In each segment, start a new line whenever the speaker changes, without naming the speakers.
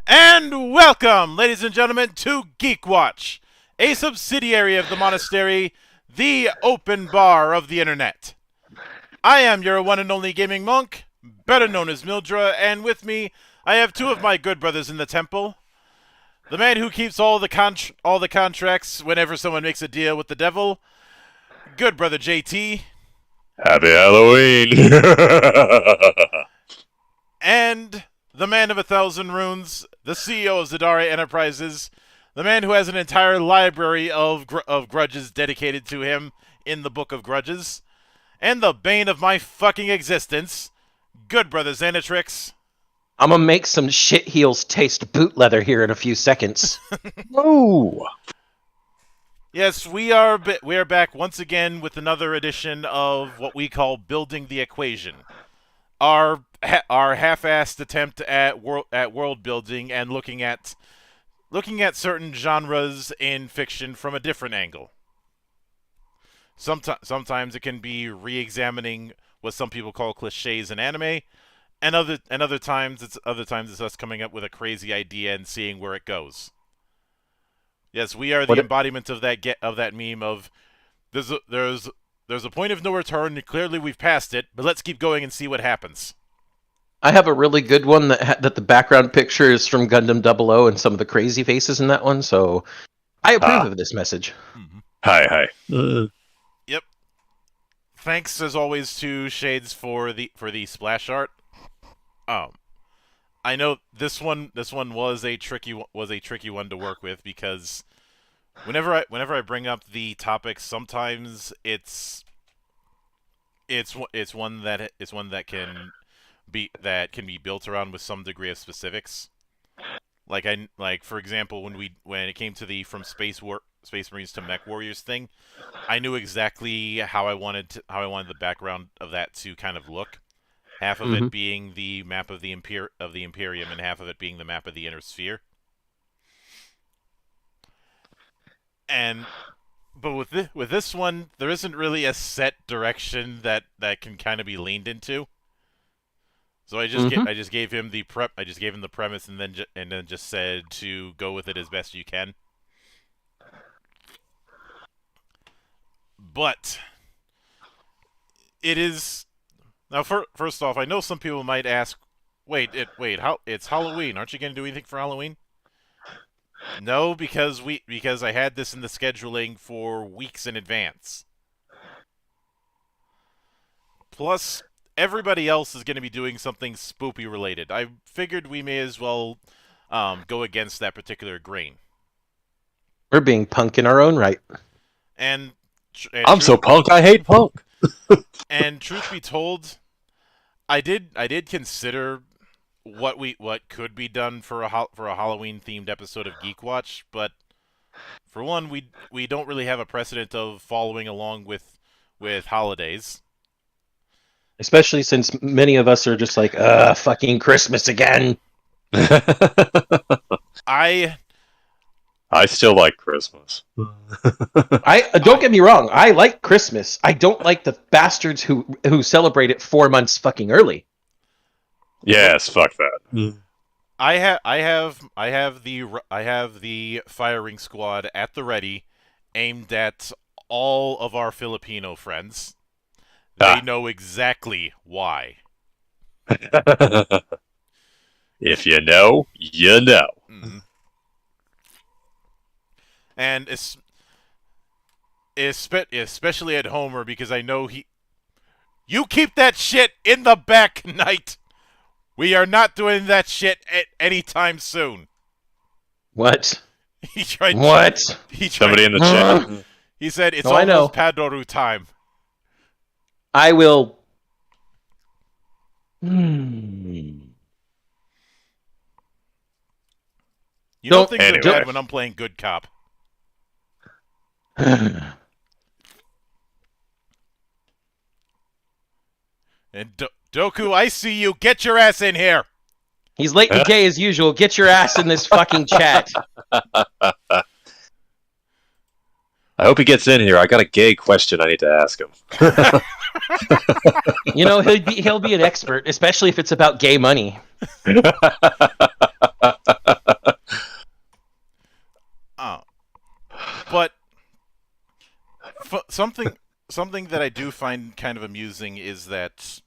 And welcome, ladies and gentlemen, to GeekWatch, a subsidiary of the Monastery, the open bar of the internet. I am your one and only gaming monk, better known as Mildra, and with me, I have two of my good brothers in the temple. The man who keeps all the contracts whenever someone makes a deal with the devil, good brother JT.
Happy Halloween!
And the man of 1,000 runes, the CEO of Zadara Enterprises, the man who has an entire library of grudges dedicated to him in the Book of Grudges, and the bane of my fucking existence, good brother Xanatrix.
I'm gonna make some shit heels taste boot leather here in a few seconds.
Whoa!
Yes, we are back once again with another edition of what we call Building the Equation. Our half-assed attempt at world building and looking at certain genres in fiction from a different angle. Sometimes it can be re-examining what some people call cliches in anime, and other times it's us coming up with a crazy idea and seeing where it goes. Yes, we are the embodiment of that meme of there's a point of no return, and clearly we've passed it, but let's keep going and see what happens.
I have a really good one that the background picture is from Gundam 00 and some of the crazy faces in that one, so I approve of this message.
Mm-hmm.
Hi.
Yep. Thanks as always to Shades for the splash art. I know this one was a tricky one to work with because whenever I bring up the topic, sometimes it's one that can be built around with some degree of specifics. Like for example, when it came to the from Space Marines to Mech Warriors thing, I knew exactly how I wanted the background of that to kind of look. Half of it being the map of the Imperium, and half of it being the map of the Inner Sphere. But with this one, there isn't really a set direction that can kind of be leaned into. So I just gave him the premise, and then just said to go with it as best you can. But it is now. First off, I know some people might ask, "Wait, it's Halloween. Aren't you going to do anything for Halloween?" No, because I had this in the scheduling for weeks in advance. Plus, everybody else is going to be doing something spoopy related. I figured we may as well go against that particular grain.
We're being punk in our own right.
And
I'm so punk, I hate punk.
And truth be told, I did consider what could be done for a Halloween themed episode of GeekWatch, but for one, we don't really have a precedent of following along with holidays.
Especially since many of us are just like, fucking Christmas again.
I I still like Christmas.
I don't get me wrong. I like Christmas. I don't like the bastards who celebrate it 4 months fucking early.
Yes, fuck that.
I have the firing squad at the ready, aimed at all of our Filipino friends. They know exactly why.
If you know, you know.
Mm-hmm. And especially at Homer, because I know you keep that shit in the back, Knight. We are not doing that shit anytime soon.
What?
He tried.
What?
Somebody in the chat.
He said it's
No, I know.
almost Padoru time.
I will.
You know things
Anyway.
are bad when I'm playing good cop. And Doku, I see you. Get your ass in here.
He's late and gay as usual. Get your ass in this fucking chat.
I hope he gets in here. I got a gay question I need to ask him.
You know, he'll be an expert, especially if it's about gay money.
But something that I do find kind of amusing is that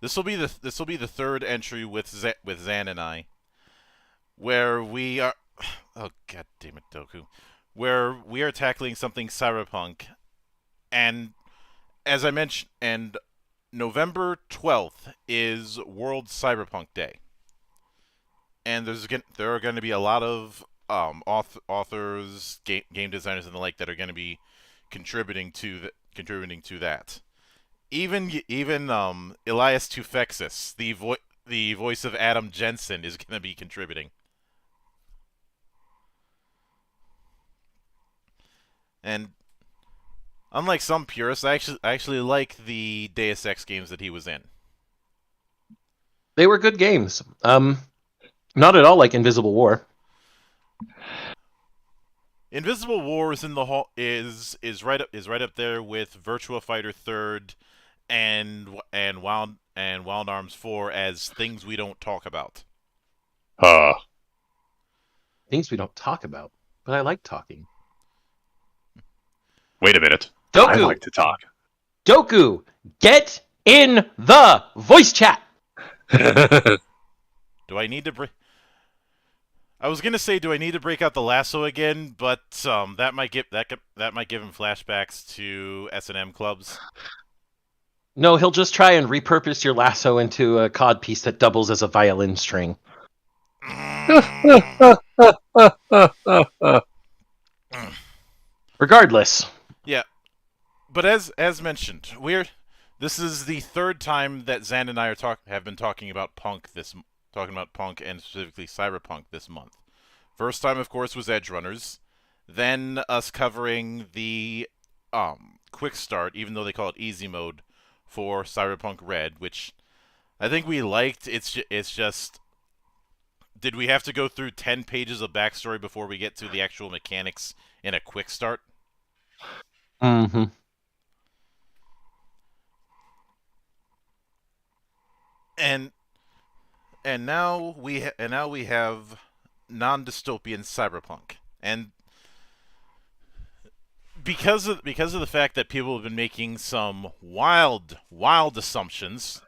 this will be the third entry with Zan and I, where we are. Oh god damn it, Doku! Where we are tackling something cyberpunk, and as I mentioned, and November 12th is World Cyberpunk Day, and there are going to be a lot of authors, game designers, and the like that are going to be contributing to that. Even Elias Tufexis, the voice of Adam Jensen, is going to be contributing. And unlike some purists, I actually like the Deus Ex games that he was in.
They were good games. Not at all like Invisible War.
Invisible War is in the hall is right up there with Virtua Fighter 3rd and Wild Arms 4 as things we don't talk about.
Things we don't talk about, but I like talking.
Wait a minute.
Doku.
I like to talk.
Doku, get in the voice chat.
Do I need to break? I was gonna say, do I need to break out the lasso again? But that might give him flashbacks to S&M clubs.
No, he'll just try and repurpose your lasso into a cod piece that doubles as a violin string. Regardless.
Yeah, but as mentioned, this is the third time that Zan and I have been talking about Punk and specifically Cyberpunk this month. First time, of course, was Edgerunners. Then us covering the quick start, even though they call it easy mode, for Cyberpunk Red, which I think we liked. It's just, did we have to go through 10 pages of backstory before we get to the actual mechanics in a quick start?
Mm-hmm.
And now we have Non-Dystopian Cyberpunk, and because of the fact that people have been making some wild assumptions,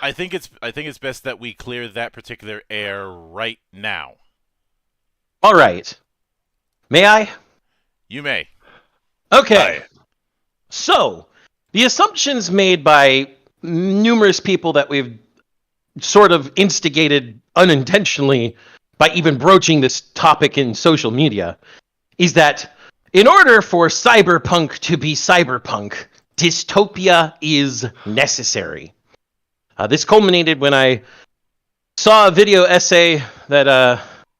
I think it's best that we clear that particular air right now.
All right. May I?
You may.
Okay. So, the assumptions made by numerous people that we've sort of instigated unintentionally by even broaching this topic in social media is that in order for cyberpunk to be cyberpunk, dystopia is necessary. This culminated when I saw a video essay that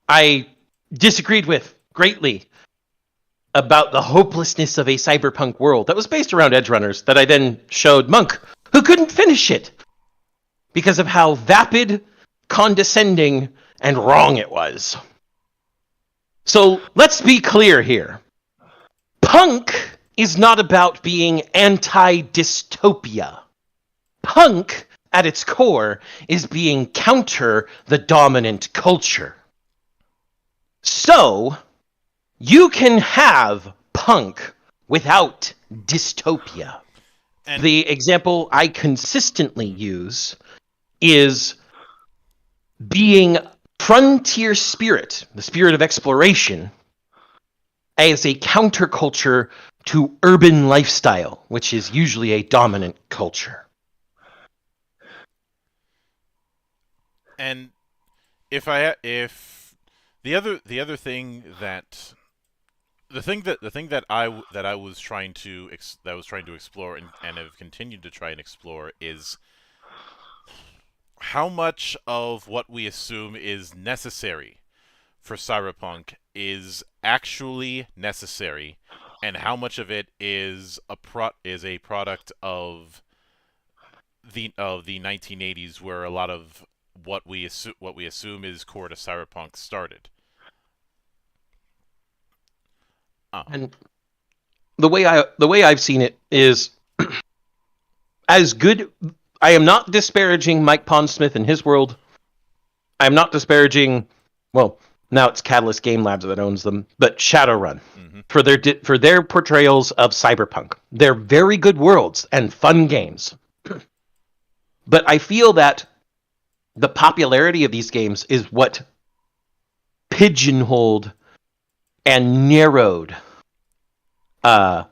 I disagreed with greatly about the hopelessness of a cyberpunk world that was based around Edgerunners that I then showed Monk, who couldn't finish it because of how vapid, condescending, and wrong it was. So let's be clear here. Punk is not about being anti-dystopia. Punk, at its core, is being counter the dominant culture. So, you can have punk without dystopia.
And
The example I consistently use is being frontier spirit, the spirit of exploration, as a counterculture to urban lifestyle, which is usually a dominant culture.
and if the other thing that I was trying to explore and have continued to try and explore is how much of what we assume is necessary for cyberpunk is actually necessary, and how much of it is a product of the 1980s, where a lot of what we assume is core to cyberpunk started.
And the way I've seen it is as good. I am not disparaging Mike Pondsmith and his world. I am not disparaging. Well, now it's Catalyst Game Labs that owns them, but Shadowrun for their portrayals of cyberpunk. They're very good worlds and fun games. But I feel that the popularity of these games is what pigeonholed and narrowed all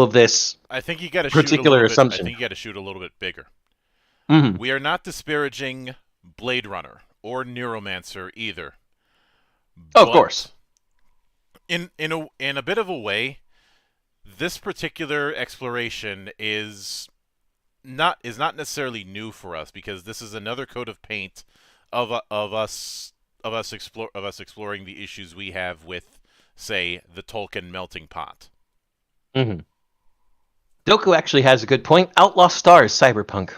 of this
I think you got to
particular assumption.
I think you got to shoot a little bit bigger.
Mm-hmm.
We are not disparaging Blade Runner or Neuromancer either.
Of course.
In a bit of a way, this particular exploration is not necessarily new for us, because this is another coat of paint of us exploring the issues we have with, say, the Tolkien melting pot.
Mm-hmm. Doku actually has a good point. Outlaw Star is cyberpunk.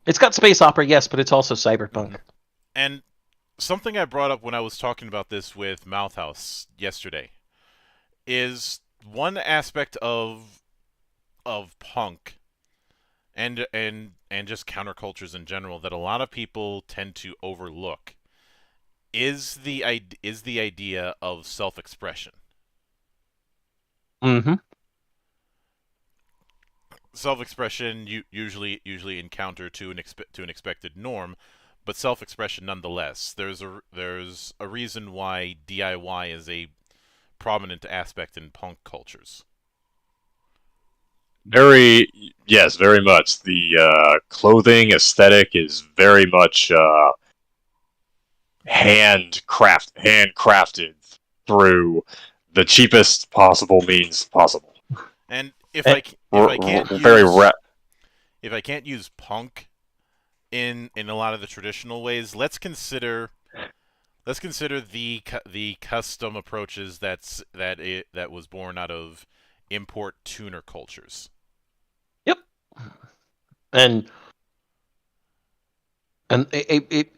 It's got space opera, yes, but it's also cyberpunk.
And something I brought up when I was talking about this with Mouthhouse yesterday is one aspect of punk and just countercultures in general that a lot of people tend to overlook is the idea of self-expression.
Mm-hmm.
Self-expression usually in counter to an expected norm, but self-expression nonetheless. There's a reason why DIY is a prominent aspect in punk cultures.
Very much. The clothing aesthetic is very much handcrafted through the cheapest possible means possible.
And if I can't use punk in a lot of the traditional ways, let's consider the custom approaches that was born out of import tuner cultures.
Yep. And it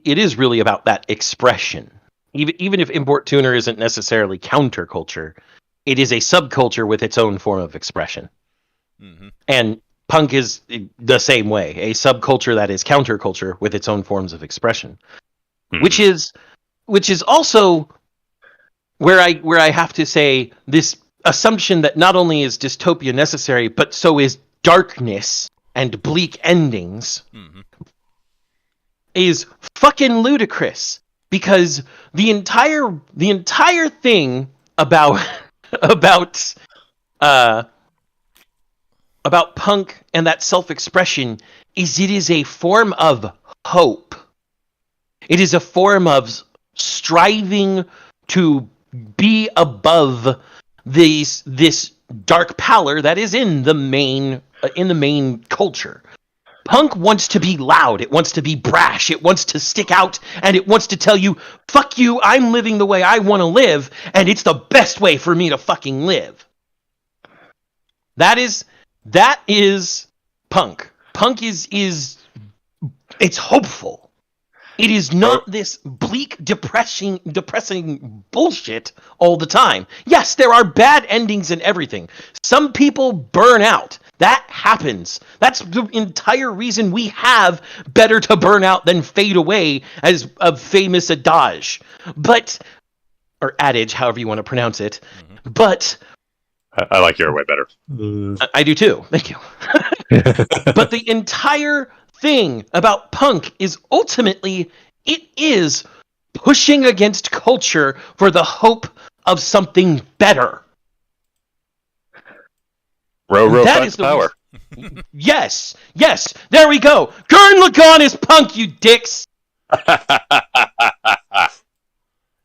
is really about that expression. Even if import tuner isn't necessarily counterculture, it is a subculture with its own form of expression.
Mm-hmm.
And punk is the same way, a subculture that is counterculture with its own forms of expression. Mm-hmm. Which is also where I have to say this assumption that not only is dystopia necessary, but so is darkness and bleak endings, is fucking ludicrous, because the entire thing about punk and that self-expression is it is a form of hope. It is a form of striving to be above this dark pallor that is in the main culture. Punk wants to be loud, it wants to be brash, it wants to stick out, and it wants to tell you, fuck you, I'm living the way I want to live, and it's the best way for me to fucking live. That is punk. Punk is it's hopeful. It is not this bleak, depressing bullshit all the time. Yes, there are bad endings and everything. Some people burn out. That happens. That's the entire reason we have better to burn out than fade away as a famous adage. Or adage, however you want to pronounce it. Mm-hmm. But
I like your way better.
I do too. Thank you. But the entire thing about punk is ultimately it is pushing against culture for the hope of something better.
Row finds power.
Yes, there we go. Gurren Lagann is punk, you dicks.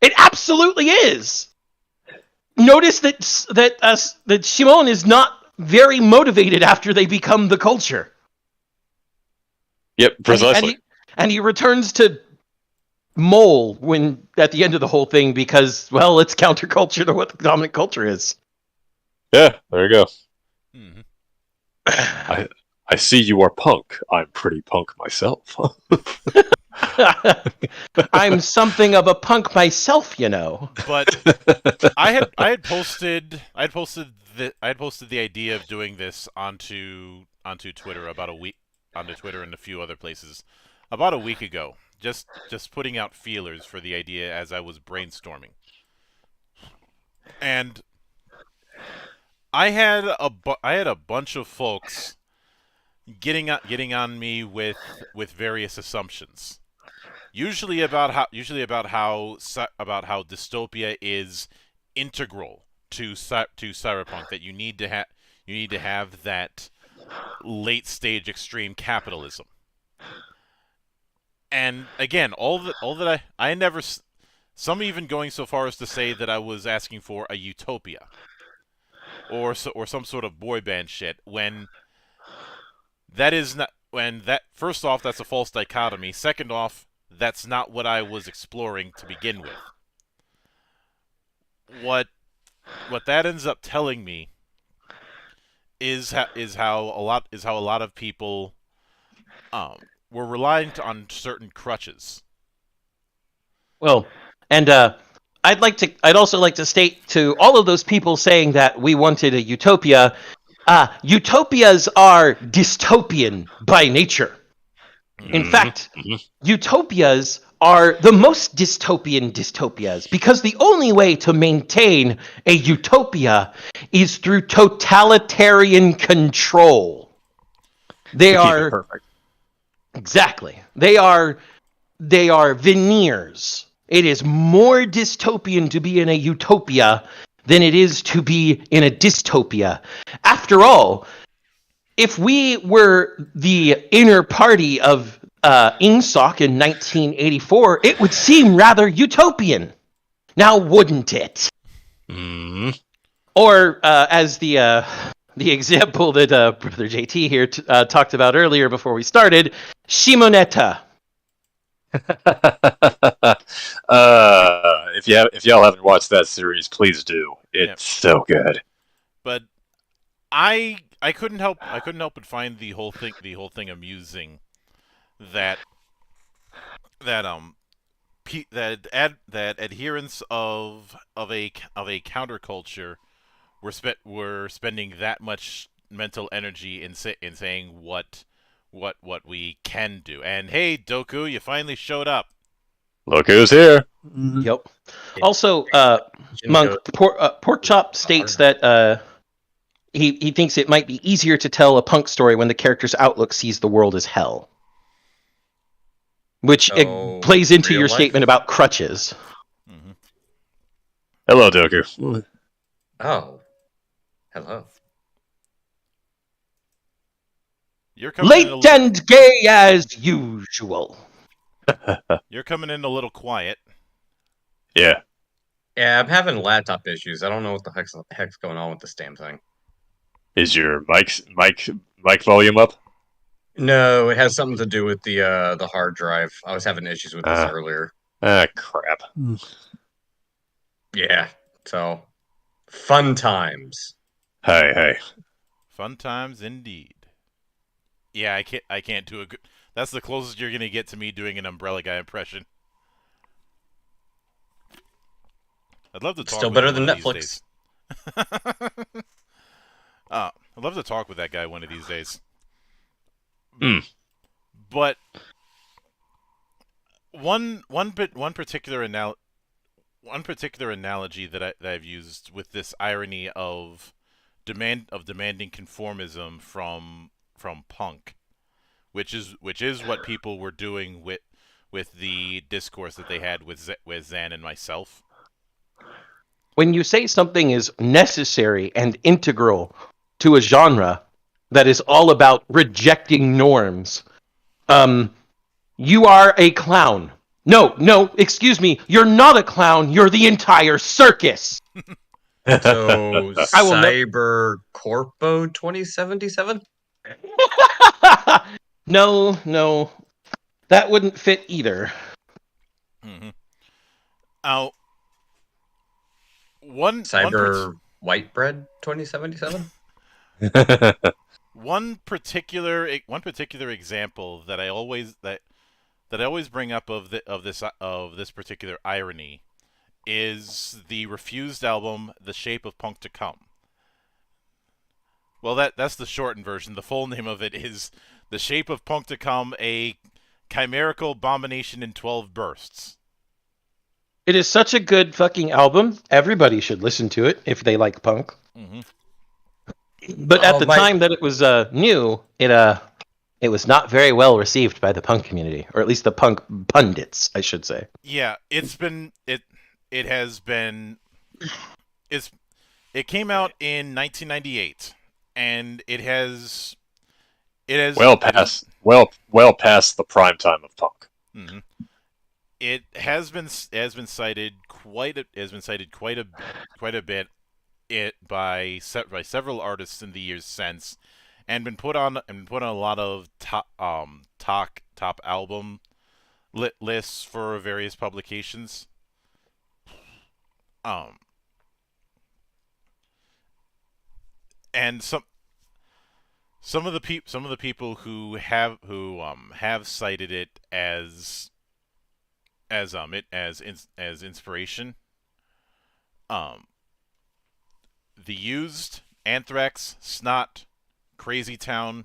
It absolutely is. Notice that Shimon is not very motivated after they become the culture.
Yep, precisely.
And he returns to Mole when at the end of the whole thing because, well, it's counterculture to what the dominant culture is.
Yeah, there you go.
Mm-hmm.
I see you are punk. I'm pretty punk myself.
I'm something of a punk myself, you know. But I had posted the idea of doing this onto Twitter about a week, onto Twitter and a few other places about a week ago. Just putting out feelers for the idea as I was brainstorming. And I had a bunch of folks getting on me with various assumptions. Usually about how dystopia is integral to cyberpunk, that you need to have that late stage extreme capitalism. And again, all that I never, some even going so far as to say that I was asking for a utopia or some sort of boy band shit, when that is not, first off, that's a false dichotomy. Second off, that's not what I was exploring to begin with. What that ends up telling me is how a lot of people were reliant on certain crutches.
Well, and I'd also like to state to all of those people saying that we wanted a utopia, utopias are dystopian by nature. In fact, utopias are the most dystopian dystopias, because the only way to maintain a utopia is through totalitarian control. They are
perfect.
Exactly. They are veneers. It is more dystopian to be in a utopia than it is to be in a dystopia. After all, if we were the inner party of Ingsoc in 1984, it would seem rather utopian. Now, wouldn't it?
Mm.
Or as the example that Brother JT here talked about earlier before we started, Shimoneta.
If y'all haven't watched that series, please do. It's so good.
But I couldn't help but find the whole thing amusing. That adherents of a counterculture were spending that much mental energy in saying what we can do. And hey, Doku, you finally showed up.
Look who's here.
Yep. Also, Monk Porkchop states that he thinks it might be easier to tell a punk story when the character's outlook sees the world as hell. Which plays into your statement about crutches.
Mm-hmm.
Hello, Doku.
Oh. Hello.
You're coming
late and gay as usual.
You're coming in a little quiet.
Yeah.
Yeah, I'm having laptop issues. I don't know what the heck's going on with this damn thing.
Is your mic volume up?
No, it has something to do with the hard drive. I was having issues with this earlier.
Crap.
Yeah. So, fun times.
Hey.
Fun times indeed. Yeah, I can't do a good. That's the closest you're gonna get to me doing an Umbrella Guy impression. I'd love to talk
Still
with
better
him
than
one of these
Netflix.
days. I'd love to talk with that guy one of these days.
Mm.
But one particular analogy that I've used with this irony of demanding conformism from punk, which is what people were doing with the discourse that they had with Zan and myself.
When you say something is necessary and integral to a genre that is all about rejecting norms, you are a clown. No, excuse me. You're not a clown. You're the entire circus.
So
I will
Cyber Corpo 2077?
No. That wouldn't fit either.
Mm-hmm.
Cyber White Bread 2077?
One particular example that I always bring up of this particular irony is the refused album The Shape of Punk to Come. Well, that's the shortened version. The full name of it is The Shape of Punk to Come, a chimerical abomination in 12 bursts.
It is such a good fucking album. Everybody should listen to it if they like punk.
Mm-hmm.
But at the time that it was new, it was not very well received by the punk community, or at least the punk pundits, I should say.
Yeah, it came out in 1998, and it has
well past the prime time of punk.
Mm-hmm. It has been cited quite a bit by several artists in the years since, and been put on a lot of top album lists for various publications. And some of the people who have cited it as inspiration. The Used, Anthrax, Snot, Crazy Town,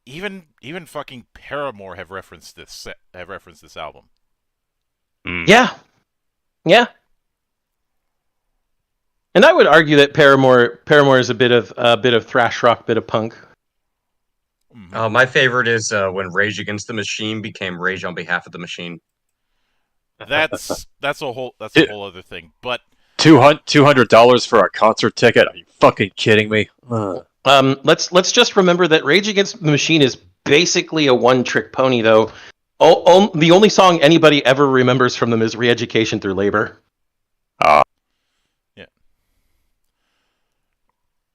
even fucking Paramore have referenced this album.
Mm.
Yeah. And I would argue that Paramore is a bit of thrash rock, bit of punk.
Mm-hmm.
My favorite is when Rage Against the Machine became Rage on Behalf of the Machine.
That's a whole other thing. But
$200 for a concert ticket? Are you fucking kidding me?
Let's just remember that Rage Against the Machine is basically a one-trick pony, though. The only song anybody ever remembers from them is "Re-Education Through Labor."
Yeah.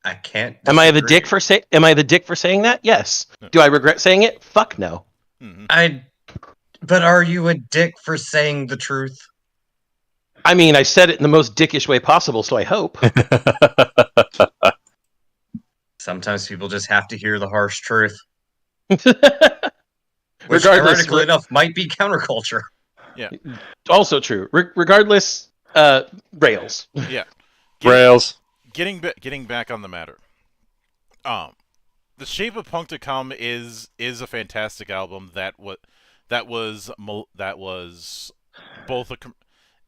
I can't.
Am I the dick for saying that? Yes. Do I regret saying it? Fuck no.
Mm-hmm.
But are you a dick for saying the truth?
I mean, I said it in the most dickish way possible, so I hope.
Sometimes people just have to hear the harsh truth. Which,
Regardless,
ironically enough, might be counterculture.
Yeah.
Also true. Regardless, rails.
Yeah.
Rails.
Getting back on the matter. The Shape of Punk to Come is a fantastic album that was both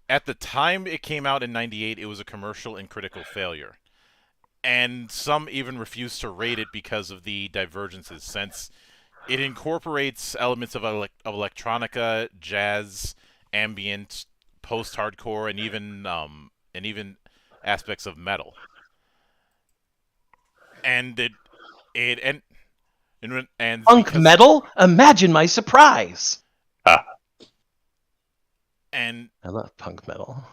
at the time it came out in 98, it was a commercial and critical failure. And some even refused to rate it because of the divergences, since it incorporates elements of electronica, jazz, ambient, post-hardcore, and even aspects of metal. And
Punk metal? Imagine my surprise.
And
I love punk metal.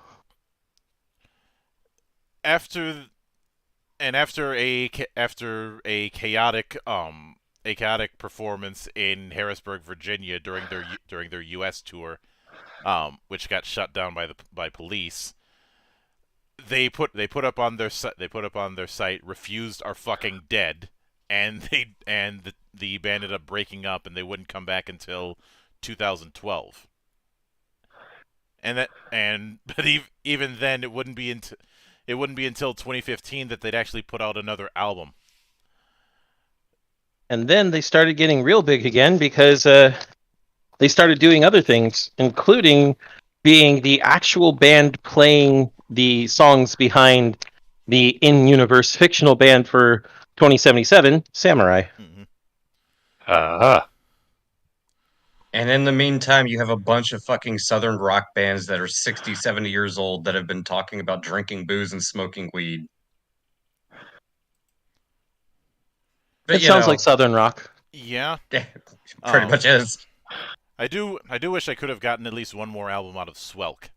After a chaotic performance in Harrisburg, Virginia during their U.S. tour, which got shut down by police, they put up on their site "Refused are fucking dead," and the band ended up breaking up, and they wouldn't come back until 2012. But even then, it wouldn't be until 2015 that they'd actually put out another album.
And then they started getting real big again because they started doing other things, including being the actual band playing the songs behind the in-universe fictional band for 2077, Samurai.
Mm-hmm.
Uh-huh.
And in the meantime, you have a bunch of fucking southern rock bands that are 60, 70 years old that have been talking about drinking booze and smoking weed. But,
It sounds like southern rock.
Yeah,
pretty much is.
I do wish I could have gotten at least one more album out of Swelk.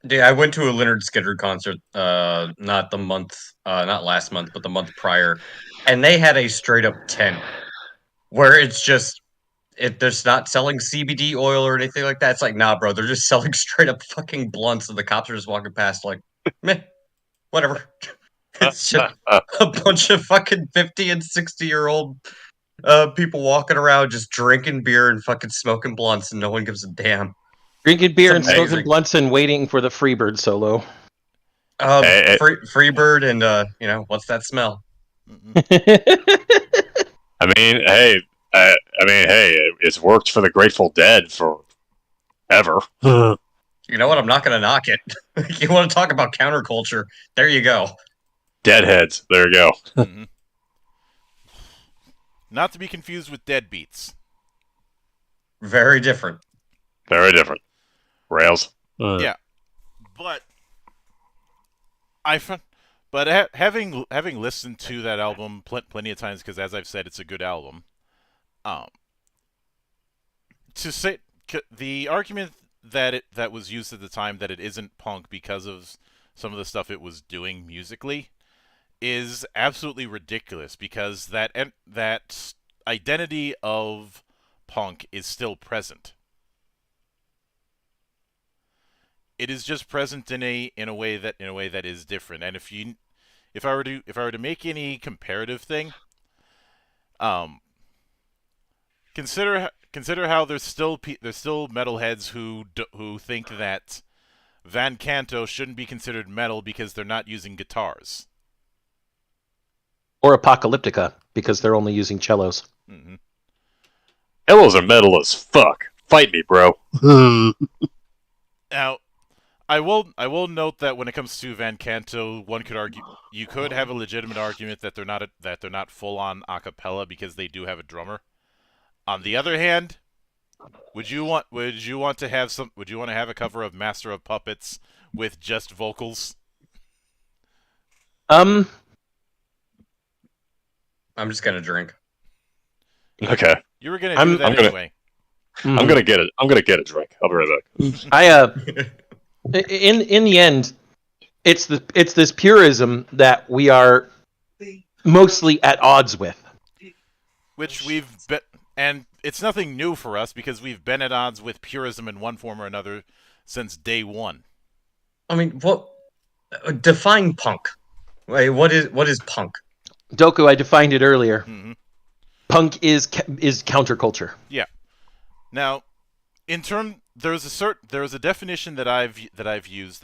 Dude, I went to a Leonard Skinner concert, not last month, but the month prior, and they had a straight up tent where it's just they're not selling CBD oil or anything like that. It's like, nah, bro, they're just selling straight up fucking blunts, and the cops are just walking past like, meh, whatever. It's just a bunch of fucking 50 and 60-year-old people walking around just drinking beer and fucking smoking blunts, and no one gives a damn.
Drinking beer and
It's amazing.
smoking blunts and waiting for the Freebird solo.
Freebird and what's that smell?
I mean, hey, it's worked for the Grateful Dead forever.
You know what? I'm not going to knock it. You want to talk about counterculture? There you go.
Deadheads. There you go.
Mm-hmm. Not to be confused with Deadbeats.
Very different.
Very different. Rails.
Yeah, but having listened to that album plenty of times, because as I've said, it's a good album. To say the argument that was used at the time that it isn't punk because of some of the stuff it was doing musically is absolutely ridiculous, because that identity of punk is still present. It is just present in a way that is different. And if I were to make any comparative thing, consider how there's still metalheads who think that Van Canto shouldn't be considered metal because they're not using guitars.
Or Apocalyptica, because they're only using cellos.
Mm-hmm.
Cellos are metal as fuck. Fight me, bro.
Now, I will note that when it comes to Van Canto, you could have a legitimate argument that they're not full on a cappella because they do have a drummer. On the other hand, would you want to have a cover of Master of Puppets with just vocals?
I'm just gonna drink.
Okay.
You were gonna do that anyway.
I'm gonna get it. I'm gonna get a drink. I'll be right back.
In the end, it's this purism that we are mostly at odds with.
Which and it's nothing new for us because we've been at odds with purism in one form or another since day one.
I mean, define punk? Wait, what is punk?
Doku, I defined it earlier.
Mm-hmm.
Punk is counterculture.
Yeah. Now, there's a definition that I've used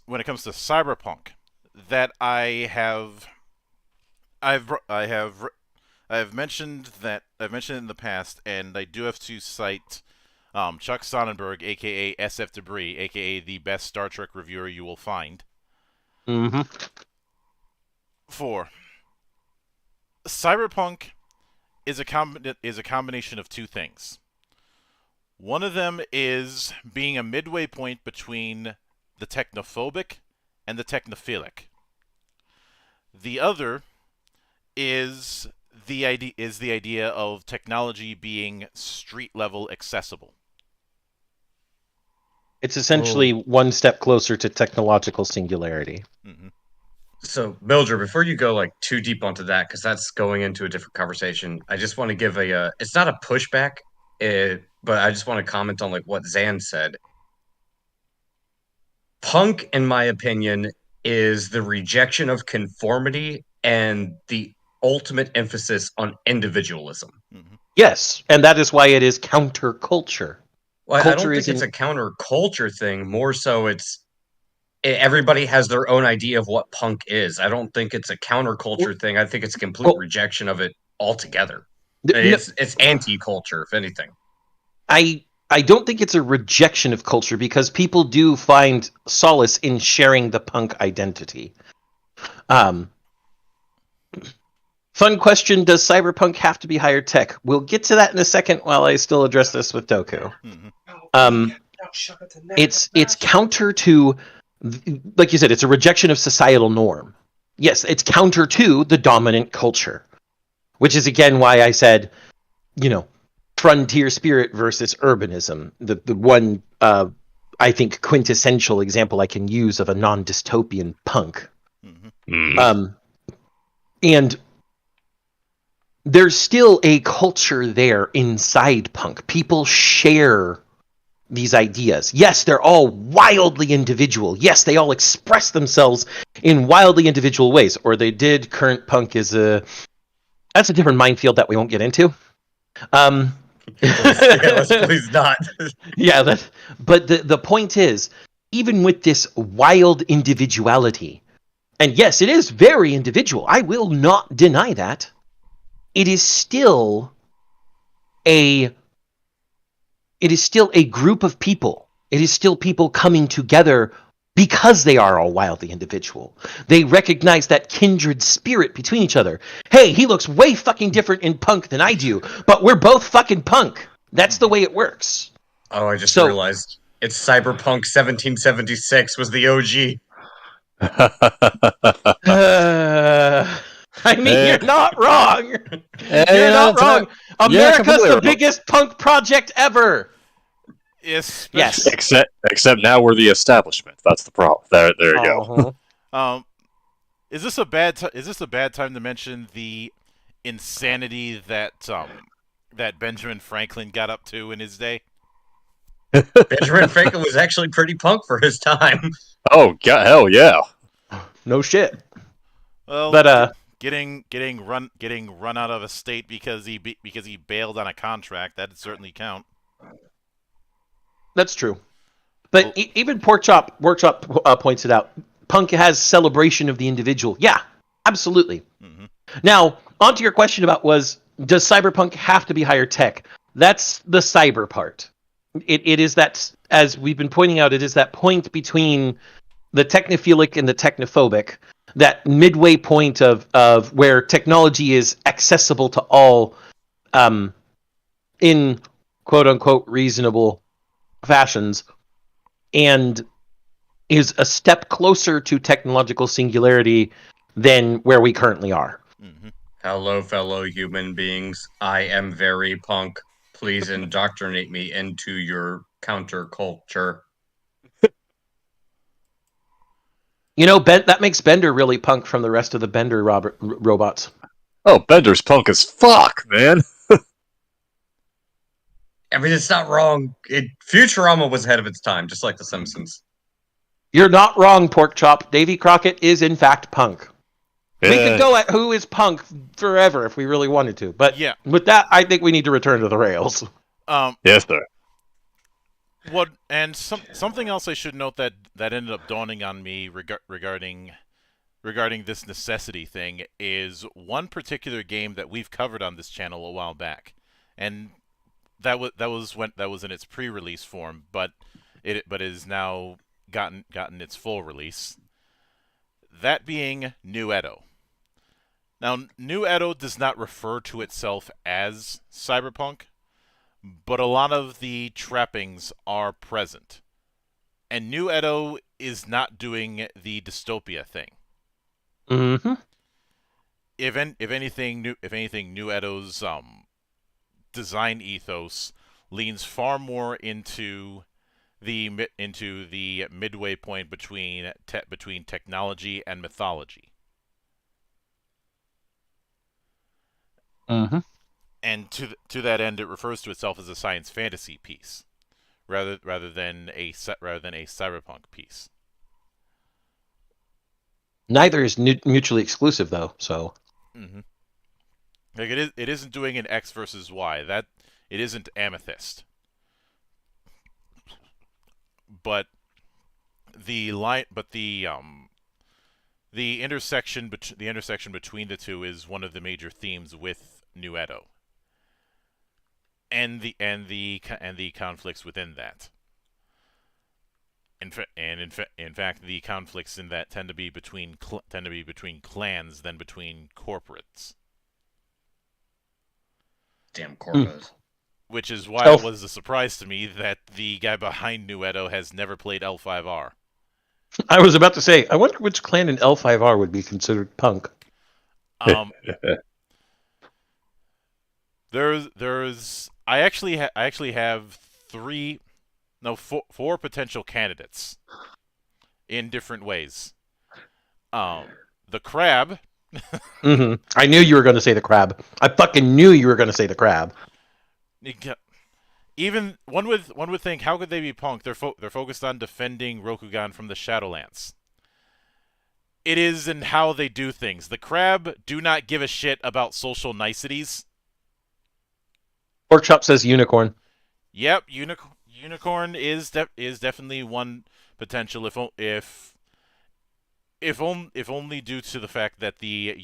when it comes to cyberpunk that I have mentioned in the past, and I do have to cite Chuck Sonnenberg, aka SF Debris, aka the best Star Trek reviewer you will find.
Mm-hmm.
For cyberpunk is a combination of two things. One of them is being a midway point between the technophobic and the technophilic. The other is the idea of technology being street level accessible.
It's essentially one step closer to technological singularity.
Mm-hmm.
So, Mildred, before you go like too deep onto that, because that's going into a different conversation, I just want to give it's not a pushback, but I just want to comment on like what Zan said. Punk, in my opinion, is the rejection of conformity and the ultimate emphasis on individualism.
Yes, and that is why it is counterculture.
Well, I
Culture
don't
is
think it's
in-
a counterculture thing. More so, everybody has their own idea of what punk is. I don't think it's a counterculture thing. I think it's a complete
Well-
rejection of it altogether.
No,
It's anti-culture, if anything.
I don't think it's a rejection of culture because people do find solace in sharing the punk identity. Fun question: does Cyberpunk have to be higher tech? We'll get to that in a second. While I still address this with Doku, it's counter to, like you said, it's a rejection of societal norm. Yes, it's counter to the dominant culture, which is again why I said, frontier spirit versus urbanism. The one I think quintessential example I can use of a non-dystopian punk. And there's still a culture there inside punk. People share these ideas. Yes, they're all wildly individual. Yes, they all express themselves in wildly individual ways. Or they did. Current punk that's a different minefield that we won't get into.
Let's please not.
Yeah, but the point is, even with this wild individuality, and yes, it is very individual. I will not deny that. It is still a group of people. It is still people coming together because they are all wildly individual. They recognize that kindred spirit between each other. Hey, he looks way fucking different in punk than I do, but we're both fucking punk. That's the way it works.
Oh, I just realized it's Cyberpunk 1776 was the OG.
I mean, you're not wrong. You're not wrong. America's the biggest punk project ever.
Yes.
Except now we're the establishment. That's the problem. There you go.
Is this a bad time to mention the insanity that that Benjamin Franklin got up to in his day?
Benjamin Franklin was actually pretty punk for his time.
Oh god, hell yeah.
No shit.
Well,
but
getting run out of a state because he bailed on a contract, that'd certainly count.
That's true. But even Workshop points it out. Punk has celebration of the individual. Yeah, absolutely. Mm-hmm. Now, onto your question about does Cyberpunk have to be higher tech? That's the cyber part. It is that, as we've been pointing out, it is that point between the technophilic and the technophobic, that midway point of where technology is accessible to all in quote-unquote reasonable fashions, and is a step closer to technological singularity than where we currently are.
Mm-hmm.
Hello, fellow human beings. I am very punk. Please indoctrinate me into your counterculture.
That makes Bender really punk from the rest of the Bender robots.
Oh, Bender's punk as fuck, man.
I mean, it's not wrong. Futurama was ahead of its time, just like The Simpsons.
You're not wrong, Porkchop. Davy Crockett is, in fact, punk. Yeah. We could go at who is punk forever if we really wanted to. But with that, I think we need to return to the rails.
Yes, sir.
Something else I should note that ended up dawning on me regarding this necessity thing is one particular game that we've covered on this channel a while back, and that was in its pre-release form, but it is now gotten its full release. That being New Edo. Now, New Edo does not refer to itself as Cyberpunk, but a lot of the trappings are present. And New Edo is not doing the dystopia thing.
Mm-hmm.
If anything, New Edo's design ethos leans far more into the midway point between technology and mythology.
Mm-hmm.
And to that end, it refers to itself as a science fantasy piece, rather than a cyberpunk piece.
Neither is mutually exclusive, though. So.
Mm-hmm. Like it isn't doing an X versus Y. That it isn't Amethyst. But the intersection between the two is one of the major themes with New Edo, and the conflicts within that. In fact, the conflicts in that tend to be between clans than between corporates.
Damn corpos.
Which is why it was a surprise to me that the guy behind New Edo has never played L5R.
I was about to say, I wonder which clan in L5R would be considered punk.
I actually have four potential candidates in different ways. The crab.
Mm-hmm. I knew you were going to say the crab. I fucking knew you were going to say the crab.
Even one would think, how could they be punk? They're focused on defending Rokugan from the Shadowlands. It is in how they do things. The crab do not give a shit about social niceties.
Porkchop says unicorn.
Yep, unicorn is definitely one potential. If only due to the fact that the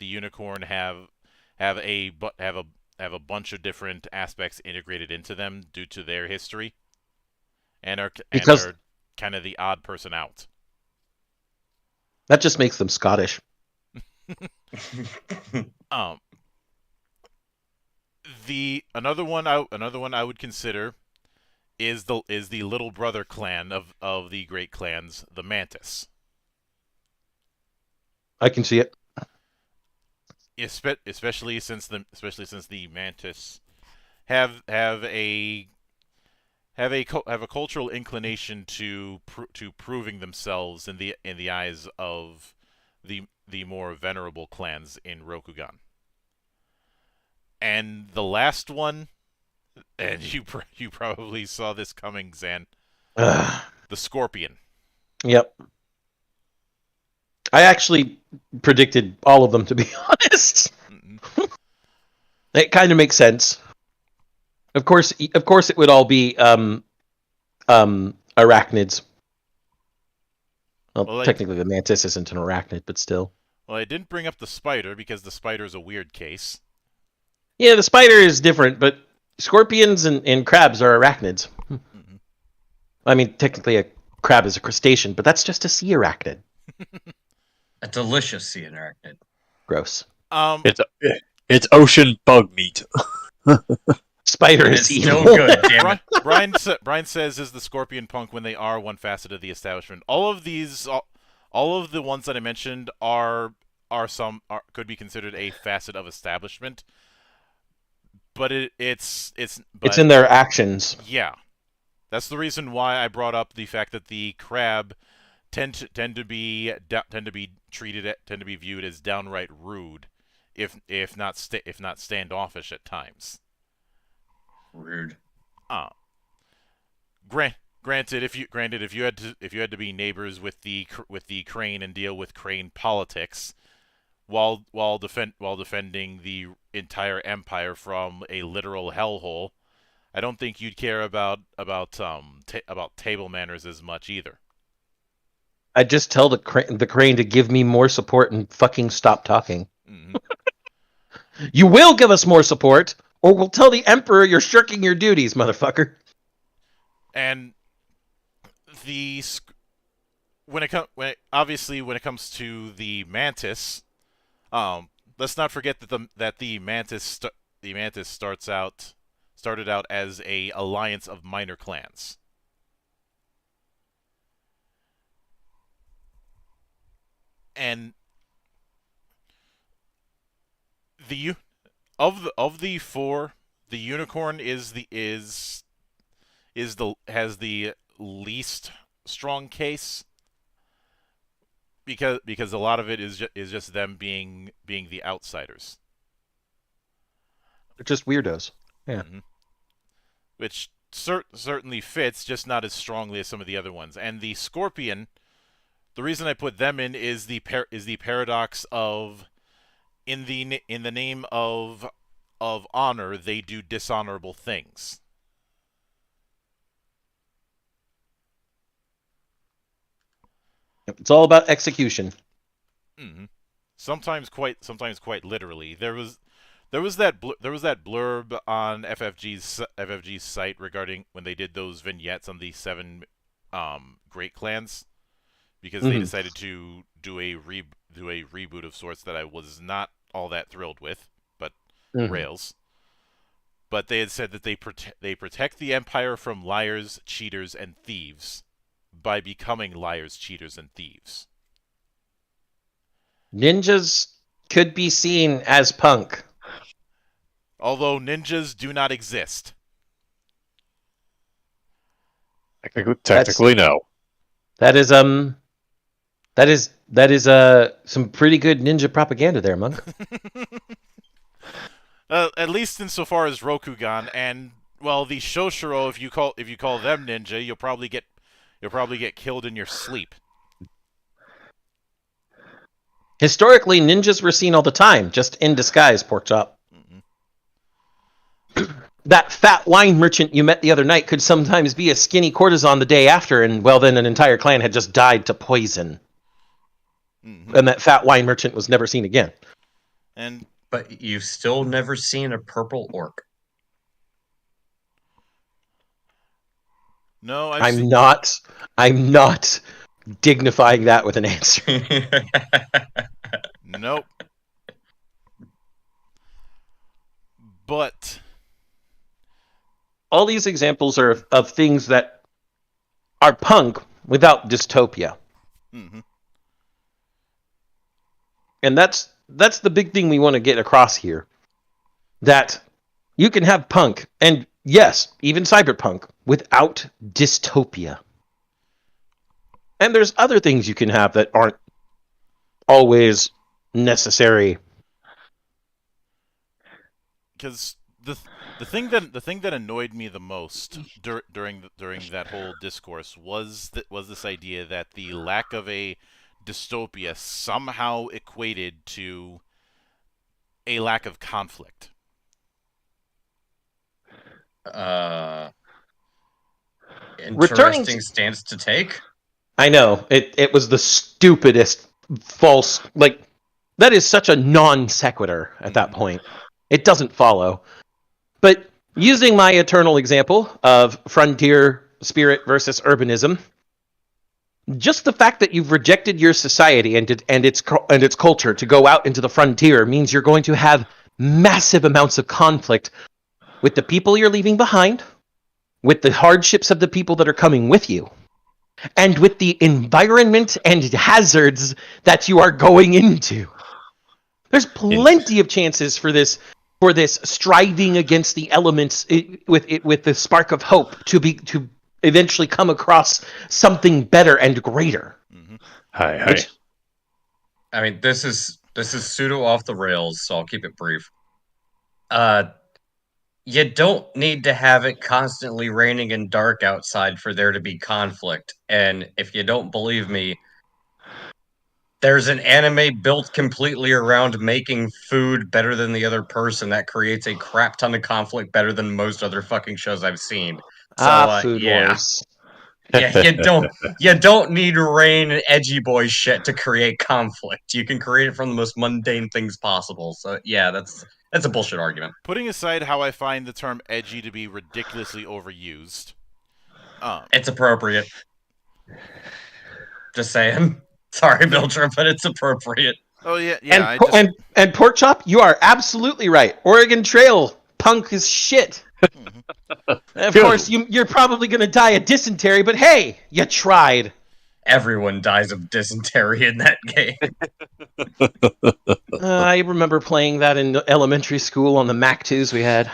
unicorn have a bunch of different aspects integrated into them due to their history, and are kind of the odd person out.
That just makes them Scottish.
Another one I would consider is the little brother clan of the great clans, the Mantis.
I can see it.
Especially since the Mantis have a cultural inclination to proving themselves in the eyes of the more venerable clans in Rokugan. And the last one, and you probably saw this coming, Zan. The Scorpion.
Yep. I actually predicted all of them, to be honest. Mm-hmm. It kind of makes sense. Of course, it would all be arachnids. Well, technically, the Mantis isn't an arachnid, but still.
Well, I didn't bring up the spider because the spider is a weird case.
Yeah, the spider is different, but scorpions and crabs are arachnids. Mm-hmm. I mean, technically, a crab is a crustacean, but that's just a sea arachnid.
A delicious sea arachnid.
Gross.
It's ocean bug meat.
Spider is
still good. Damn it.
Brian says, "Is the scorpion punk when they are one facet of the establishment?" All of the ones that I mentioned could be considered a facet of establishment, but it's
in their actions.
Yeah, that's the reason why I brought up the fact that the crab tend to be viewed as downright rude, if not standoffish at times.
Rude.
Granted, if you had to be neighbors with the crane and deal with crane politics, while defending the entire empire from a literal hellhole, I don't think you'd care about table manners as much either.
I'd just tell the crane to give me more support and fucking stop talking. Mm-hmm. You will give us more support, or we'll tell the Emperor you're shirking your duties, motherfucker.
And when it comes to the Mantis, let's not forget that the Mantis started out as a alliance of minor clans. And of the four, the unicorn has the least strong case, because a lot of it is just them being the outsiders.
They're just weirdos. Yeah.
Mm-hmm. Which certainly fits, just not as strongly as some of the other ones. And the scorpion, the reason I put them in is the paradox of in the name of honor, they do dishonorable things.
It's all about execution.
Mm-hmm. Sometimes quite literally. There was that blurb on FFG's site regarding when they did those vignettes on the 7 great clans, because they decided to do a reboot of sorts that I was not all that thrilled with, but rails. But they had said that they protect the empire from liars, cheaters, and thieves by becoming liars, cheaters, and thieves.
Ninjas could be seen as punk.
Although ninjas do not exist.
Technically, no.
That is some pretty good ninja propaganda there, Monk.
At least insofar as Rokugan and, well, the Shoshiro, if you call them ninja, you'll probably get killed in your sleep.
Historically, ninjas were seen all the time, just in disguise, Porkchop. That fat wine merchant you met the other night could sometimes be a skinny courtesan the day after, and, well, then an entire clan had just died to poison. And that fat wine merchant was never seen again.
But you've still never seen a purple orc.
No,
I'm not dignifying that with an answer.
Nope. But
all these examples are of things that are punk without dystopia. And that's the big thing we want to get across here. That you can have punk, and yes, even cyberpunk, without dystopia. And there's other things you can have that aren't always necessary.
Because the thing that annoyed me the most during that whole discourse was this idea that the lack of a dystopia somehow equated to a lack of conflict.
Interesting stance to take.
I know. It was the stupidest false, like, that is such a non sequitur at that point. It doesn't follow. But using my eternal example of frontier spirit versus urbanism, just the fact that you've rejected your society and its culture to go out into the frontier means you're going to have massive amounts of conflict with the people you're leaving behind, with the hardships of the people that are coming with you, and with the environment and hazards that you are going into. There's plenty of chances for this striving against the elements with the spark of hope to eventually come across something better and greater.
Hi.
I mean, this is pseudo off the rails, so I'll keep it brief. You don't need to have it constantly raining and dark outside for there to be conflict. And if you don't believe me, there's an anime built completely around making food better than the other person that creates a crap ton of conflict better than most other fucking shows I've seen. So,
Food
yeah.
Wars.
Yeah, you don't need rain and edgy boy shit to create conflict. You can create it from the most mundane things possible. So yeah, that's a bullshit argument.
Putting aside how I find the term edgy to be ridiculously overused.
It's appropriate. Just saying. Sorry, Bilger, but it's appropriate.
Oh yeah.
And Porkchop, you are absolutely right. Oregon Trail punk is shit. Of course, you're probably going to die of dysentery, but hey, you tried.
Everyone dies of dysentery in that game.
I remember playing that in elementary school on the Mac 2s we had.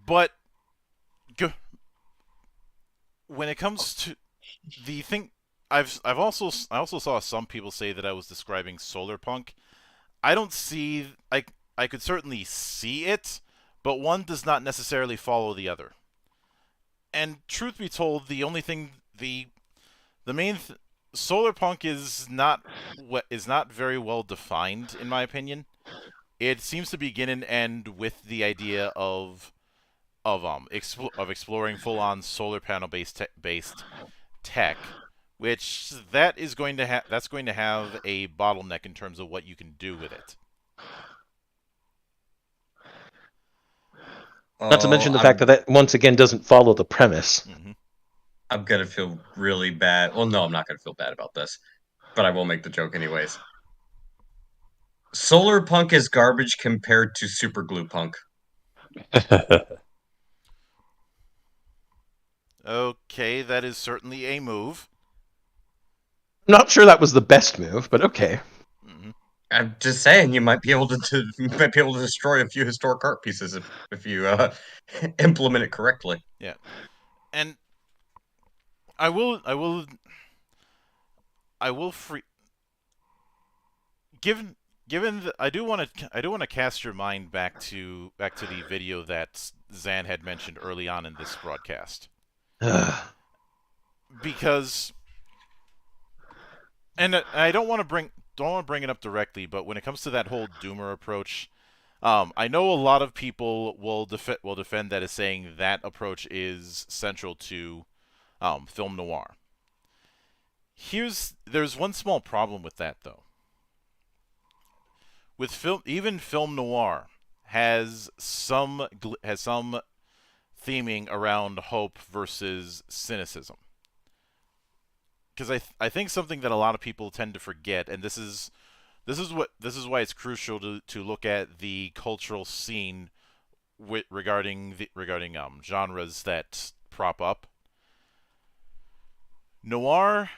But when it comes to the thing, I also saw some people say that I was describing solar punk. I don't see, I could certainly see it, but one does not necessarily follow the other. And truth be told, the only thing, the main Solarpunk is not very well defined in my opinion. It seems to begin and end with the idea of exploring full on solar panel based tech, which that's going to have a bottleneck in terms of what you can do with it.
Not to mention
Oh,
the fact that that once again doesn't follow the premise.
Mm-hmm.
I'm gonna feel really bad. Well, no, I'm not gonna feel bad about this, but I will make the joke anyways. Solar Punk is garbage compared to Super Glue Punk.
Okay, that is certainly a move.
I'm not sure that was the best move, but okay.
Mm-hmm.
I'm just saying, you might be able to you might be able to destroy a few historic art pieces if you implement it correctly.
Yeah, and I will free. I do want to cast your mind back to the video that Zan had mentioned early on in this broadcast, because and I don't want to bring it up directly, but when it comes to that whole doomer approach, I know a lot of people will defend that as saying that approach is central to film noir. There's one small problem with that though. With film noir has some theming around hope versus cynicism. Because I think something that a lot of people tend to forget, and this is why it's crucial to look at the cultural scene regarding genres that prop up. Noir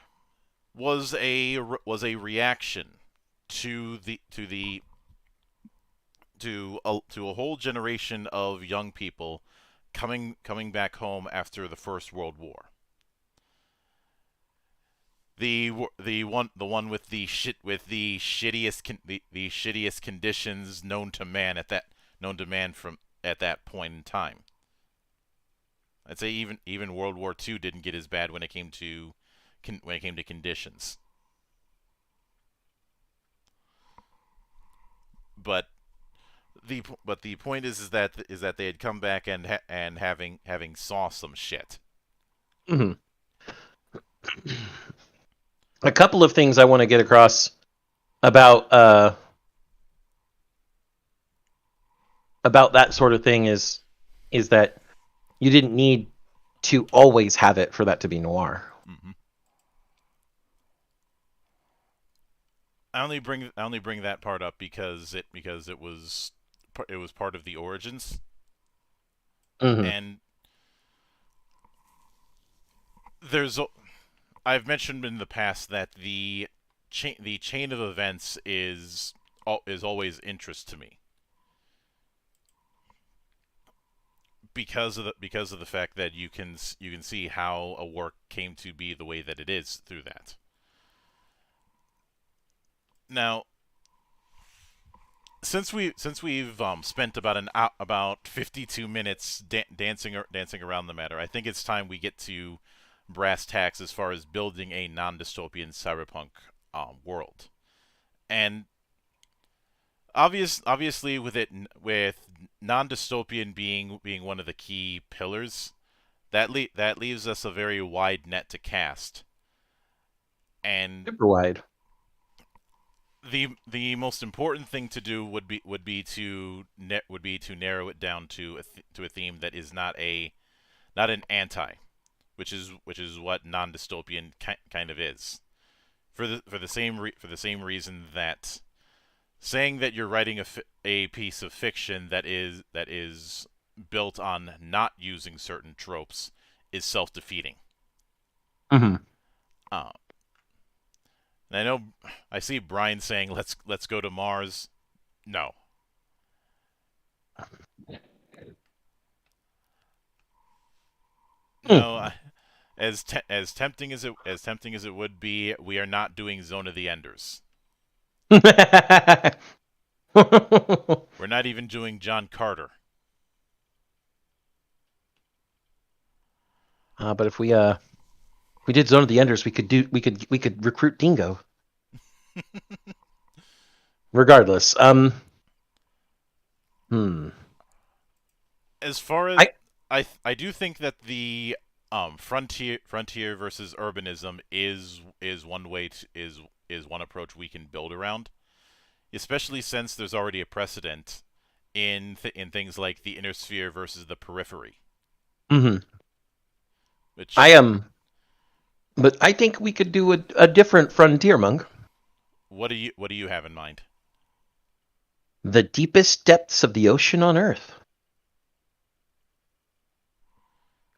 was a reaction to a whole generation of young people coming back home after the First World War. The one with the shittiest conditions known to man from at that point in time. I'd say even World War II didn't get as bad when it came to conditions. But the point is that they had come back and having saw some shit.
Mm-hmm. A couple of things I want to get across about that sort of thing is that you didn't need to always have it for that to be noir.
Mm-hmm. I only bring that part up because it was part of the origins,
Mm-hmm.
and I've mentioned in the past that the chain of events is always interest to me because of the fact that you can see how a work came to be the way that it is through that. Now, since we've spent about 52 minutes dancing around the matter, I think it's time we get to brass tacks as far as building a non-dystopian cyberpunk world. And obviously, with non-dystopian being one of the key pillars, that leaves us a very wide net to cast. And
Super wide.
the most important thing to do would be to narrow it down to a theme that is not an anti, which is what non-dystopian kind of is, for the same reason that saying that you're writing a piece of fiction that is built on not using certain tropes is self-defeating.
Mm-hmm.
And I know I see Brian saying let's go to Mars. No. No, as tempting as it would be, we are not doing Zone of the Enders. We're not even doing John Carter.
But if we We did Zone of the Enders. We could recruit Dingo. Regardless,
As far as I do think that the frontier versus urbanism is one way to, is one approach we can build around, especially since there's already a precedent in things like the inner sphere versus the periphery.
mm-hmm.
Which
I am, but I think we could do a different frontier, Monk.
what do you have in mind?
The deepest depths of the ocean on Earth.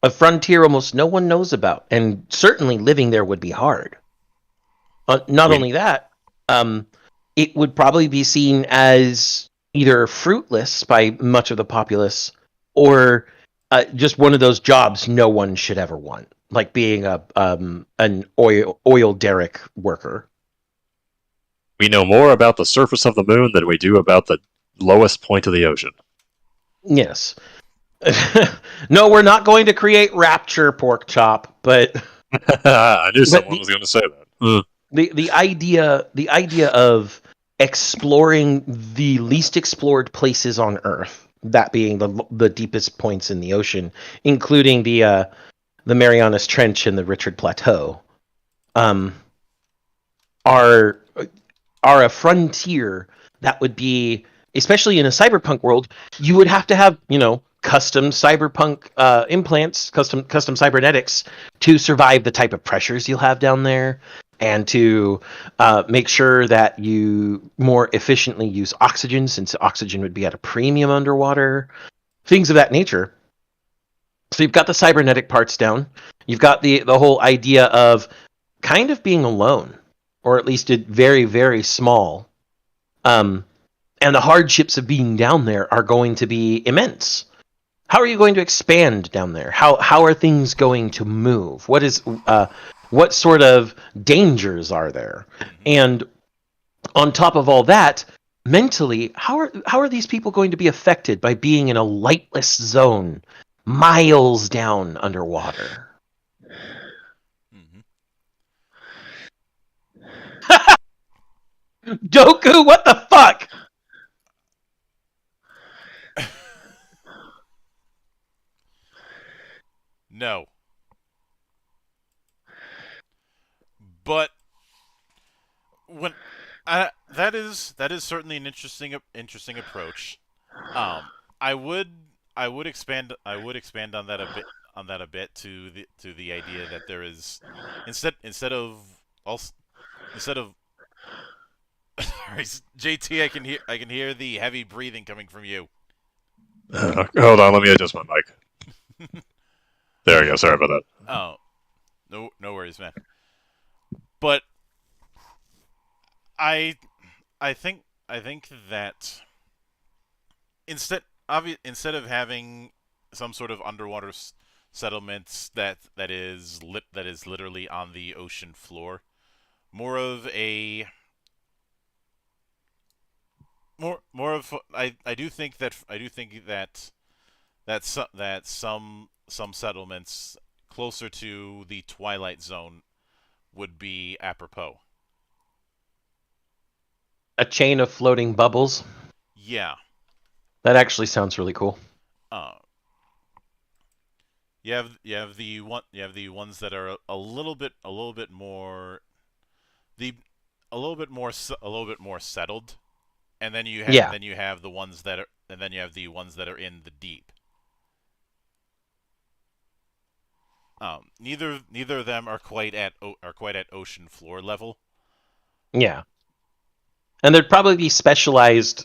A frontier almost no one knows about, and certainly living there would be hard. Not only that, it would probably be seen as either fruitless by much of the populace, or just one of those jobs no one should ever want, like being an oil derrick worker.
We know more about the surface of the moon than we do about the lowest point of the ocean.
Yes. No, we're not going to create Rapture, pork chop, but
I knew someone was going to say that.
the idea of exploring the least explored places on Earth, that being the deepest points in the ocean, including the Marianas Trench and the Richard Plateau, are a frontier that would be, especially in a cyberpunk world, you would have to have, custom cyberpunk implants, custom cybernetics to survive the type of pressures you'll have down there, and to make sure that you more efficiently use oxygen, since oxygen would be at a premium underwater, things of that nature. So you've got the cybernetic parts down. You've got the whole idea of kind of being alone, or at least very, very small. And the hardships of being down there are going to be immense. How are you going to expand down there? How are things going to move? What sort of dangers are there? And on top of all that, mentally, how are these people going to be affected by being in a lightless zone miles down underwater? Doku, what the fuck?
No. But when that is certainly an interesting approach. I would expand on that a bit to the idea that there is instead of sorry, JT, I can hear the heavy breathing coming from you.
Hold on, let me adjust my mic. There we go. Sorry about that.
Oh, no worries, man. But I think that instead of having some sort of underwater settlements that is literally on the ocean floor, more of a more of I do think that some settlements closer to the Twilight Zone would be apropos.
A chain of floating bubbles.
Yeah.
That actually sounds really cool.
You have the ones that are a little bit more settled, and then you have the ones that are in the deep. Neither of them are quite at ocean floor level.
Yeah. And there'd probably be specialized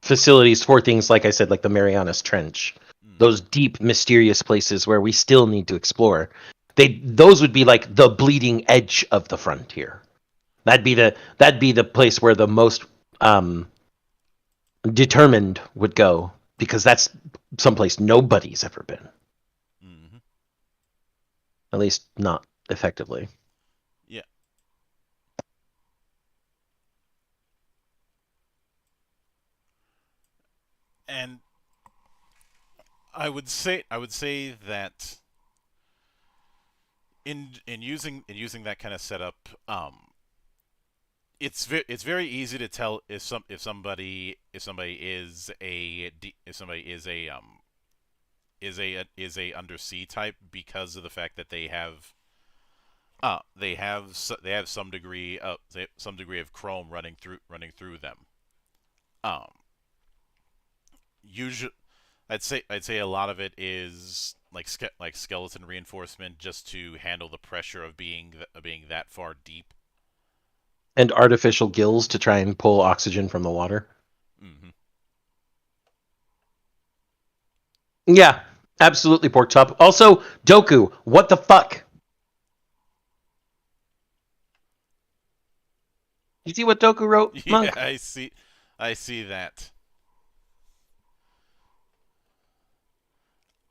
facilities for things, like I said, like the Marianas Trench. Those deep, mysterious places where we still need to explore. Those would be like the bleeding edge of the frontier. That'd be the place where the most determined would go, because that's someplace nobody's ever been.
Mm-hmm.
At least not effectively.
Yeah. And I would say that in using that kind of setup, it's very easy to tell if somebody is a undersea type because of the fact that they have some degree of chrome running through them. Um, Usually, I'd say a lot of it is like skeleton reinforcement just to handle the pressure of being that far deep.
And artificial gills to try and pull oxygen from the water.
Hmm.
Yeah, absolutely, pork chop. Also, Doku, what the fuck? You see what Doku wrote,
Yeah,
Monk?
I see that.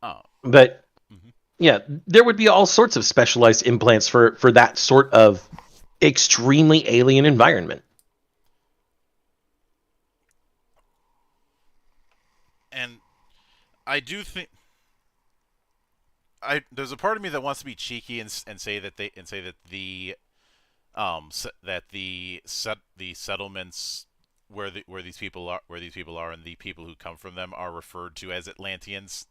Oh.
But
Hmm.
yeah, there would be all sorts of specialized implants for that sort of extremely alien environment.
And I do think there's a part of me that wants to be cheeky and say that the settlements where these people are and the people who come from them are referred to as Atlanteans.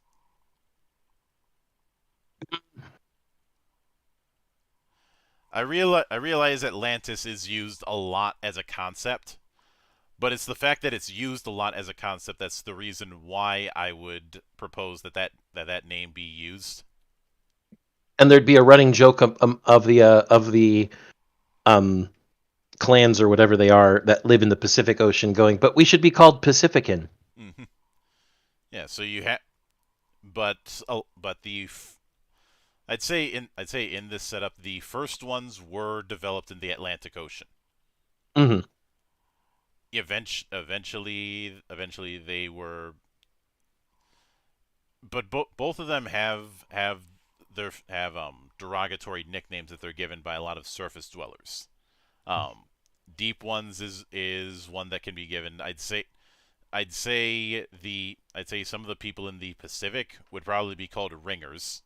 I realize Atlantis is used a lot as a concept, but it's the fact that it's used a lot as a concept that's the reason why I would propose that name be used.
And there'd be a running joke of the clans or whatever they are that live in the Pacific Ocean going, but we should be called Pacifican.
Mm-hmm. Yeah, so you have, but I'd say in this setup, the first ones were developed in the Atlantic Ocean.
Mm-hmm.
Eventually they were, but both of them have derogatory nicknames that they're given by a lot of surface dwellers. Um, Deep ones is one that can be given. I'd say some of the people in the Pacific would probably be called ringers.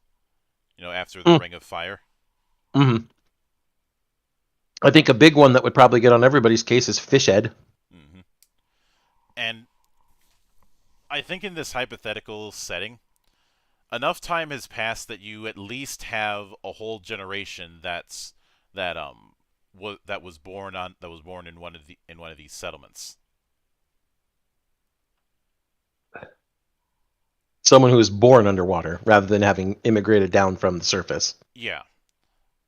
After the Ring of Fire.
Mm-hmm. I think a big one that would probably get on everybody's case is Fish Ed.
Mm-hmm. And I think in this hypothetical setting, enough time has passed that you at least have a whole generation that was born in one of these settlements.
Someone who was born underwater rather than having immigrated down from the surface.
Yeah.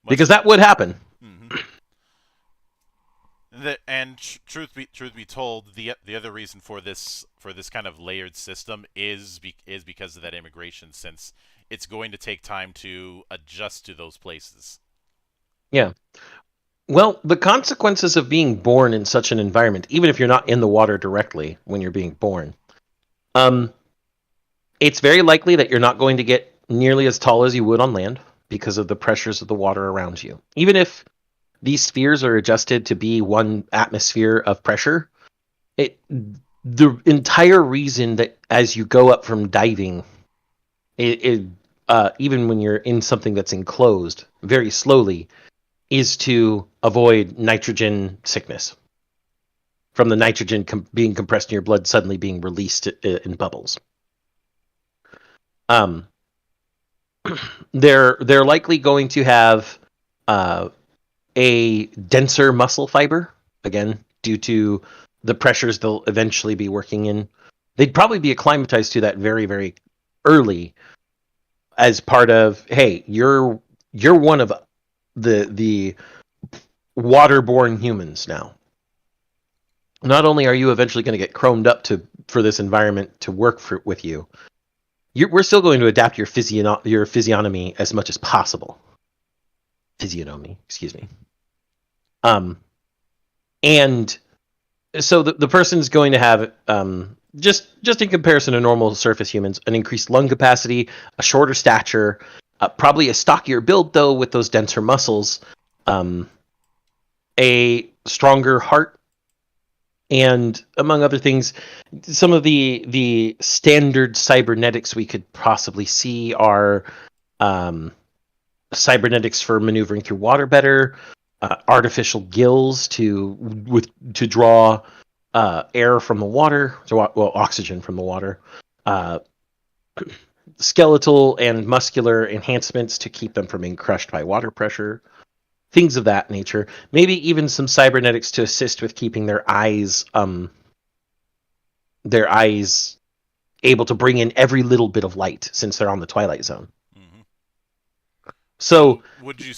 Because that would happen.
Mm-hmm. And truth be told, the other reason for this kind of layered system is because of that immigration, since it's going to take time to adjust to those places.
Yeah. Well, the consequences of being born in such an environment, even if you're not in the water directly when you're being born, it's very likely that you're not going to get nearly as tall as you would on land because of the pressures of the water around you. Even if these spheres are adjusted to be one atmosphere of pressure, the entire reason that as you go up from diving, even when you're in something that's enclosed very slowly, is to avoid nitrogen sickness from the nitrogen being compressed in your blood suddenly being released in bubbles. They're likely going to have a denser muscle fiber, again, due to the pressures they'll eventually be working in. They'd probably be acclimatized to that very, very early as part of, hey, you're one of the waterborne humans now. Not only are you eventually going to get chromed up for this environment to work with you, we're still going to adapt your physiognomy as much as possible. Physiognomy, excuse me. And so the person's going to have, just in comparison to normal surface humans, an increased lung capacity, a shorter stature, probably a stockier build, though, with those denser muscles, a stronger heart, and among other things, some of the standard cybernetics we could possibly see are cybernetics for maneuvering through water better, artificial gills to draw air from the water, oxygen from the water, uh, skeletal and muscular enhancements to keep them from being crushed by water pressure, things of that nature. Maybe even some cybernetics to assist with keeping their eyes able to bring in every little bit of light since they're on the Twilight Zone.
Mm-hmm.
So
would you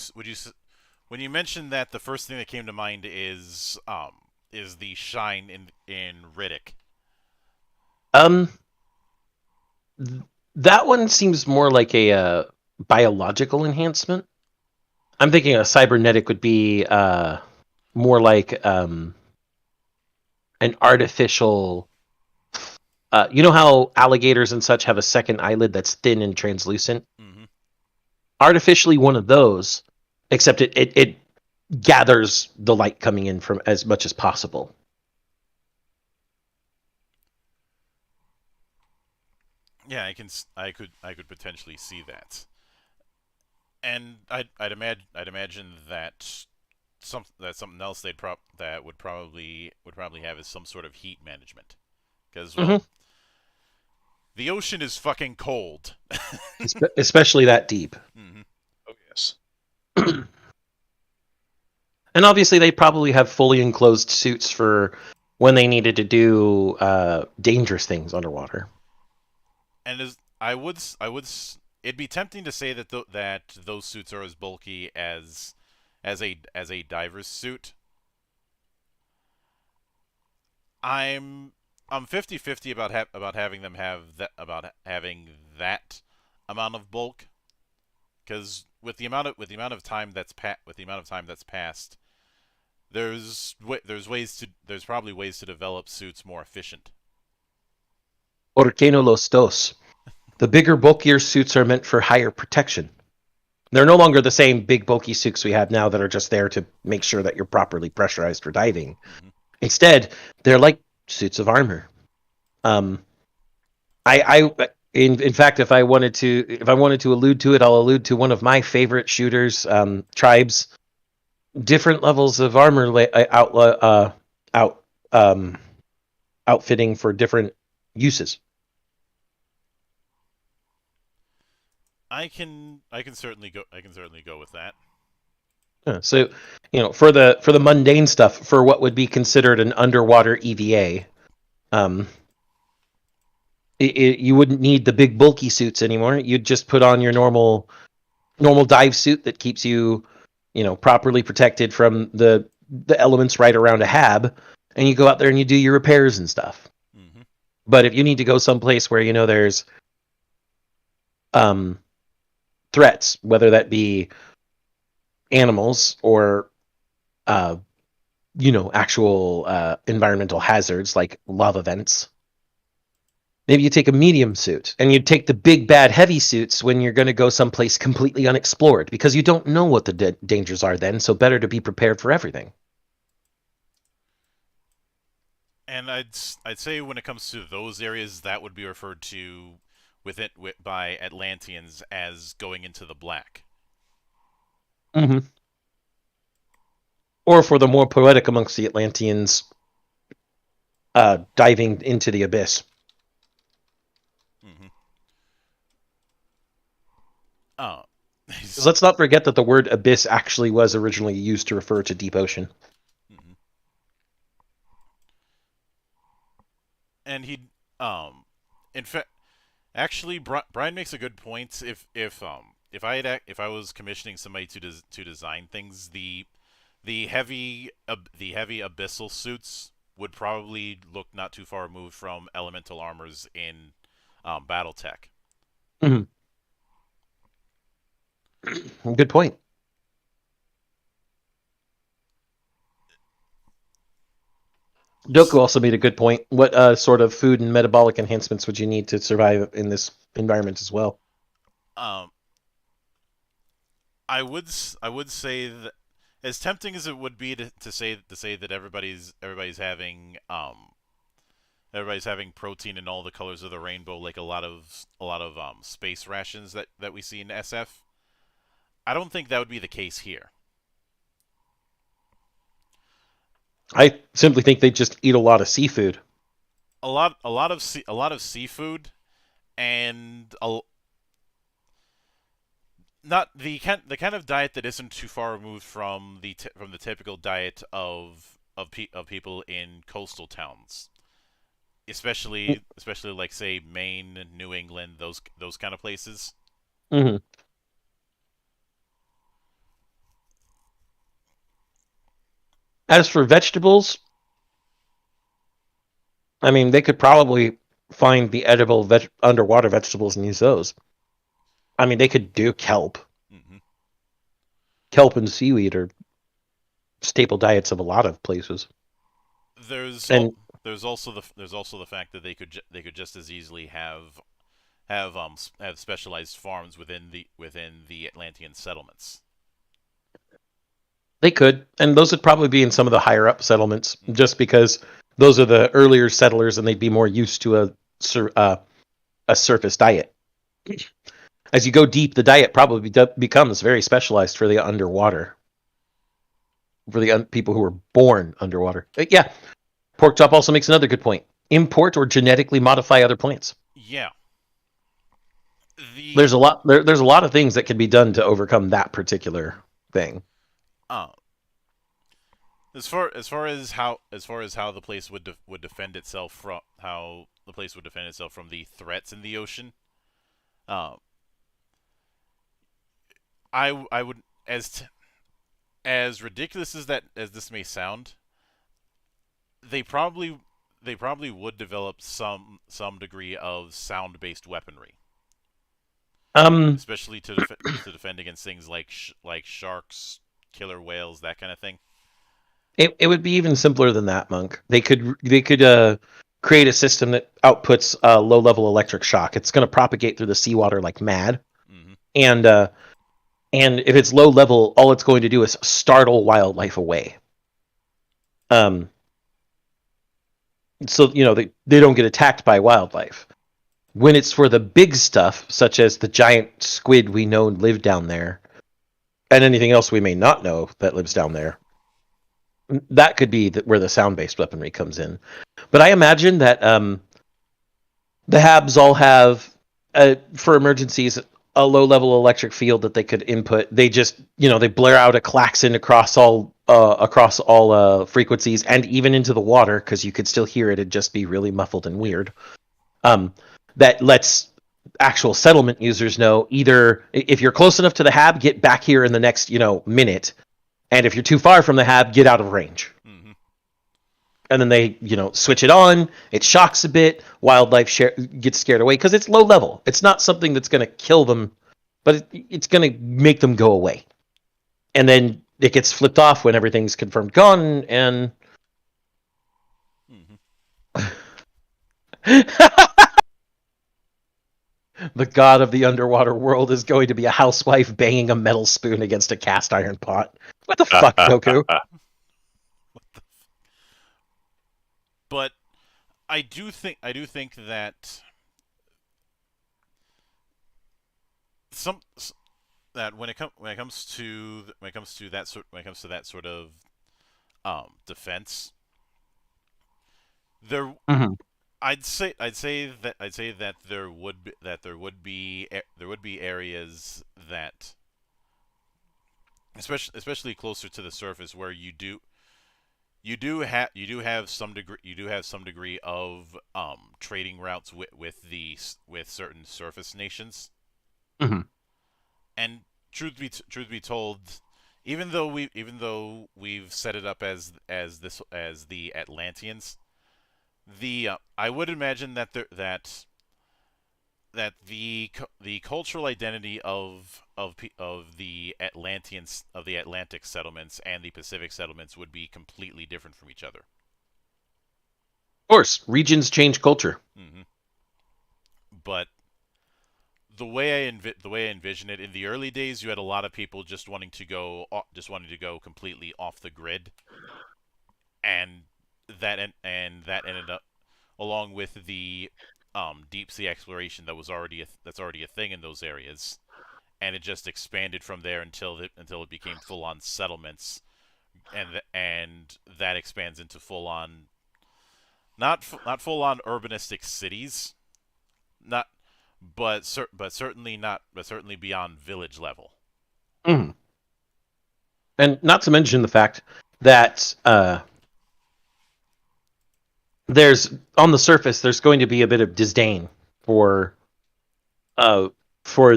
when you mentioned that, the first thing that came to mind is the shine in Riddick.
That one seems more like a biological enhancement. I'm thinking a cybernetic would be more like an artificial. You know how alligators and such have a second eyelid that's thin and translucent?
Mm-hmm.
Artificially one of those, except it gathers the light coming in from as much as possible.
Yeah, I could potentially see that, and I'd imagine that something else that would probably have is some sort of heat management, because the ocean is fucking cold.
Especially that deep.
Mm-hmm.
Oh yes.
And obviously they probably have fully enclosed suits for when they needed to do dangerous things underwater.
And it'd be tempting to say that that those suits are as bulky as a diver's suit. I'm 50-50 about having them have having that amount of bulk, because with the amount of time that's passed, there's probably ways to develop suits more efficient.
Por qué no los dos? The bigger, bulkier suits are meant for higher protection. They're no longer the same big, bulky suits we have now that are just there to make sure that you're properly pressurized for diving.
Mm-hmm.
Instead, they're like suits of armor. In fact, if I wanted to allude to it, I'll allude to one of my favorite shooters, Tribes. Different levels of armor outfitting for different uses.
I can certainly go with that.
So, for the mundane stuff, for what would be considered an underwater EVA, you wouldn't need the big bulky suits anymore. You'd just put on your normal dive suit that keeps you, properly protected from the elements right around a hab, and you go out there and you do your repairs and stuff.
Mm-hmm.
But if you need to go someplace where there's threats, whether that be animals or actual environmental hazards like lava vents, maybe you take a medium suit, and you take the big bad heavy suits when you're going to go someplace completely unexplored, because you don't know what the dangers are then, so better to be prepared for everything.
And I'd say when it comes to those areas, that would be referred to by Atlanteans as going into the black.
Mm-hmm. Or for the more poetic amongst the Atlanteans, diving into the abyss.
Mm-hmm. Oh.
Let's not forget that the word abyss actually was originally used to refer to deep ocean.
Mm-hmm. And in fact, actually, Brian makes a good point. If I was commissioning somebody to design things, the heavy abyssal suits would probably look not too far removed from elemental armors in BattleTech.
Mm-hmm. Good point. Doku also made a good point. What sort of food and metabolic enhancements would you need to survive in this environment as well?
I would say that, as tempting as it would be to say that everybody's having protein in all the colors of the rainbow, like a lot of space rations that we see in SF. I don't think that would be the case here.
I simply think they just eat a lot of seafood.
A lot of seafood, and not the kind of diet that isn't too far removed from from the typical diet of people in coastal towns, especially like say Maine, New England, those kind of places.
Mm-hmm. As for vegetables, I mean, they could probably find the edible underwater vegetables and use those. I mean, they could do kelp.
Hmm.
Kelp and seaweed are staple diets of a lot of places.
There's
And
there's also the fact that they could just as easily have specialized farms within the Atlantean settlements.
they could, and those would probably be in some of the higher up settlements, just because those are the earlier settlers, and they'd be more used to a surface diet. As you go deep, the diet probably becomes very specialized for the underwater, for the people who were born underwater. Yeah, pork chop also makes another good point. Import or genetically modify other plants.
Yeah. The
There's a lot. There's a lot of things that can be done to overcome that particular thing.
uh, as far as how the place would defend itself from the threats in the ocean. Uh, I would as ridiculous as this may sound, they probably would develop some degree of sound based weaponry,
Um,
especially to defend against things like like sharks, killer whales, that kind of thing.
it would be even simpler than that, Monk. They could create a system that outputs low level electric shock. It's going to propagate through the seawater like mad,
Hmm.
and and if it's low level, all it's going to do is startle wildlife away. Um, so they don't get attacked by wildlife. When it's for the big stuff, such as the giant squid we know live down there, and anything else we may not know that lives down there, that could be where the sound-based weaponry comes in. But I imagine that the Habs all have, for emergencies, a low-level electric field that they could input. They just, they blare out a klaxon across all frequencies and even into the water, because you could still hear it. It'd just be really muffled and weird. That lets actual settlement users know, either if you're close enough to the Hab, get back here in the next minute, and if you're too far from the Hab, get out of range.
Hmm.
And then they switch it on. It shocks a bit. Wildlife gets scared away because it's low level. It's not something that's going to kill them, but it's going to make them go away. And then it gets flipped off when everything's confirmed gone, and the god of the underwater world is going to be a housewife banging a metal spoon against a cast iron pot. What the fuck, Goku?
But I do think that some that when it comes to that sort of defense, there
Mm-hmm.
I'd say that there would be areas that, especially closer to the surface, where you do have some degree of trading routes with certain surface nations.
Mm-hmm.
And truth be told, even though we've set it up as the Atlanteans, I would imagine that the cultural identity of the Atlantic settlements and the Pacific settlements would be completely different from each other.
Of course, regions change culture.
Hmm. But the way I envision it, in the early days, you had a lot of people just wanting to go completely off the grid, and that ended up, along with the deep sea exploration that's already a thing in those areas. and it just expanded from there until it became full-on settlements, and that expands into full-on not full-on urbanistic cities, not but certainly beyond village level.
Mhm. And not to mention the fact that there's on the surface there's going to be a bit of disdain for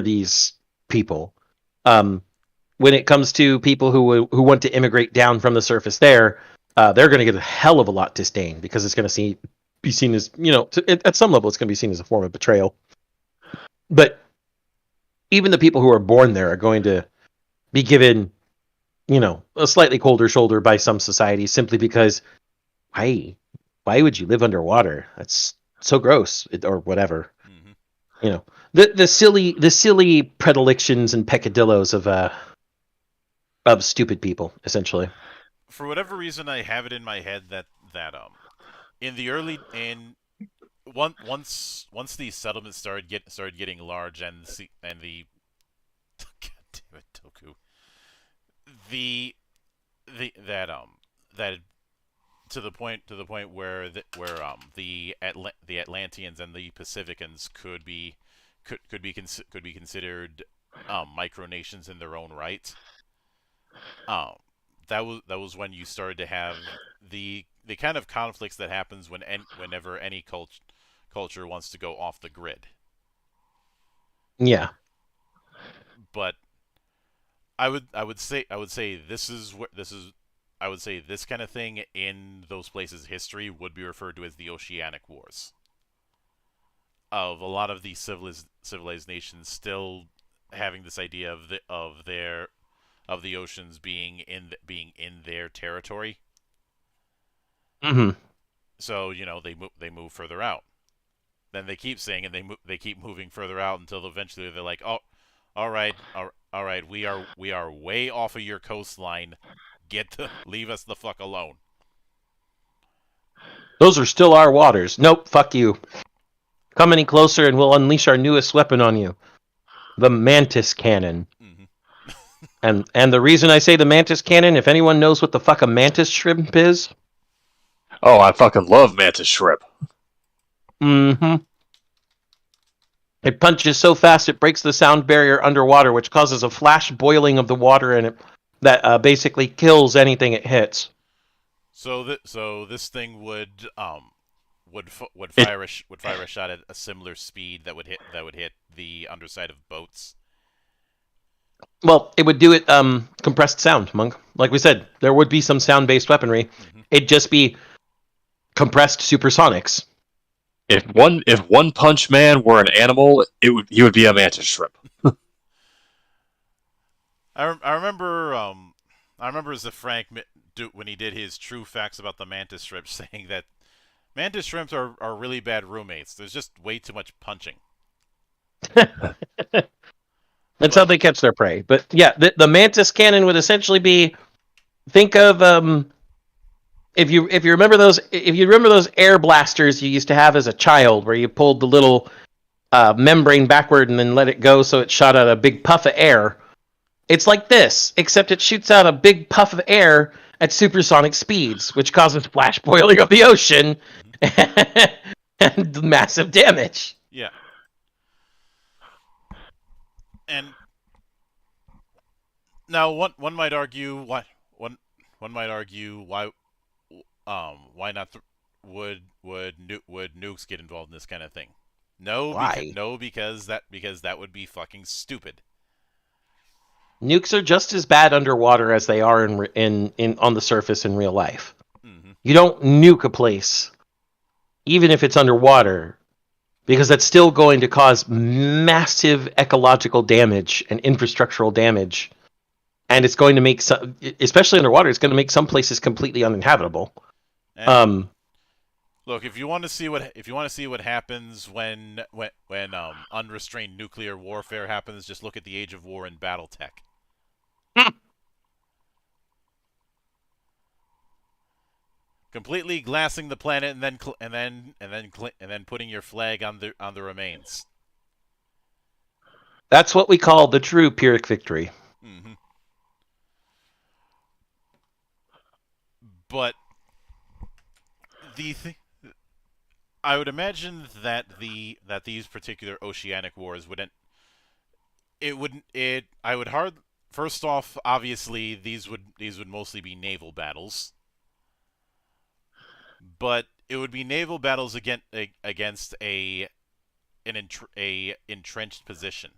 these people. When it comes to people who want to immigrate down from the surface they're going to get a hell of a lot disdain, because it's going to be seen as, at some level it's going to be seen as a form of betrayal. But even the people who are born there are going to be given, a slightly colder shoulder by some societies, simply because why would you live underwater? That's so gross, or whatever.
Mm-hmm.
The silly predilections and peccadillos of stupid people, essentially.
For whatever reason, I have it in my head that in the early in once these settlements started getting large, and the God damn it, Toku, that to the point where the Atlanteans and the Pacificans could be considered micronations in their own right. That was when you started to have the kind of conflicts that happens whenever any culture wants to go off the grid.
Yeah.
But I would say this kind of thing in those places' history would be referred to as the Oceanic Wars. Of a lot of these civilized nations still having this idea of the oceans being in their territory.
Mm-hmm.
So they move further out. Then they keep saying, and they keep moving further out until eventually they're like, oh, all right, we are way off of your coastline. Leave us the fuck alone.
Those are still our waters. Nope, fuck you. Come any closer and we'll unleash our newest weapon on you. The Mantis Cannon.
Mm-hmm.
And the reason I say the Mantis Cannon, if anyone knows what the fuck a mantis shrimp is.
Oh, I fucking love mantis shrimp.
Mm-hmm. It punches so fast it breaks the sound barrier underwater, which causes a flash boiling of the water in it that basically kills anything it hits.
So this thing would fire a shot at a similar speed that would hit the underside of boats.
Well, it would do it compressed sound, Monk. Like we said, there would be some sound-based weaponry.
Mm-hmm.
It'd just be compressed supersonics.
If One Punch Man were an animal, he would be a mantis shrimp.
I remember as the Frank when he did his true facts about the mantis shrimp, saying that mantis shrimps are really bad roommates. There's just way too much punching.
That's how they catch their prey. But yeah, the mantis cannon would essentially be, think of if you remember those air blasters you used to have as a child, where you pulled the little membrane backward and then let it go so it shot out a big puff of air. It's like this, except it shoots out a big puff of air at supersonic speeds, which causes flash boiling of the ocean and massive damage.
Yeah. And now one might argue why not would nukes get involved in this kind of thing? No, because that would be fucking stupid.
Nukes are just as bad underwater as they are in on the surface in real life.
Mm-hmm.
You don't nuke a place, even if it's underwater, because that's still going to cause massive ecological damage and infrastructural damage, and it's going to make some, especially underwater, it's going to make some places completely uninhabitable.
And look, if you want to see what happens when unrestrained nuclear warfare happens, just look at the Age of War and BattleTech. Completely glassing the planet and then putting your flag on the remains.
That's what we call the true Pyrrhic victory.
Mm-hmm. But I would imagine that these particular oceanic wars wouldn't. It wouldn't. It. I would hard. First off, obviously, these would mostly be naval battles. But it would be naval battles against a entrenched position.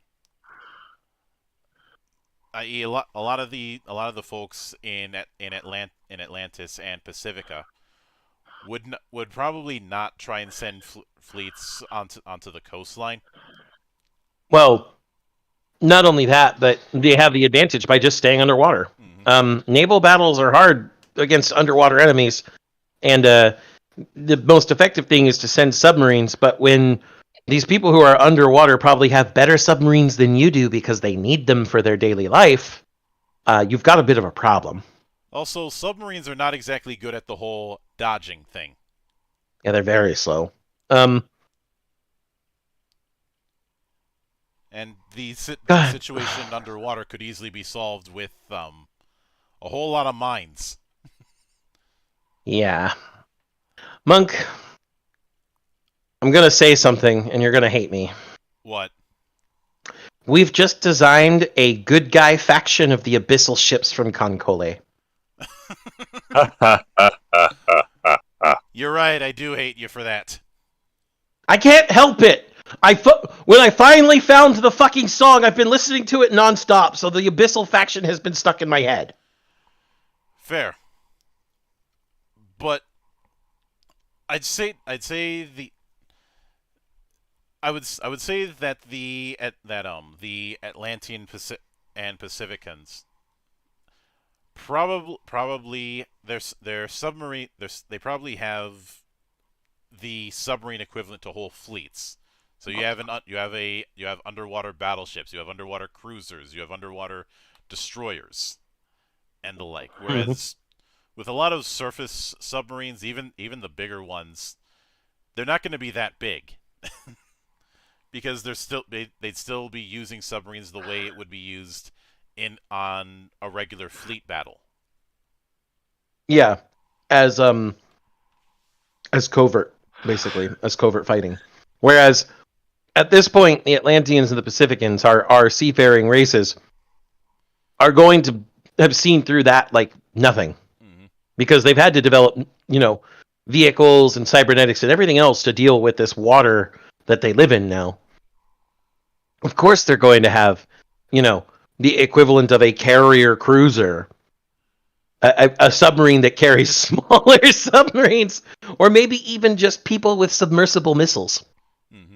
I.e., a lot of the folks in Atlantis and Pacifica would probably not try and send fleets onto the coastline.
Well, not only that, but they have the advantage by just staying underwater.
Mm-hmm.
Naval battles are hard against underwater enemies, and the most effective thing is to send submarines. But when these people who are underwater probably have better submarines than you do because they need them for their daily life, you've got a bit of a problem.
Also, submarines are not exactly good at the whole dodging thing.
Yeah, they're very slow.
And the situation underwater could easily be solved with a whole lot of mines.
Yeah. Monk, I'm going to say something, and you're going to hate me.
What?
We've just designed a good guy faction of the abyssal ships from Concole.
You're right, I do hate you for that.
I can't help it. When I finally found the fucking song, I've been listening to it nonstop, so the abyssal faction has been stuck in my head.
Fair. But I would say that the Atlantean and Pacificans probably their submarine they probably have the submarine equivalent to whole fleets. So you have underwater battleships, you have underwater cruisers, you have underwater destroyers, and the like. Whereas with a lot of surface submarines, even the bigger ones, they're not going to be that big. Because they'd still be using submarines the way it would be used on a regular fleet battle.
Yeah, as covert, basically, as covert fighting. Whereas at this point, the Atlanteans and the Pacificans, our seafaring races, are going to have seen through that like nothing, because they've had to develop, vehicles and cybernetics and everything else to deal with this water that they live in now. Of course, they're going to have, the equivalent of a carrier cruiser, a submarine that carries smaller submarines, or maybe even just people with submersible missiles.
Mm-hmm.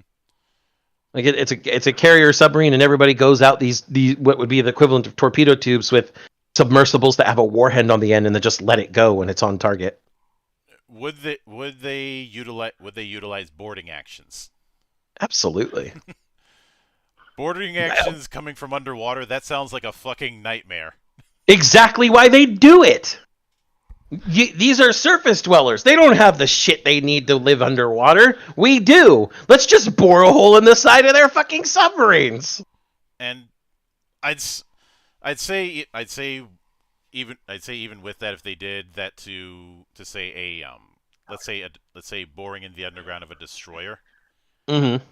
Like it's a carrier submarine, and everybody goes out these what would be the equivalent of torpedo tubes with submersibles that have a warhead on the end, and then just let it go when it's on target.
Would they utilize boarding actions?
Absolutely.
Boarding actions coming from underwater, that sounds like a fucking nightmare.
Exactly why they do it. These are surface dwellers. They don't have the shit they need to live underwater. We do. Let's just bore a hole in the side of their fucking submarines.
And I'd say even with that, if they did that to say let's say boring in the underground of a destroyer.
Mm-hmm.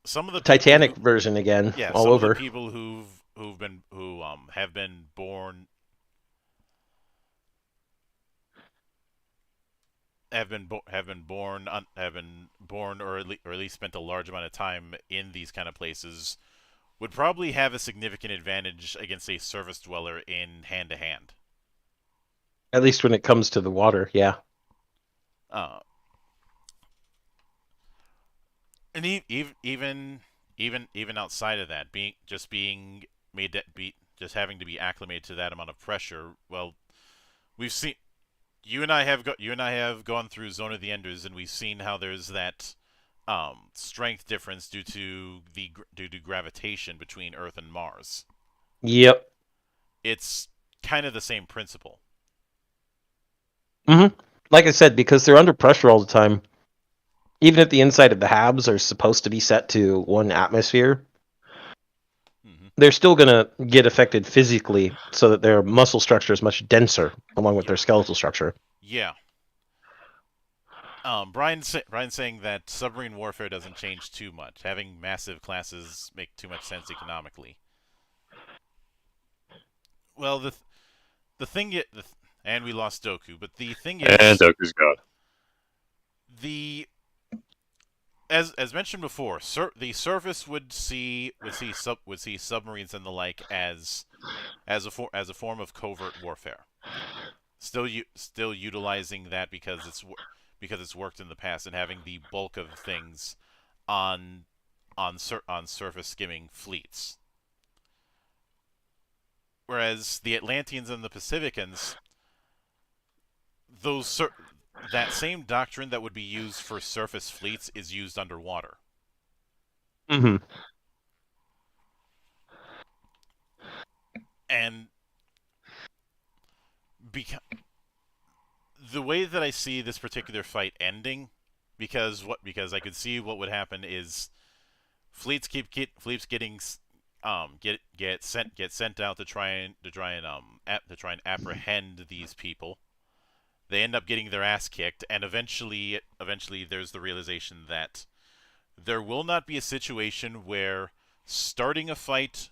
Some of the
Titanic version again.
Yeah,
all
some
over.
of the people who have been born or at least spent a large amount of time in these kind of places would probably have a significant advantage against a surface dweller in hand to hand.
At least when it comes to the water, yeah.
And even outside of that, having to be acclimated to that amount of pressure. Well, we've seen you and I have gone through Zone of the Enders, and we've seen how there's that strength difference due to gravitation between Earth and Mars.
Yep.
It's kind of the same principle.
Mm-hmm. Like I said, because they're under pressure all the time. Even if the inside of the HABs are supposed to be set to 1 atmosphere, they're still going to get affected physically, so that their muscle structure is much denser, along with their skeletal structure.
Yeah. Brian's saying that submarine warfare doesn't change too much. Having massive classes make too much sense economically. Well, the thing is, and we lost Doku, but the thing is,
And Doku's gone.
the as mentioned before, the surface would see submarines and the like as a form of covert warfare. Still utilizing that because it's worked in the past, and having the bulk of things on surface skimming fleets. Whereas the Atlanteans and the Pacificans, that same doctrine that would be used for surface fleets is used underwater.
Mm-hmm.
And the way that I see this particular fight ending, because I could see what would happen is fleets getting get sent out to try and apprehend these people. They end up getting their ass kicked, and eventually there's the realization that there will not be a situation where starting a fight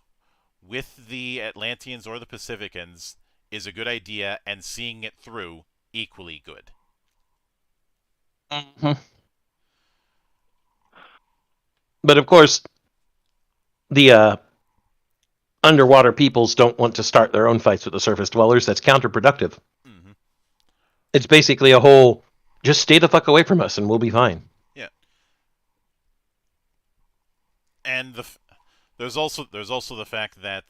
with the Atlanteans or the Pacificans is a good idea, and seeing it through equally good.
Mm-hmm. But of course, the underwater peoples don't want to start their own fights with the surface dwellers. That's counterproductive.
Mm-hmm.
It's basically a whole, just stay the fuck away from us and we'll be fine.
Yeah. And there's also the fact that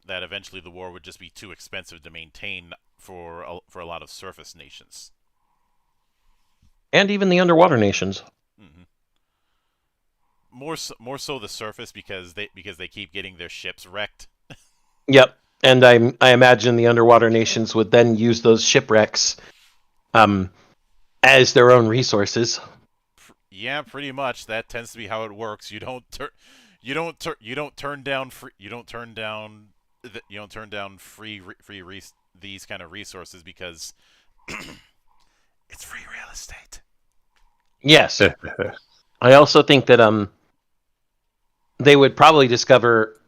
that eventually the war would just be too expensive to maintain for a lot of surface nations.
And even the underwater nations.
Mm-hmm. More so the surface, because they keep getting their ships wrecked.
Yep. And I imagine the underwater nations would then use those shipwrecks as their own resources.
Yeah, pretty much. That tends to be how it works. You don't turn down these kind of resources because it's free real estate.
Yes. I also think that they would probably discover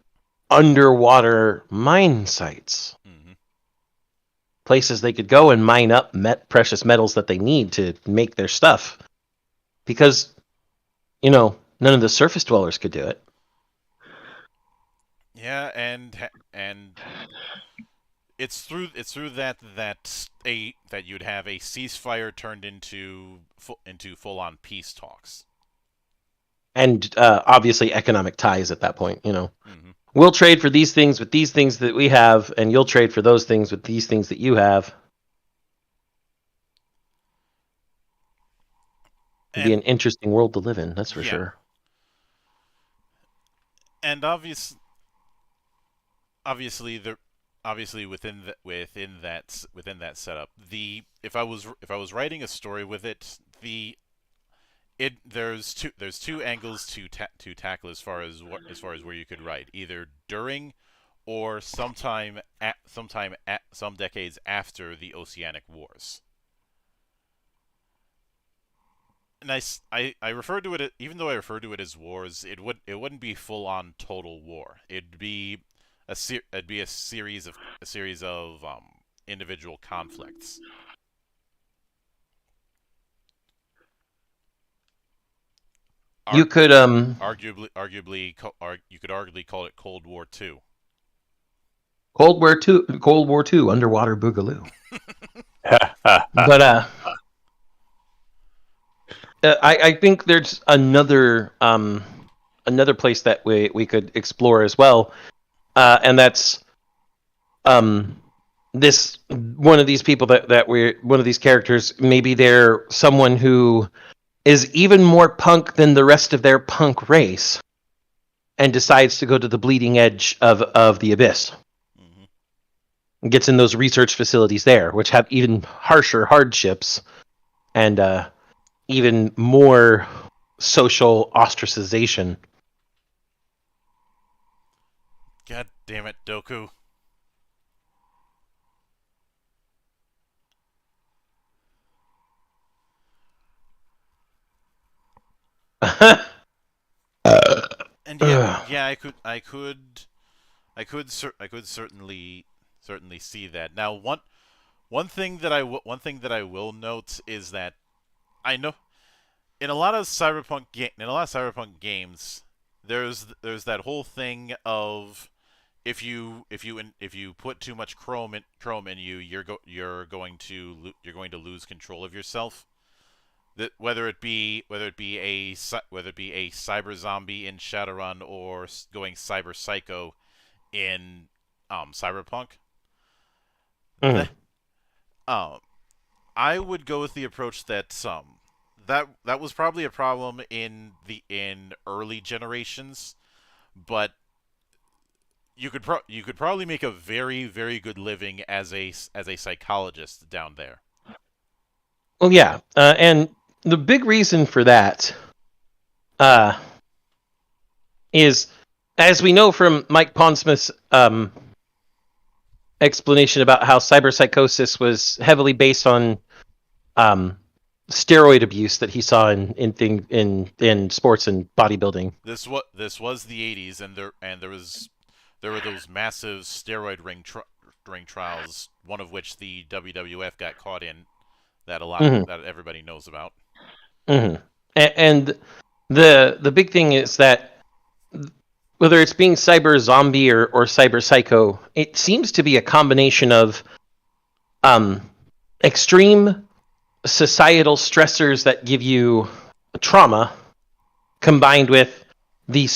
underwater mine sites.
Mm-hmm.
Places they could go and mine up precious metals that they need to make their stuff. Because, none of the surface dwellers could do it.
Yeah, and it's through that you'd have a ceasefire turned into full-on peace talks.
And obviously economic ties at that point,
Mm-hmm.
We'll trade for these things with these things that we have, and you'll trade for those things with these things that you have. It'd be an interesting world to live in, that's for sure.
And obviously within that setup, if I was writing a story with it, there's two angles to tackle as far as where you could write, either during or some decades after the Oceanic Wars. And I refer to it, even though I refer to it as wars, it wouldn't be full on total war. It'd be a series of individual conflicts.
You could
arguably call it Cold War II.
Cold War II, underwater boogaloo. But I think there's another place that we could explore as well, and that's this one of these people that we're one of these characters. Maybe they're someone who is even more punk than the rest of their punk race, and decides to go to the bleeding edge of the abyss. Mm-hmm. Gets in those research facilities there, which have even harsher hardships, and even more social ostracization.
God Damn it, Doku. And yeah, I could certainly see that. Now, one thing that I will note is that I know in a lot of Cyberpunk games, there's that whole thing of if you put too much chrome in you, you're going to lose control of yourself. That whether it be a cyber zombie in Shadowrun or going cyber psycho in Cyberpunk.
Mhm.
Um, I would go with the approach that that was probably a problem in early generations, but you could probably make a very good living as a psychologist down there.
Well, yeah, and the big reason for that uh, is, as we know from Mike Pondsmith's explanation about how cyberpsychosis was heavily based on um, steroid abuse that he saw in sports and bodybuilding.
This was the '80s, and there were those massive steroid ring trials, one of which the WWF got caught in,
Mhm.
that everybody knows about.
Mm-hmm. And the big thing is that whether it's being cyber zombie or cyber psycho, it seems to be a combination of um, extreme societal stressors that give you trauma, combined with the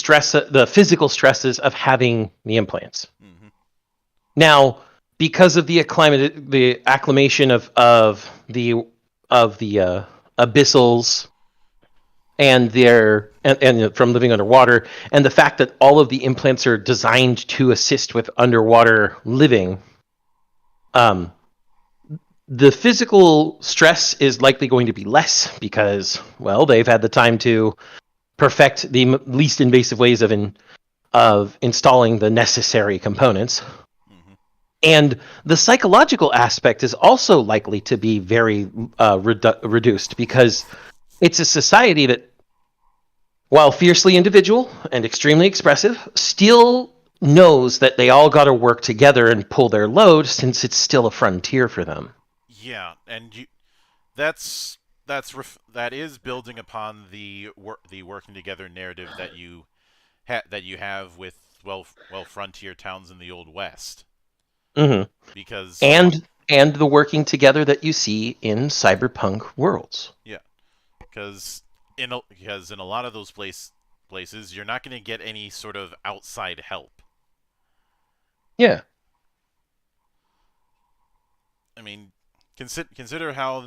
physical stresses of having the implants.
Mm-hmm.
Now, because of the acclimation of the abyssals and and from living underwater, and the fact that all of the implants are designed to assist with underwater living, the physical stress is likely going to be less because, well, they've had the time to perfect the least invasive ways of installing the necessary components.
Mm-hmm.
And the psychological aspect is also likely to be very reduced because it's a society that, while fiercely individual and extremely expressive, still knows that they all got to work together and pull their load since it's still a frontier for them.
Yeah, and that is building upon the working together narrative that you have with frontier towns in the Old West.
Mm-hmm.
Because
And the working together that you see in cyberpunk worlds.
yeah, because in a lot of those places you're not going to get any sort of outside help.
Yeah.
I mean, consider how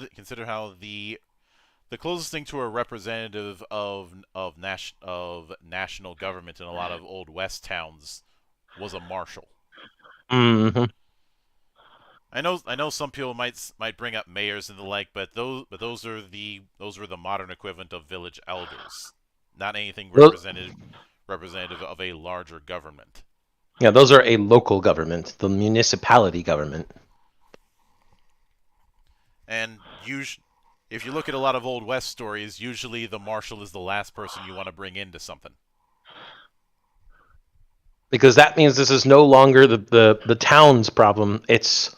the closest thing to a representative of national government in a lot of Old West towns was a marshal.
Mm-hmm.
I know some people might bring up mayors and the like, but those were the modern equivalent of village elders, not anything representative of a larger government.
Yeah, those are a local government, the municipality government.
And if you look at a lot of Old West stories, usually the marshal is the last person you want to bring into something.
Because that means this is no longer the town's problem, it's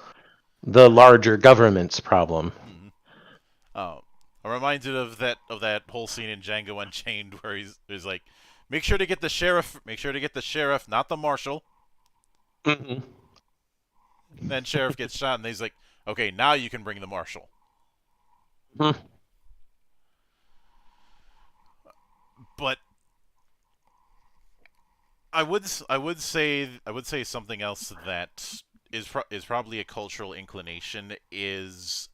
the larger government's problem.
Mm-hmm. I'm reminded of that whole scene in Django Unchained where he's like, make sure to get the sheriff, not the marshal.
Mm-hmm.
Then sheriff gets shot, and he's like, okay, now you can bring the marshal.
Mm-hmm.
But I would say something else that is probably a cultural inclination is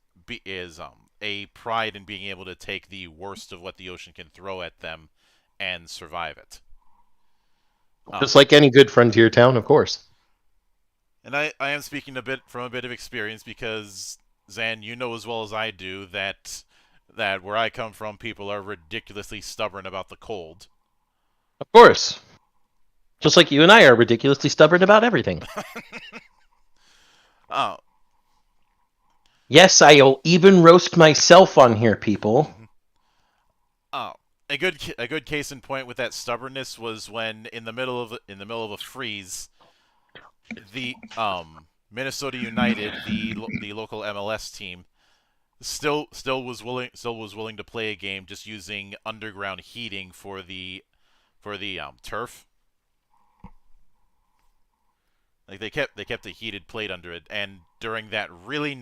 a pride in being able to take the worst of what the ocean can throw at them and survive it.
Just like any good frontier town, of course.
And I am speaking from a bit of experience because, Zan, you know as well as I do that where I come from, people are ridiculously stubborn about the cold.
Of course. Just like you and I are ridiculously stubborn about everything.
Oh,
Yes, I'll even roast myself on here, people.
oh. A good case in point with that stubbornness was when in the middle of a freeze, the Minnesota United, the local MLS team, still was willing to play a game just using underground heating for the turf. Like they kept a heated plate under it, and during that really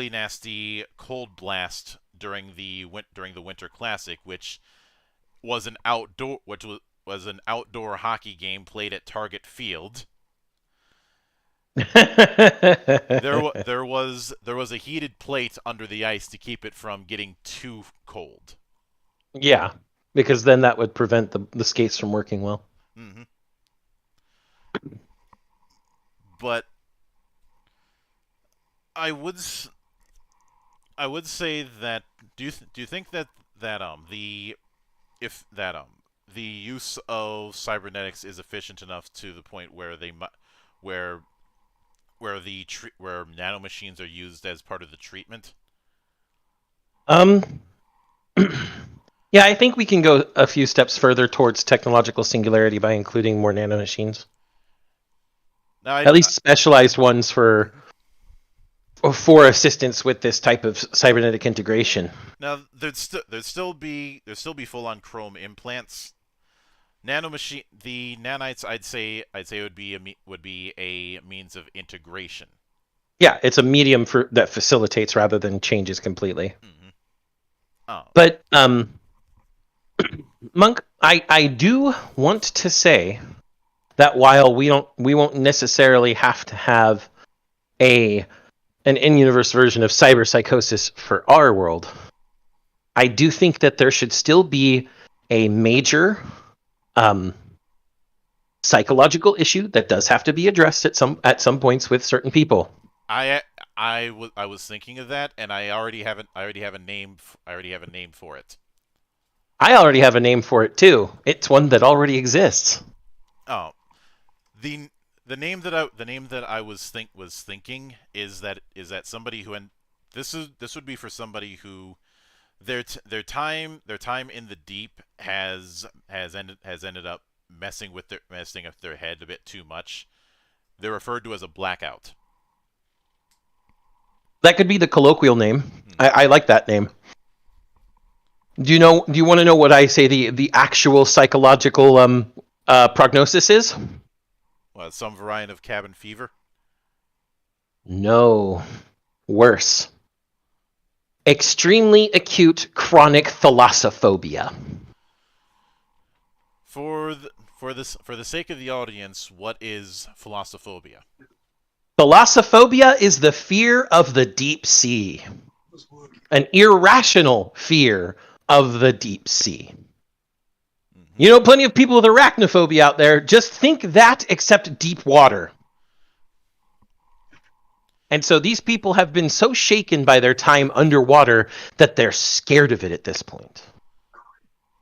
nasty cold blast during the Winter Classic, which was an outdoor hockey game played at Target Field. There was a heated plate under the ice to keep it from getting too cold.
Yeah, because then that would prevent the skates from working well.
Mm-hmm. But I would say that do you think that the use of cybernetics is efficient enough to the point where where nanomachines are used as part of the treatment?
Yeah, I think we can go a few steps further towards technological singularity by including more nanomachines.
Now,
At least specialized ones for assistance with this type of cybernetic integration.
Now there'd still be full on chrome implants. The nanites I'd say would be a means of integration.
Yeah, it's a medium that facilitates rather than changes completely.
Mm-hmm. Oh.
But Monk, I do want to say that while we won't necessarily have to have an in-universe version of cyberpsychosis for our world, I do think that there should still be a major psychological issue that does have to be addressed at some points with certain people.
I was thinking of that, and I already have a name for it.
I already have a name for it too. It's one that already exists.
Oh, the name that I was thinking is that somebody who, and this would be for somebody who their time in the deep has ended up messing up their head a bit too much. They're referred to as a blackout.
That could be the colloquial name. I like that name. Do you want to know what I say the actual psychological prognosis is?
Well, some variant of cabin fever?
No. Worse. Extremely acute chronic thalassophobia.
For the sake of the audience, what is thalassophobia?
Thalassophobia is the fear of the deep sea. An irrational fear of the deep sea. You know, plenty of people with arachnophobia out there. Just think that, except deep water. And so these people have been so shaken by their time underwater that they're scared of it at this point.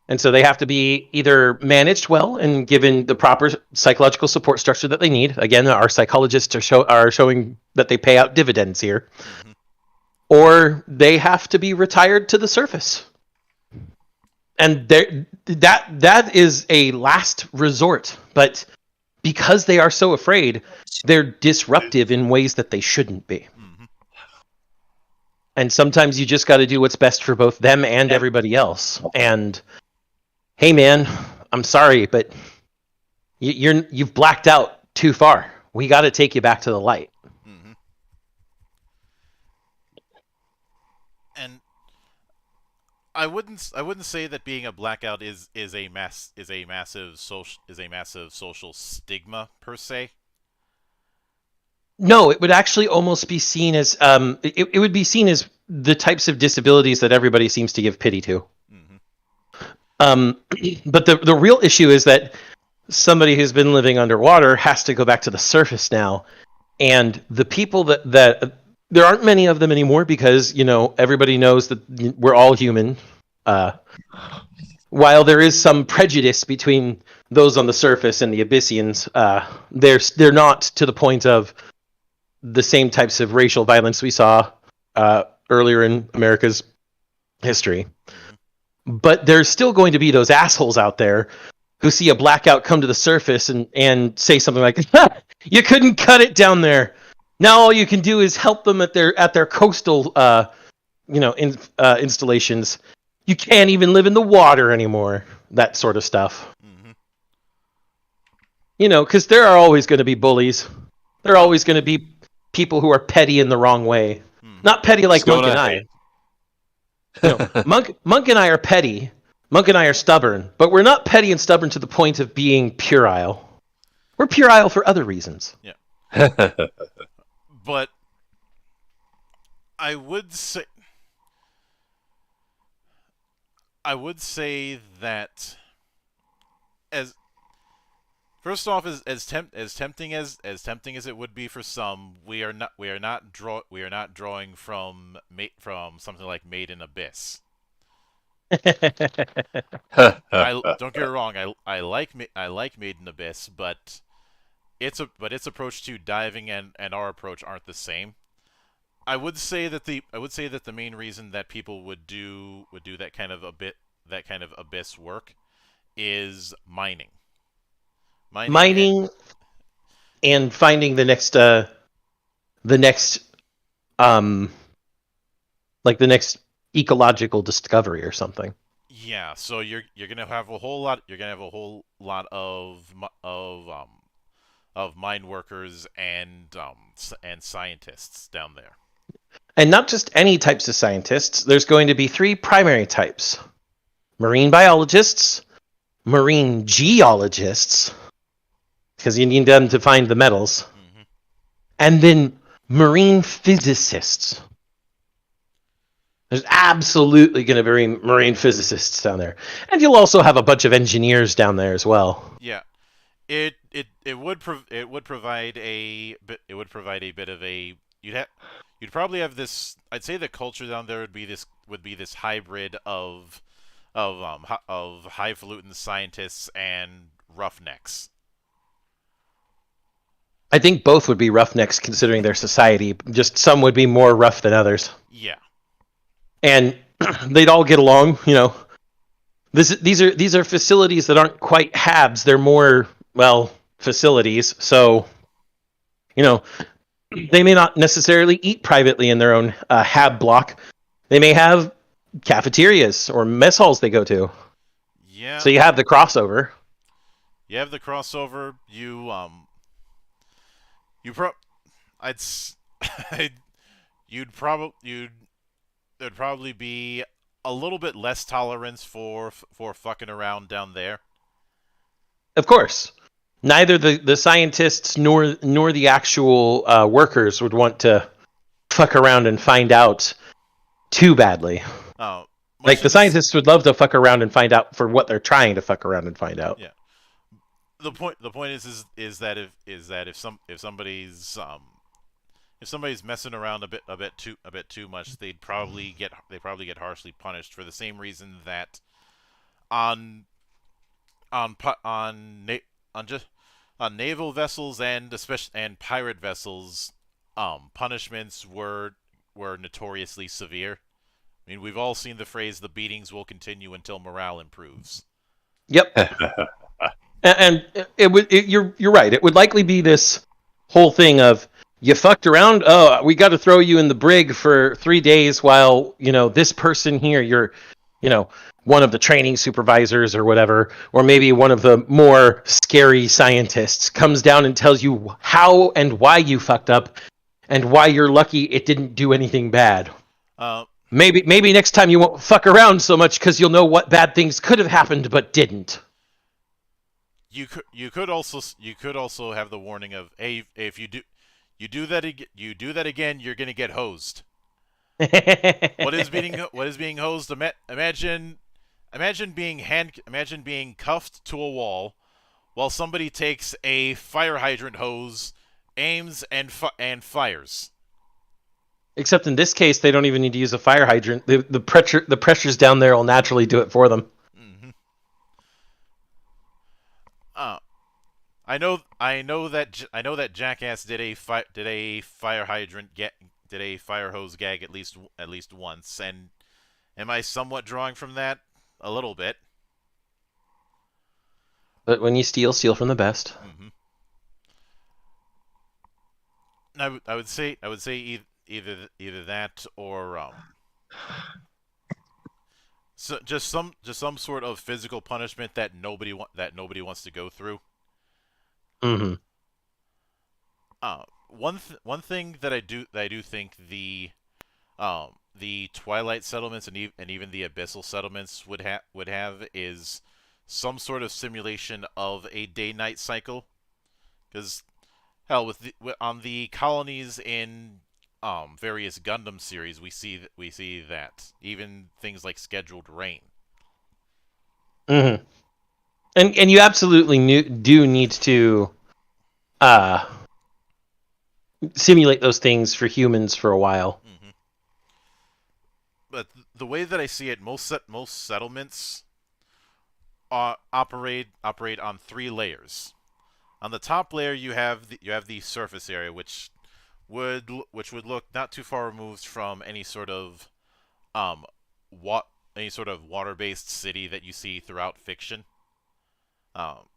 And so they have to be either managed well and given the proper psychological support structure that they need. Again, our psychologists are showing that they pay out dividends here. Mm-hmm. Or they have to be retired to the surface. And that is a last resort. But because they are so afraid, they're disruptive in ways that they shouldn't be. Mm-hmm. And sometimes you just got to do what's best for both them and everybody else. And hey, man, I'm sorry, but you've blacked out too far. We got to take you back to the light.
Mm-hmm. And I wouldn't say that being a blackout is a massive social stigma per se.
No, it would actually almost be seen as it would be seen as the types of disabilities that everybody seems to give pity to. But the real issue is that somebody who's been living underwater has to go back to the surface now, and the people that there aren't many of them anymore because everybody knows that we're all human. while there is some prejudice between those on the surface and the Abyssians, they're not to the point of the same types of racial violence we saw earlier in America's history. But there's still going to be those assholes out there who see a blackout come to the surface and say something like, "You couldn't cut it down there. Now all you can do is help them at their coastal installations. You can't even live in the water anymore." That sort of stuff. Because there are always going to be bullies. There are always going to be people who are petty in the wrong way. Not petty like Monk and I. Monk and I are petty. Monk and I are stubborn. But we're not petty and stubborn to the point of being puerile. We're puerile for other reasons.
Yeah. But I would say that first off, as tempting as it would be for some, we are not drawing from something like Made in Abyss. Don't get me wrong, I like Made in Abyss, but its approach to diving and our approach aren't the same. I would say that the main reason that people would do that kind of Abyss work is mining.
Mining and finding the next ecological discovery or something.
Yeah, so you're gonna have a whole lot of mine workers and scientists down there.
And not just any types of scientists. There's going to be 3 primary types: marine biologists, marine geologists, because you need them to find the metals, and then marine physicists. There's absolutely going to be marine physicists down there, and you'll also have a bunch of engineers down there as well.
Yeah, it would provide a bit of a you'd probably have this. I'd say the culture down there would be this hybrid of highfalutin scientists and roughnecks.
I think both would be roughnecks considering their society. Just some would be more rough than others.
Yeah.
And they'd all get along, These are facilities that aren't quite habs. They're more, facilities. So, they may not necessarily eat privately in their own hab block. They may have cafeterias or mess halls they go to.
Yeah.
So you have the crossover.
There'd probably be a little bit less tolerance for fucking around down there.
Of course. Neither the scientists nor the actual workers would want to fuck around and find out too badly.
Oh,
like the scientists would love to fuck around and find out for what they're trying to fuck around and find out.
Yeah. The point is that if somebody's messing around a bit too much, they'd probably get harshly punished for the same reason that on naval vessels and pirate vessels, punishments were notoriously severe. I mean, we've all seen the phrase "the beatings will continue until morale improves."
Yep. And you're right. It would likely be this whole thing of, you fucked around. Oh, we got to throw you in the brig for 3 days while this person here, you're one of the training supervisors or whatever, or maybe one of the more scary scientists comes down and tells you how and why you fucked up and why you're lucky it didn't do anything bad. Maybe next time you won't fuck around so much because you'll know what bad things could have happened but didn't.
You could also have the warning of, hey, if you do that again, you're gonna get hosed. What is being hosed? Imagine being cuffed to a wall while somebody takes a fire hydrant hose, aims and fires.
Except in this case, they don't even need to use a fire hydrant. The pressures down there will naturally do it for them.
I know that Jackass did a fire hydrant did a fire hose gag at least once, and am I somewhat drawing from that? A little bit.
But when you steal, steal from the best.
Hmm. I would say either that or so just some sort of physical punishment that nobody wants to go through.
Mm-hmm.
One thing that I do think the Twilight settlements and even the Abyssal settlements would have is some sort of simulation of a day-night cycle. Because hell, on the colonies in various Gundam series, we see that even things like scheduled rain.
Mm-hmm. And you absolutely do need to uh, simulate those things for humans for a while.
Hmm. But the way that I see it, most settlements operate on three layers. On the top layer, you have the surface area, which would look not too far removed from um what any sort of water-based city that you see throughout fiction. Um,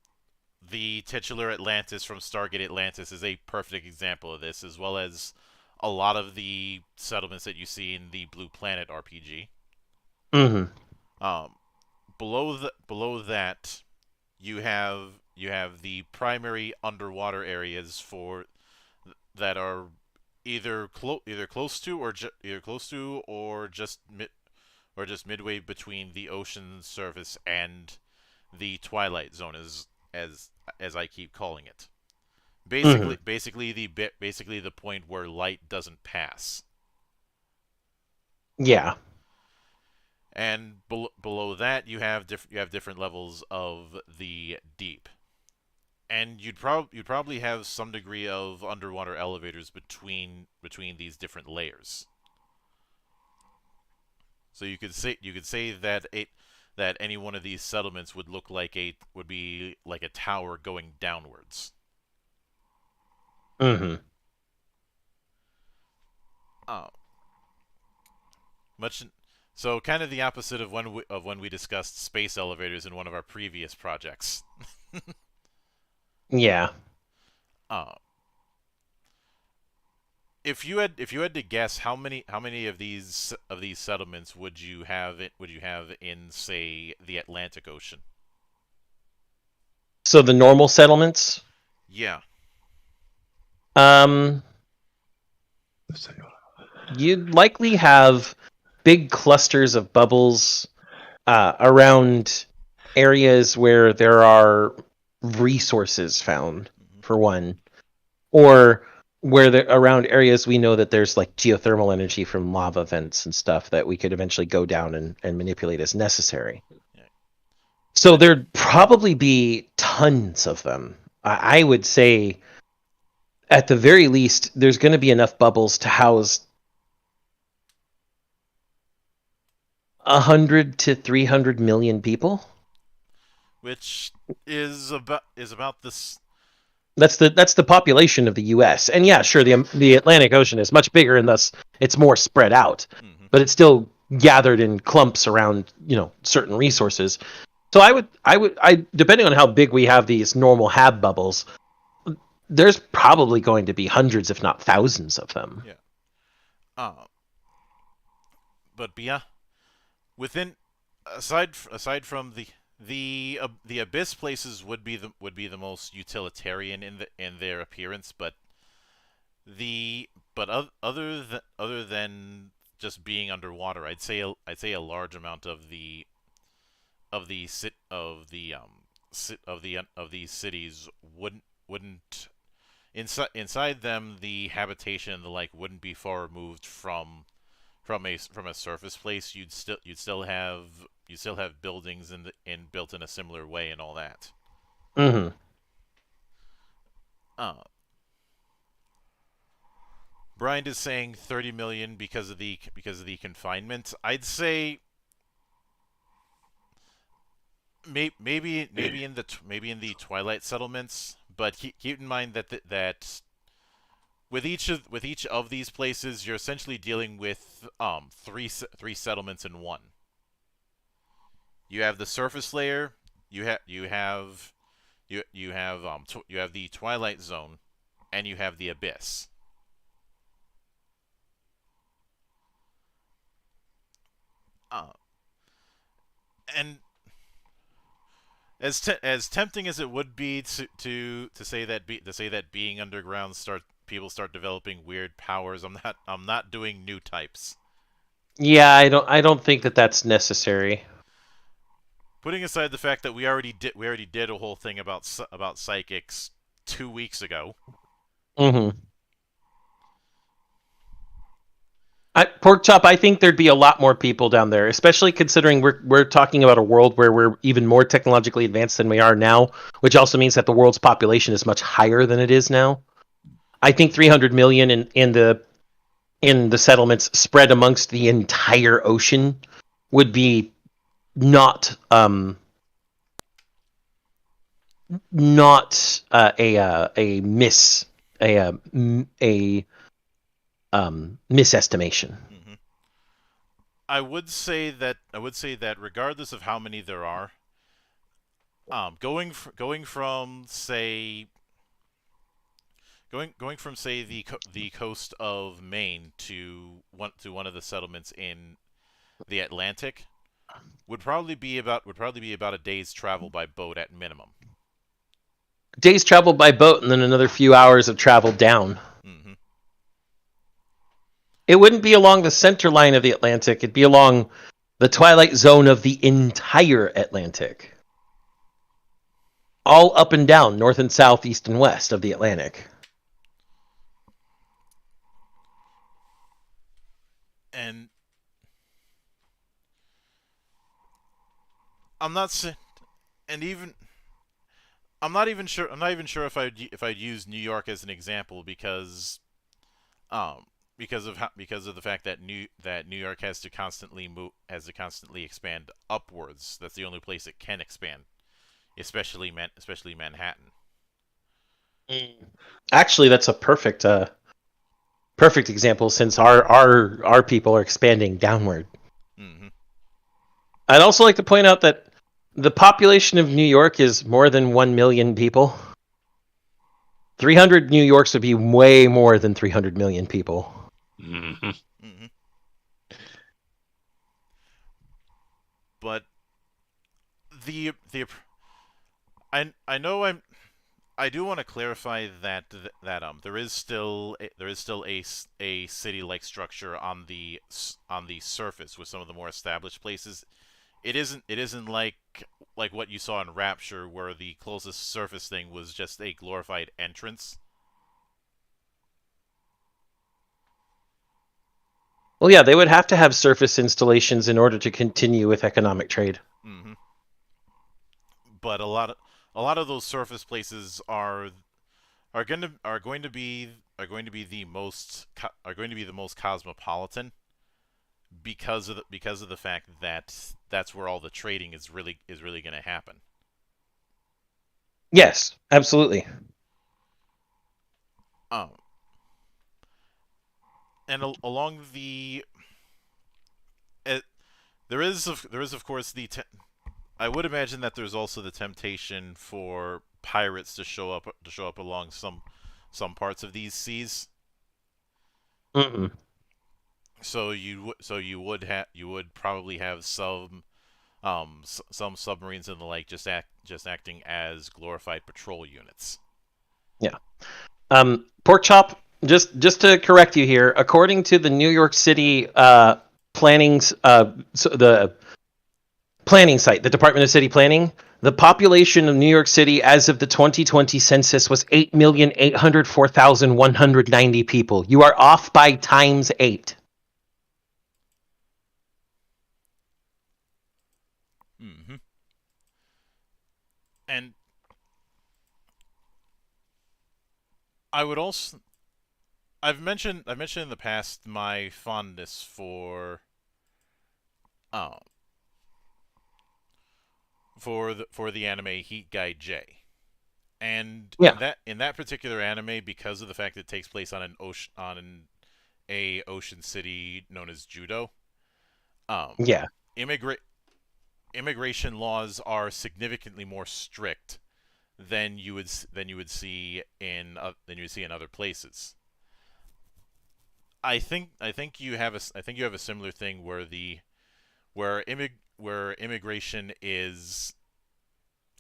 the titular Atlantis from Stargate Atlantis is a perfect example of this, as well as a lot of the settlements that you see in the Blue Planet RPG.
Mm-hmm.
Um, below that, you have the primary underwater areas that are either close to or just midway between the ocean surface and the Twilight Zone, as I keep calling it.
Mm-hmm.
Basically the point where light doesn't pass.
Yeah.
And below that, you have different levels of the deep, and you'd probably have some degree of underwater elevators between these different layers. So you could say that any one of these settlements would be like a tower going downwards.
Mm-hmm.
Uh, much so kind of the opposite of when we discussed space elevators in one of our previous projects.
Yeah.
Uh, if you had to guess how many of these settlements would you have in, say, the Atlantic Ocean?
So the normal settlements,
Yeah.
um, you'd likely have big clusters of bubbles around areas where there are resources found,
Hmm.
for one, or where they're around areas we know that there's like geothermal energy from lava vents and stuff that we could eventually go down and manipulate as necessary.
Yeah.
So there'd probably be tons of them. I would say, at the very least, there's going to be enough bubbles to house 100 to 300 million people.
Which is about this.
That's the population of the U.S. And yeah, sure, the Atlantic Ocean is much bigger and thus it's more spread out,
Hmm.
but it's still gathered in clumps around certain resources. So I depending on how big we have these normal hab bubbles, there's probably going to be hundreds, if not thousands, of them.
Yeah. Uh, but yeah, within aside from the abyss places would be the most utilitarian in their appearance, other than just being underwater, I'd say a large amount of the sit of the sit of these cities wouldn't inside them, the habitation and the like wouldn't be far removed from a surface place. You'd still have buildings built in a similar way and all that.
Mm-hmm.
Uh, Brian is saying 30 million because of the confinement. I'd say maybe in the Twilight settlements, keep in mind that with each of these places, you're essentially dealing with three settlements in one. You have the surface layer. You have the Twilight Zone, and you have the Abyss. Uh, and as tempting as it would be to say that being underground people start developing weird powers, I'm not doing new types.
Yeah, I don't think that that's necessary.
Putting aside the fact that we already did a whole thing about psychics 2 weeks ago.
Mm-hmm. Pork chop, I think there'd be a lot more people down there, especially considering we're talking about a world where we're even more technologically advanced than we are now, which also means that the world's population is much higher than it is now. I think 300 million in the settlements spread amongst the entire ocean would be not misestimation.
Mm-hmm. I would say that regardless of how many there are, going from say the coast of Maine to one of the settlements in the Atlantic would probably be about a day's travel by boat at minimum.
Days travel by boat, and then another few hours of travel down.
Mm-hmm.
It wouldn't be along the center line of the Atlantic. It'd be along the twilight zone of the entire Atlantic. All up and down, north and south, east and west of the Atlantic.
And I'm not saying, and even I'm not even sure if I'd use New York as an example because of the fact that New York has to constantly expand upwards. That's the only place it can expand, especially Manhattan.
Actually, that's a perfect example, since our people are expanding downward.
Mm-hmm.
I'd also like to point out that the population of New York is more than 1 million people. 300 New Yorks would be way more than 300 million people.
Mm-hmm.
Mm-hmm. But I do want to clarify that there is still a city-like structure on the surface with some of the more established places. It isn't like what you saw in Rapture, where the closest surface thing was just a glorified entrance.
Well, yeah, they would have to have surface installations in order to continue with economic trade.
Mm-hmm. But a lot of those surface places are going to be the most cosmopolitan because of the fact that that's where all the trading is really going to happen.
Yes, absolutely.
And along the there is of course I would imagine that there's also the temptation for pirates to show up along some parts of these seas.
Mm-mm.
So you would probably have some submarines and the like just acting as glorified patrol units.
Yeah. Pork chop. Just to correct you here, according to the New York City planning's the planning site, the Department of City Planning, the population of New York City as of the 2020 census was 8,804,190 people. You are off by times 8.
Mm-hmm. And I would also I've mentioned in the past my fondness for the anime Heat Guy J. And
Yeah.
in that particular anime, because of the fact that it takes place on a ocean city known as Judo, um,
Yeah.
immigra- immigration laws are significantly more strict than you would see in other places. I think you have a similar thing where where immigration is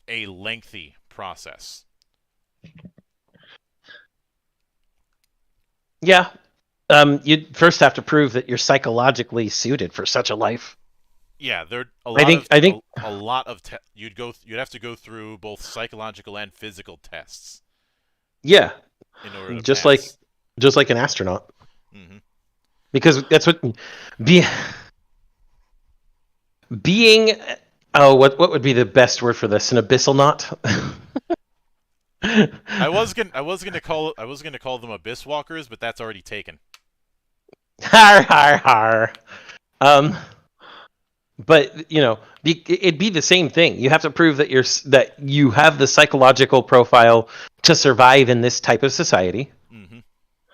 a lengthy process.
Yeah. You'd first have to prove that you're psychologically suited for such a life.
Yeah, there
I think
a lot of you'd have to go through both psychological and physical tests
yeah,
in order to
just like
pass.
just like an astronaut,
Hmm.
because that's what be being. Oh, what would be the best word for this? An abyssal knot.
I was gonna call them abyss walkers, but that's already taken.
Har har har. Um, but it'd be the same thing. You have to prove that that you have the psychological profile to survive in this type of society.
Hmm.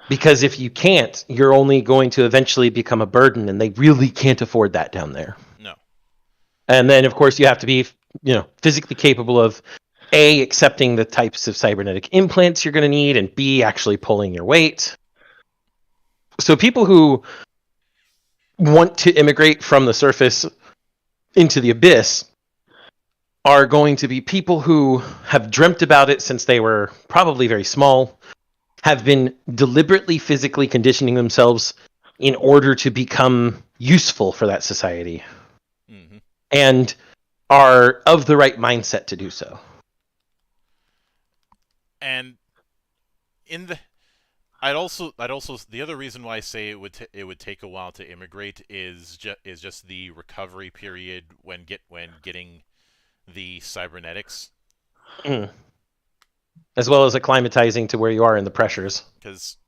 Because if you can't, you're only going to eventually become a burden, and they really can't afford that down there.
No.
And then, of course, you have to be, physically capable of A, accepting the types of cybernetic implants you're going to need, and B, actually pulling your weight. So people who want to immigrate from the surface into the abyss are going to be people who have dreamt about it since they were probably very small, have been deliberately physically conditioning themselves in order to become useful for that society,
Hmm.
and are of the right mindset to do so.
And in the I'd also the other reason why I say it would take a while to immigrate is just the recovery period when getting the cybernetics,
Mm. As well as acclimatizing to where you are in the pressures.
because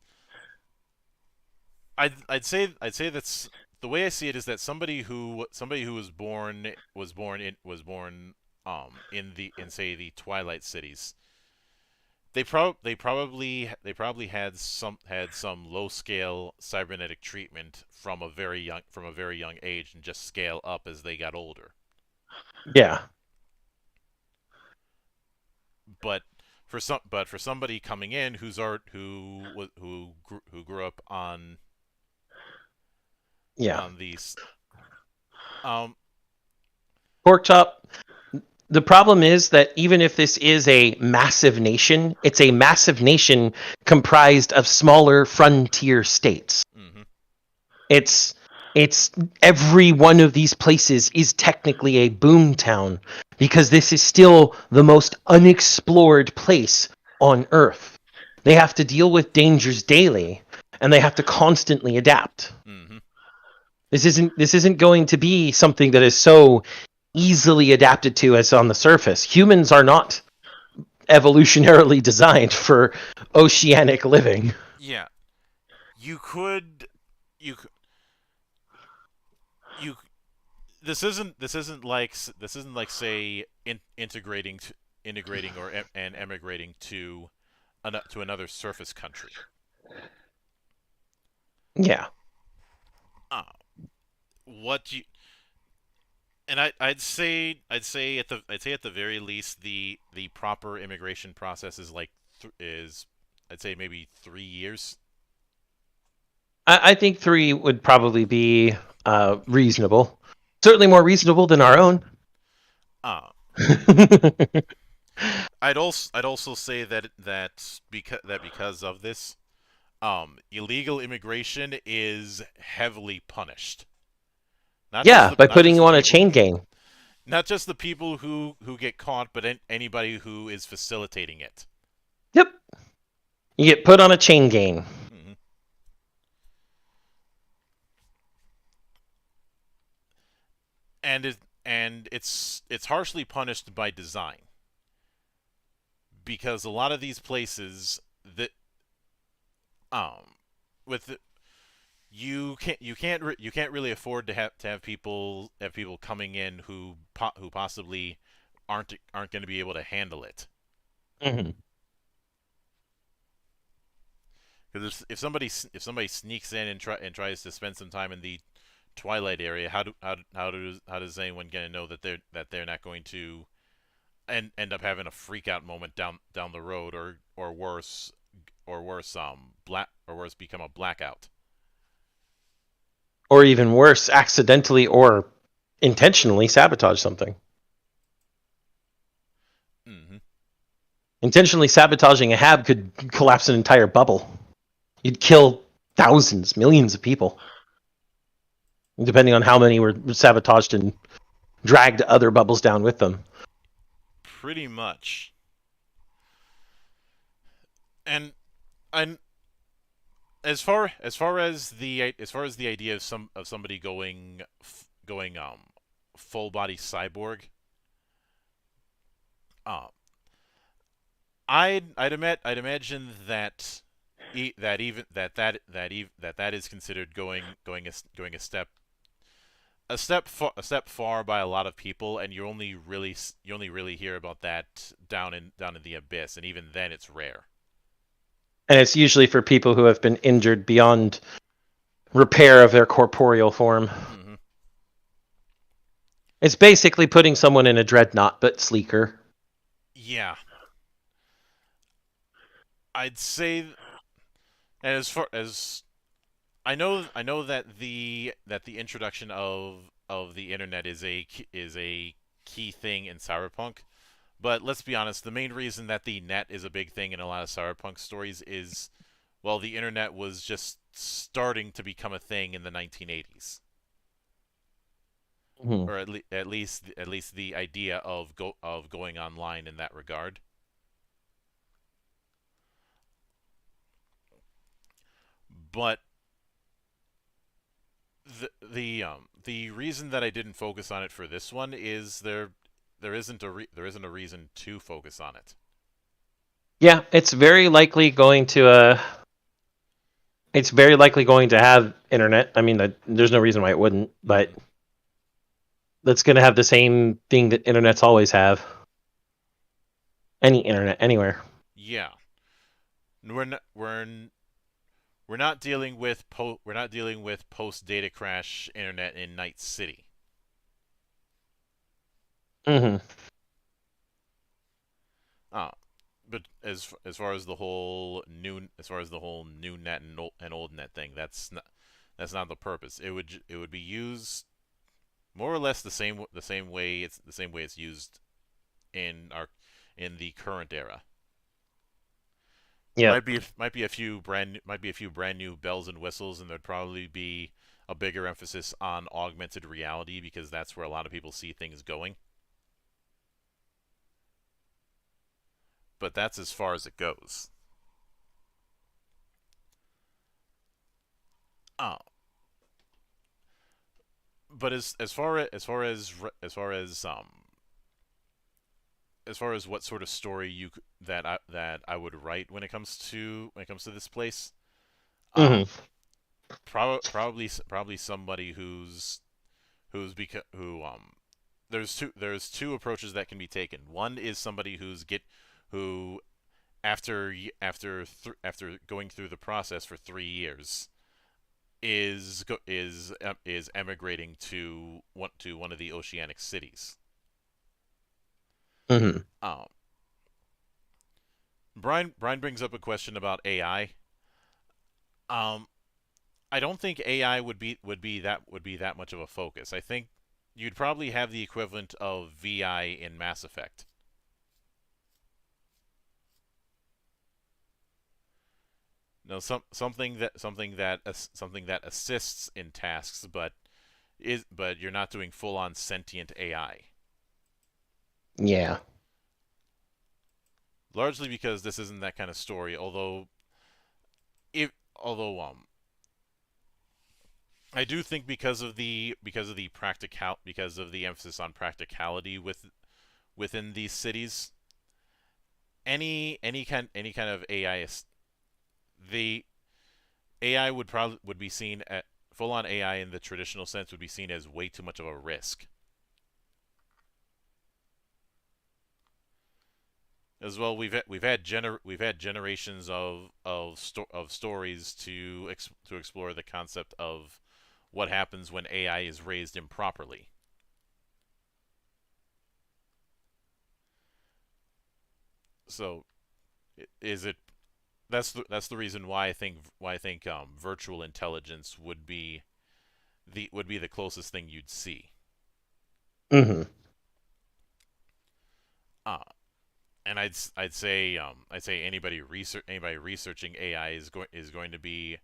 I'd say that's the way I see it is that somebody who was born in say the Twilight cities, they probably had some low scale cybernetic treatment from a very young age, and just scale up as they got older.
Yeah.
But for somebody coming in who grew up
Yeah.
on these um
Pork chop. The problem is that even if this is a massive nation, it's a massive nation comprised of smaller frontier states.
mhm.
It's every one of these places is technically a boom town, because this is still the most unexplored place on Earth. They have to deal with dangers daily, and they have to constantly adapt.
Mhm.
This isn't going to be something that is so easily adapted to as on the surface. Humans are not evolutionarily designed for oceanic living.
Yeah, you could you c- you this isn't like say integrating and emigrating to to another surface country.
Yeah.
Uh, what you and I'd say at the very least the proper immigration process is is I'd say maybe 3 years.
I think 3 would probably be reasonable. Certainly more reasonable than our own.
Uh, I'd also say that because of this, illegal immigration is heavily punished.
Yeah, by putting you on a chain gang.
Not just the people who get caught, but anybody who is facilitating it.
Yep. You get put on a chain gang.
Hmm. And it's harshly punished by design, because a lot of these places that with the, you can't really afford to have people coming in who possibly aren't going to be able to handle it.
Mm-hmm.
Because if somebody sneaks in and tries to spend some time in the Twilight area, how does anyone gonna know that they're not going to end up having a freak out moment down the road, or worse, become a blackout.
Or even worse, accidentally or intentionally sabotage something.
Mm-hmm.
Intentionally sabotaging a hab could collapse an entire bubble. You'd kill thousands, millions of people, depending on how many were sabotaged and dragged other bubbles down with them.
Pretty much. And as far as the idea of somebody going full body cyborg, uh, I'd imagine that that is considered going a step far by a lot of people, and you only really hear about that down in the abyss, and even then it's rare.
And it's usually for people who have been injured beyond repair of their corporeal form.
Mm-hmm.
It's basically putting someone in a dreadnought, but sleeker.
Yeah. I'd say, and as far as I know that the introduction of the internet is a key thing in Cyberpunk. But let's be honest, the main reason that the net is a big thing in a lot of Cyberpunk stories is, well, the internet was just starting to become a thing in the 1980s.
Mm-hmm.
Or at least the idea of going online in that regard. But the reason that I didn't focus on it for this one is there isn't a reason to focus on it.
Yeah, it's very likely going to have internet. I mean, there's no reason why it wouldn't, but that's going to have the same thing that internets always have. Any internet, anywhere.
Yeah, we're not dealing with post data crash internet in Night City.
Mm-hmm.
But as far as the whole new net and old net thing, that's not the purpose. It would be used more or less the same way it's used in the current era.
Yeah.
Might be a few brand new bells and whistles, and there'd probably be a bigger emphasis on augmented reality, because that's where a lot of people see things going. But that's as far as it goes. Oh. But as far as what sort of story that I would write when it comes to this place,
Mm-hmm.
probably somebody who there's two approaches that can be taken. One is somebody who after going through the process for 3 years is emigrating to one of the oceanic cities.
Mm-hmm.
Brian brings up a question about AI. I don't think AI would be that much of a focus. I think you'd probably have the equivalent of VI in Mass Effect. No, something that assists in tasks, but you're not doing full on sentient AI.
Yeah.
Largely because this isn't that kind of story. Although I do think because of the emphasis on practicality within these cities, any kind of AI, the AI would be seen at full on AI in the traditional sense would be seen as way too much of a risk. As well, we've had generations of stories to explore the concept of what happens when AI is raised improperly. So, is it that's the reason why I think virtual intelligence would be the closest thing you'd see.
Mm-hmm.
Uh, and I'd say anybody researching AI is going to be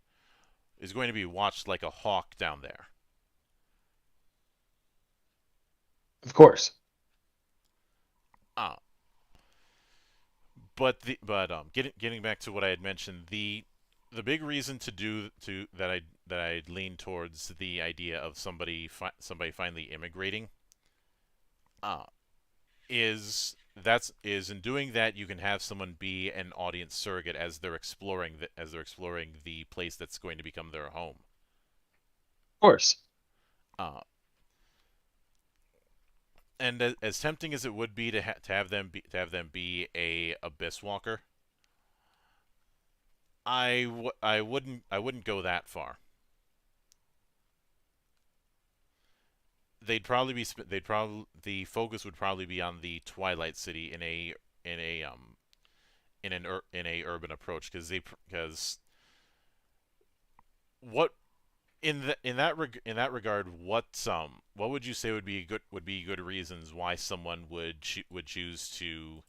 watched like a hawk down there.
Of course.
Uh, but getting back to what I had mentioned, the big reason that I'd lean towards the idea of somebody finally immigrating, uh, is in doing that you can have someone be an audience surrogate as they're exploring the place that's going to become their home.
Of course.
Uh, and as tempting as it would be to have them be a abyss walker, I wouldn't go that far. The focus would probably be on the Twilight City in a in a urban approach, because what in that regard, what would you say would be good reasons why someone would choose to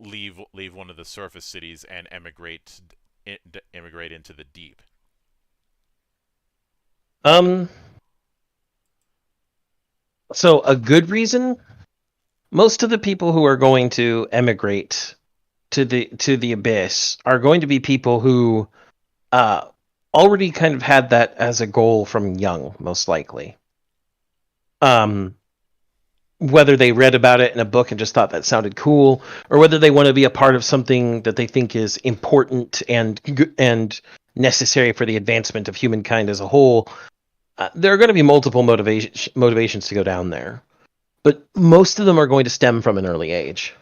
leave one of the surface cities and emigrate into the deep?
Um. So a good reason. Most of the people who are going to emigrate to the abyss are going to be people who uh, already kind of had that as a goal from young, most likely. Whether they read about it in a book and just thought that sounded cool, or whether they want to be a part of something that they think is important and necessary for the advancement of humankind as a whole, there are going to be multiple motivations to go down there. But most of them are going to stem from an early age.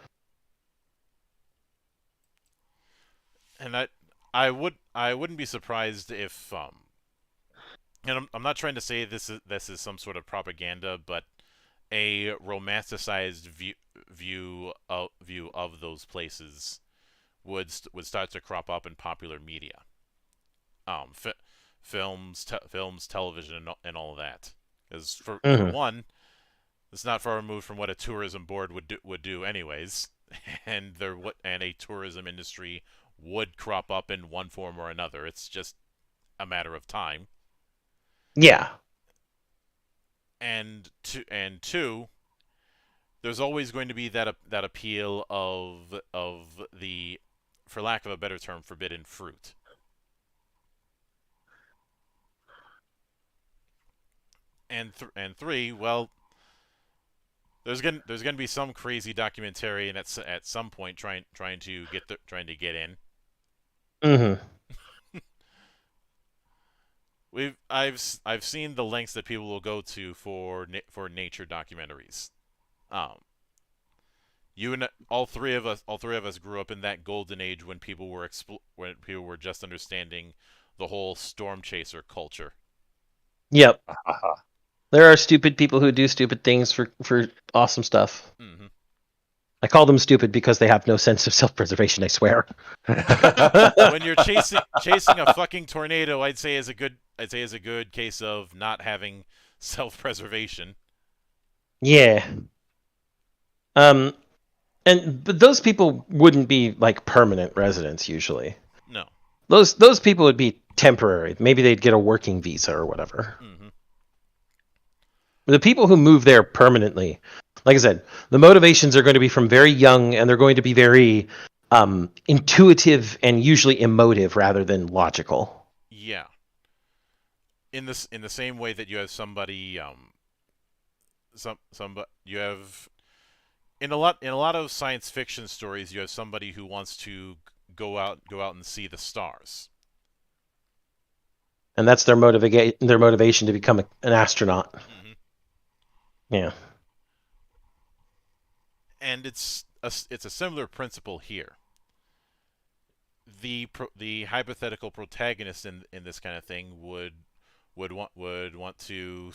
And I wouldn't be surprised if and I'm not trying to say this is some sort of propaganda, but a romanticized view of those places would start to crop up in popular media, films, television, and all of that. Because for one, it's not far removed from what a tourism board would do anyways, and a tourism industry would crop up in one form or another. It's just a matter of time.
Yeah.
And two, there's always going to be that appeal of the, for lack of a better term, forbidden fruit. And three, well, there's gonna be some crazy documentarian at some point trying to get in.
Mm-hmm.
I've seen the lengths that people will go to for nature documentaries. You and all three of us grew up in that golden age when people were just understanding the whole storm chaser culture.
Yep. There are stupid people who do stupid things for awesome stuff.
Mm-hmm.
I call them stupid because they have no sense of self-preservation, I swear.
When you're chasing a fucking tornado, I'd say is a good case of not having self-preservation.
Yeah. But those people wouldn't be like permanent residents usually.
No.
Those people would be temporary. Maybe they'd get a working visa or whatever.
Mm-hmm.
The people who move there permanently, like I said, the motivations are going to be from very young, and they're going to be very intuitive and usually emotive rather than logical.
Yeah. In the same way that you have somebody you have in a lot of science fiction stories, you have somebody who wants to go out and see the stars.
And that's their motivation to become an astronaut.
Mm-hmm.
Yeah.
And it's it's a similar principle here. The hypothetical protagonist in this kind of thing would want to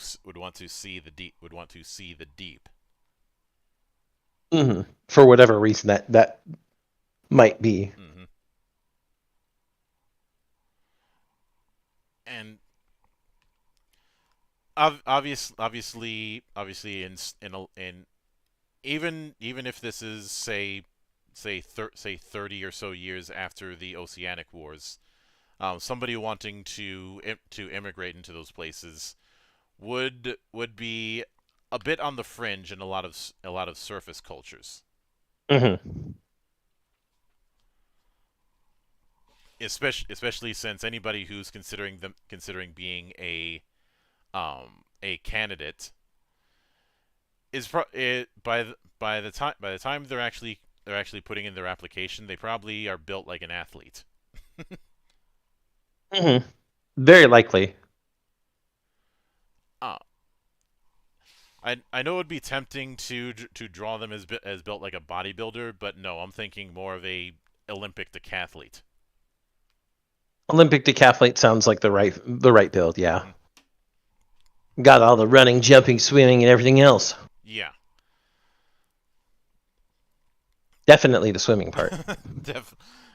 see the deep.
For whatever reason that might be.
Mm-hmm. And obviously, in even if this is say 30 or so years after the Oceanic Wars, somebody wanting to immigrate into those places would be a bit on the fringe in a lot of surface cultures, especially since anybody who's considering being a candidate by the time they're actually putting in their application, they probably are built like an athlete.
Very likely.
I know it would be tempting to draw them as built like a bodybuilder, but no, I'm thinking more of a Olympic decathlete.
Olympic decathlete sounds like the right build, yeah. Got all the running, jumping, swimming, and everything else.
Yeah.
Definitely the swimming part.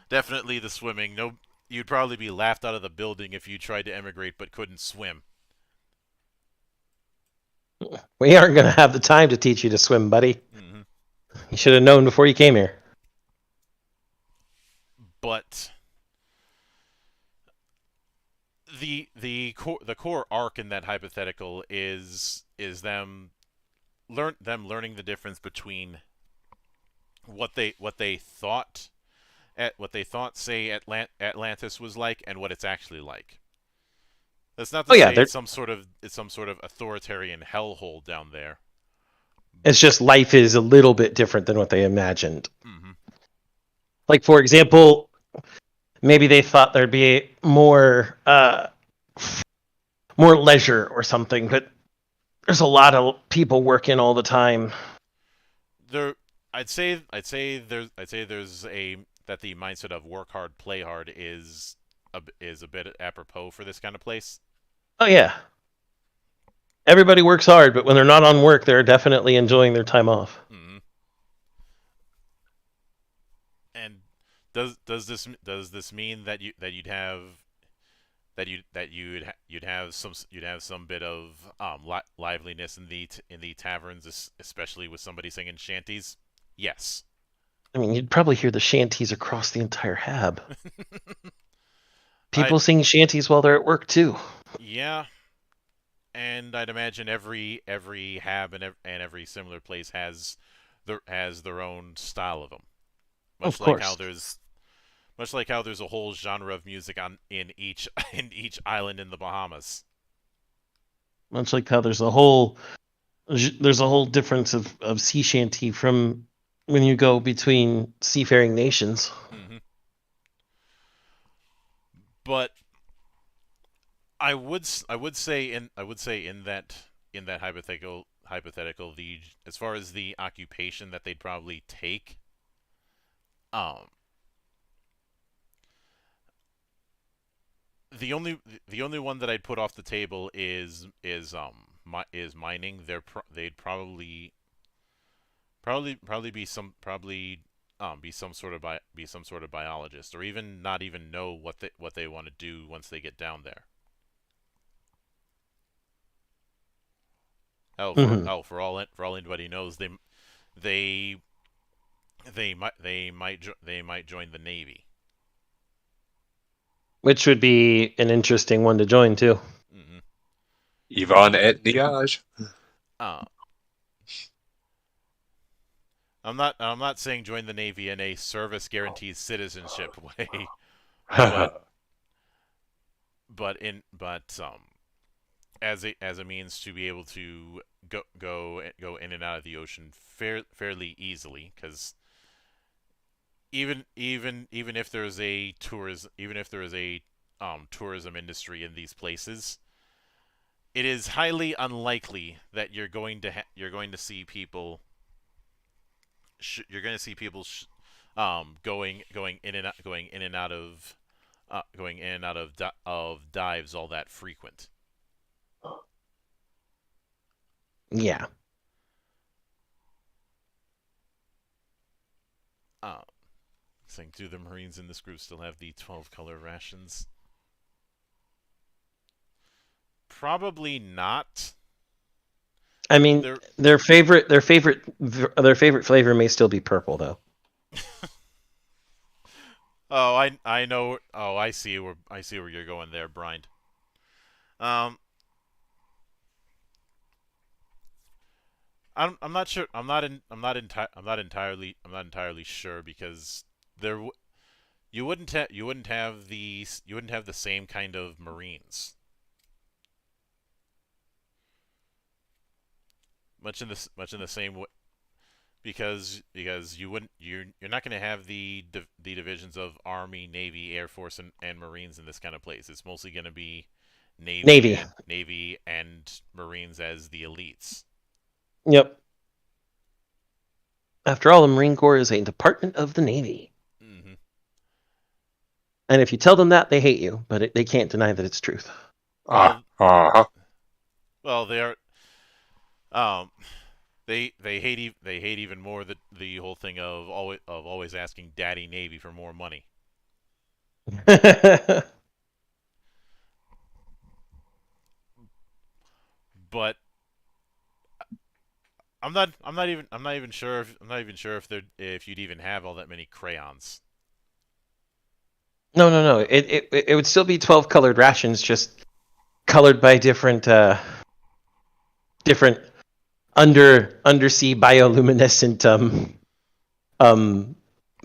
Definitely the swimming. No, you'd probably be laughed out of the building if you tried to emigrate but couldn't swim.
We aren't going to have the time to teach you to swim, buddy.
Mm-hmm.
You should have known before you came here.
But the core arc in that hypothetical is them learning the difference between what they thought say Atlantis was like and what it's actually like. That's not to say it's some sort of authoritarian hellhole down there.
It's just life is a little bit different than what they imagined.
Mm-hmm.
Like, for example, maybe they thought there'd be more leisure or something, but there's a lot of people working all the time.
I'd say there's that the mindset of work hard, play hard is a bit apropos for this kind of place.
Oh yeah. Everybody works hard, but when they're not on work, they're definitely enjoying their time off.
Mm-hmm. And does this mean that you'd have some bit of liveliness in the taverns, especially with somebody singing shanties? Yes.
I mean, you'd probably hear the shanties across the entire hab. People sing shanties while they're at work too.
Yeah, and I'd imagine every hab and every similar place has their own style of them. Much like how there's a whole genre of music in each island in the Bahamas.
Much like how there's a whole difference of sea shanty from when you go between seafaring nations.
Mm-hmm. But I would say in that hypothetical as far as the occupation that they'd probably take, the only one that I'd put off the table is mining. They'd probably be some sort of biologist, or even not even know what they want to do once they get down there. For all anybody knows, they might join the Navy,
which would be an interesting one to join too.
Mm-hmm.
Yvonne et Niage.
I'm not saying join the Navy in a service guarantees citizenship way, but as a means to be able to go in and out of the ocean fairly easily, because even if there's a tourism industry in these places, it is highly unlikely that you're going to see people you're gonna see people going in and out, going in and out of dives all that frequent.
Yeah.
Saying, do the Marines in this group still have the 12-color rations? Probably not.
I mean,
They're-
their favorite flavor may still be purple, though.
Oh, I know. Oh, I see where you're going there, Brian. I'm not sure. I'm not entirely sure because you wouldn't have the same kind of Marines. Much in the same way, because you're not going to have the divisions of Army, Navy, Air Force, and Marines in this kind of place. It's mostly going to be
Navy.
Navy and Marines as the elites.
Yep. After all, the Marine Corps is a department of the Navy.
Mm-hmm.
And if you tell them that, they hate you, but they can't deny that it's truth.
Well, they are. They hate even more the whole thing of always asking Daddy Navy for more money. But I'm not even sure if you'd even have all that many crayons.
No. It would still be 12 colored rations, just colored by different undersea bioluminescent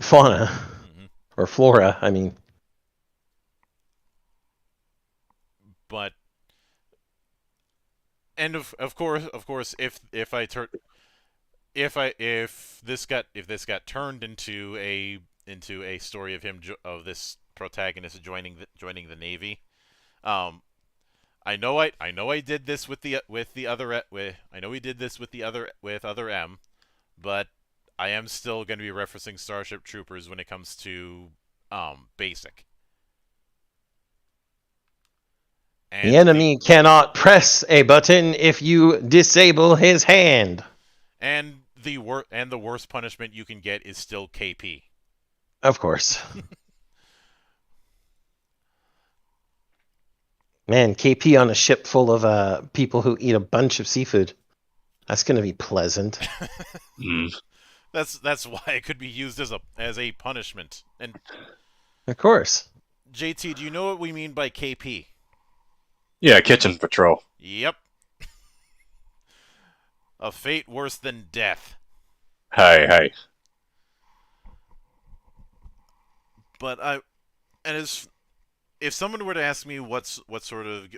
fauna
Mm-hmm.
or flora. I mean,
But and of course if this got turned into a story of of this protagonist joining the Navy, I know I did this with the other I know we did this with other M, but I am still going to be referencing Starship Troopers when it comes to basic. And
the enemy cannot press a button if you disable his hand.
and the worst punishment you can get is still KP.
Of course. Man, KP on a ship full of people who eat a bunch of seafood. That's going to be pleasant.
That's why it could be used as a punishment. And
Of course.
JT, do you know what we mean by KP?
Yeah, kitchen patrol.
Yep. A fate worse than death.
Hey.
But if someone were to ask me what sort of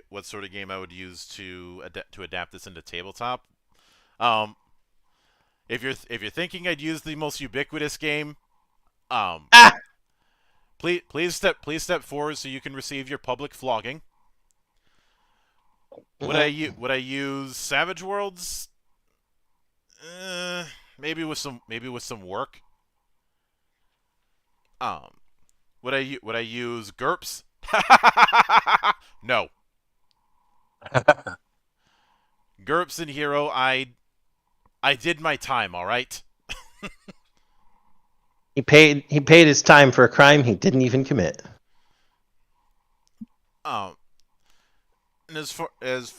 game I would use to adapt this into tabletop, if you're thinking I'd use the most ubiquitous game, please step forward so you can receive your public flogging. Would I use Savage Worlds? Maybe with some work. Would I use GURPS? No. GURPS and Hero, I did my time, all right?
He paid his time for a crime he didn't even commit.
And as far as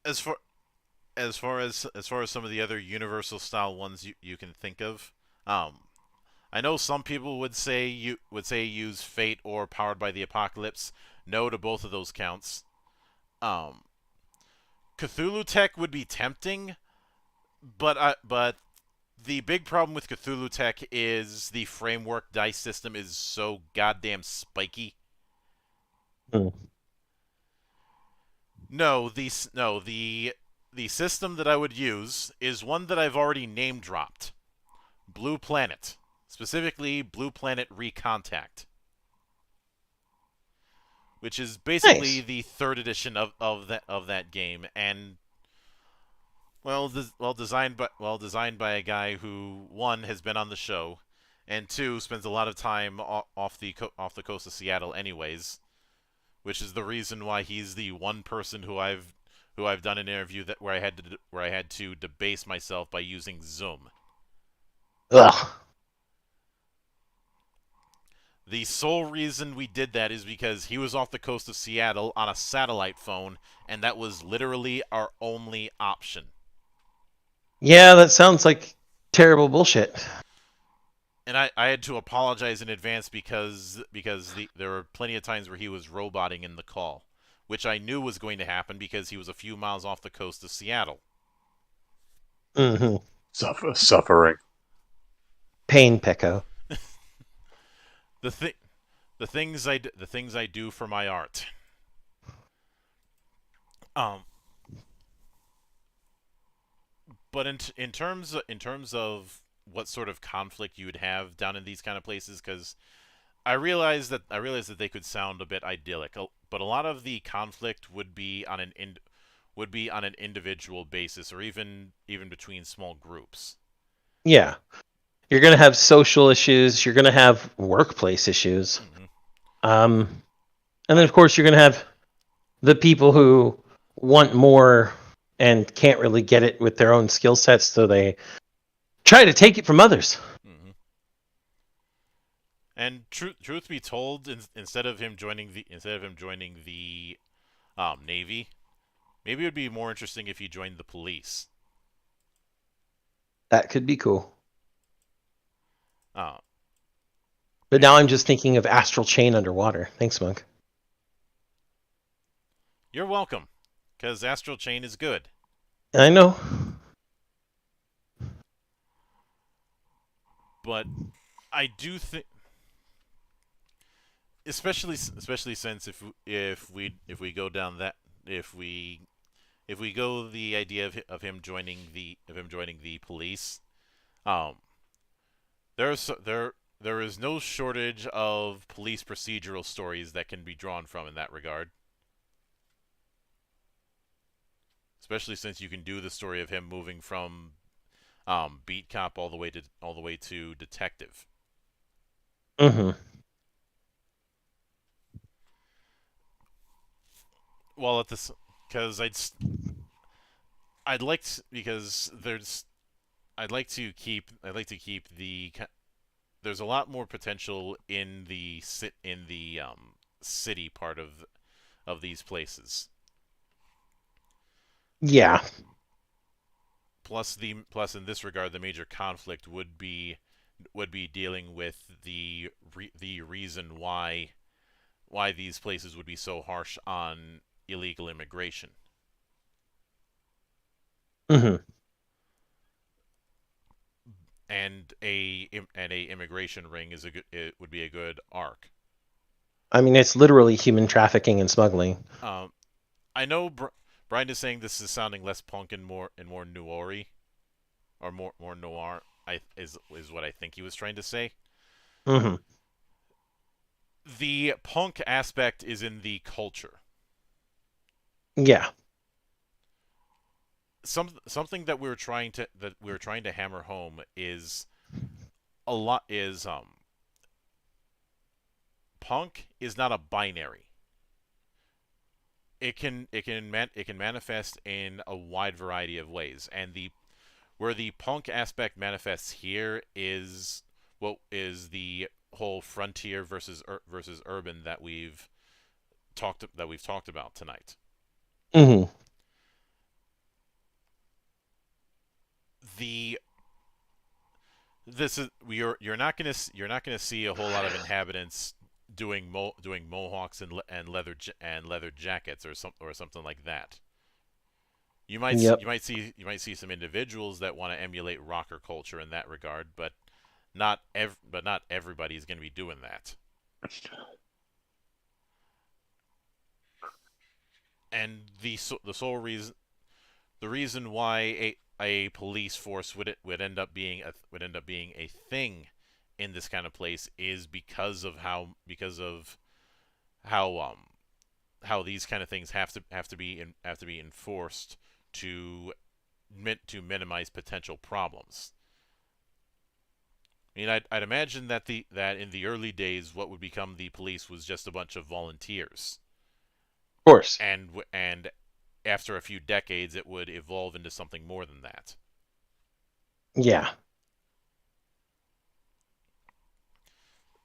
some of the other universal style ones you can think of, I know some people would say use Fate or Powered by the Apocalypse. No to both of those counts. Cthulhu Tech would be tempting, but the big problem with Cthulhu Tech is the framework dice system is so goddamn spiky. No, the system that I would use is one that I've already name dropped. Blue Planet. Specifically, Blue Planet Recontact. Which is basically
Nice.
the third edition of that game, and designed by a guy who, one, has been on the show, and two, spends a lot of time off the coast of Seattle anyways, which is the reason why he's the one person who I've done an interview that where I had to debase myself by using Zoom.
Ugh.
The sole reason we did that is because he was off the coast of Seattle on a satellite phone, and that was literally our only option.
Yeah, that sounds like terrible bullshit.
And I had to apologize in advance because there were plenty of times where he was roboting in the call, which I knew was going to happen because he was a few miles off the coast of Seattle.
Mm-hmm.
Suffering.
Pain, Pecco.
The thi- the things I do for my art. Um, but in terms of what sort of conflict you would have down in these kind of places, because I realized that they could sound a bit idyllic, but a lot of the conflict would be on an individual basis, or even between small groups.
Yeah. You're going to have social issues. You're going to have workplace issues.
Mm-hmm.
And then, of course, you're going to have the people who want more and can't really get it with their own skill sets, so they try to take it from others.
Mm-hmm. And truth be told, instead of him joining the Navy, maybe it would be more interesting if he joined the police.
That could be cool.
Uh,
But now I'm just thinking of Astral Chain underwater. Thanks, Monk.
you're welcome, because Astral Chain is good.
I know.
But I do think, especially since if we go down that if we go the idea of him joining the police, um, there is no shortage of police procedural stories that can be drawn from in that regard. Especially since you can do the story of him moving from beat cop all the way to detective.
Mm-hmm.
Well, at this, because I'd like to, because there's I'd like to keep there's a lot more potential in the city part of these places.
Yeah.
Plus in this regard, the major conflict would be dealing with the reason why these places would be so harsh on illegal immigration.
Mm-hmm.
And a immigration ring is it would be a good arc.
I mean, it's literally human trafficking and smuggling.
I know Brian is saying this is sounding less punk and more noir or more noir. Is what I think he was trying to say.
Mm-hmm.
The punk aspect is in the culture.
Yeah.
Something that we were trying to hammer home is a lot is punk is not a binary. It can manifest in a wide variety of ways, and the where the punk aspect manifests here is what is the whole frontier versus urban that we've talked about tonight.
Mm-hmm.
The this is you're not gonna see a whole lot of inhabitants doing mohawks and leather jackets or something like that.
Yep.
You might see some individuals that want to emulate rocker culture in that regard, but not everybody is going to be doing that. And the sole reason the reason why a police force would end up being a thing in this kind of place is because of how these kind of things have to be enforced to meant to minimize potential problems. I mean, I'd imagine that in the early days, what would become the police was just a bunch of volunteers,
Of course.
and after a few decades, it would evolve into something more than that.
Yeah.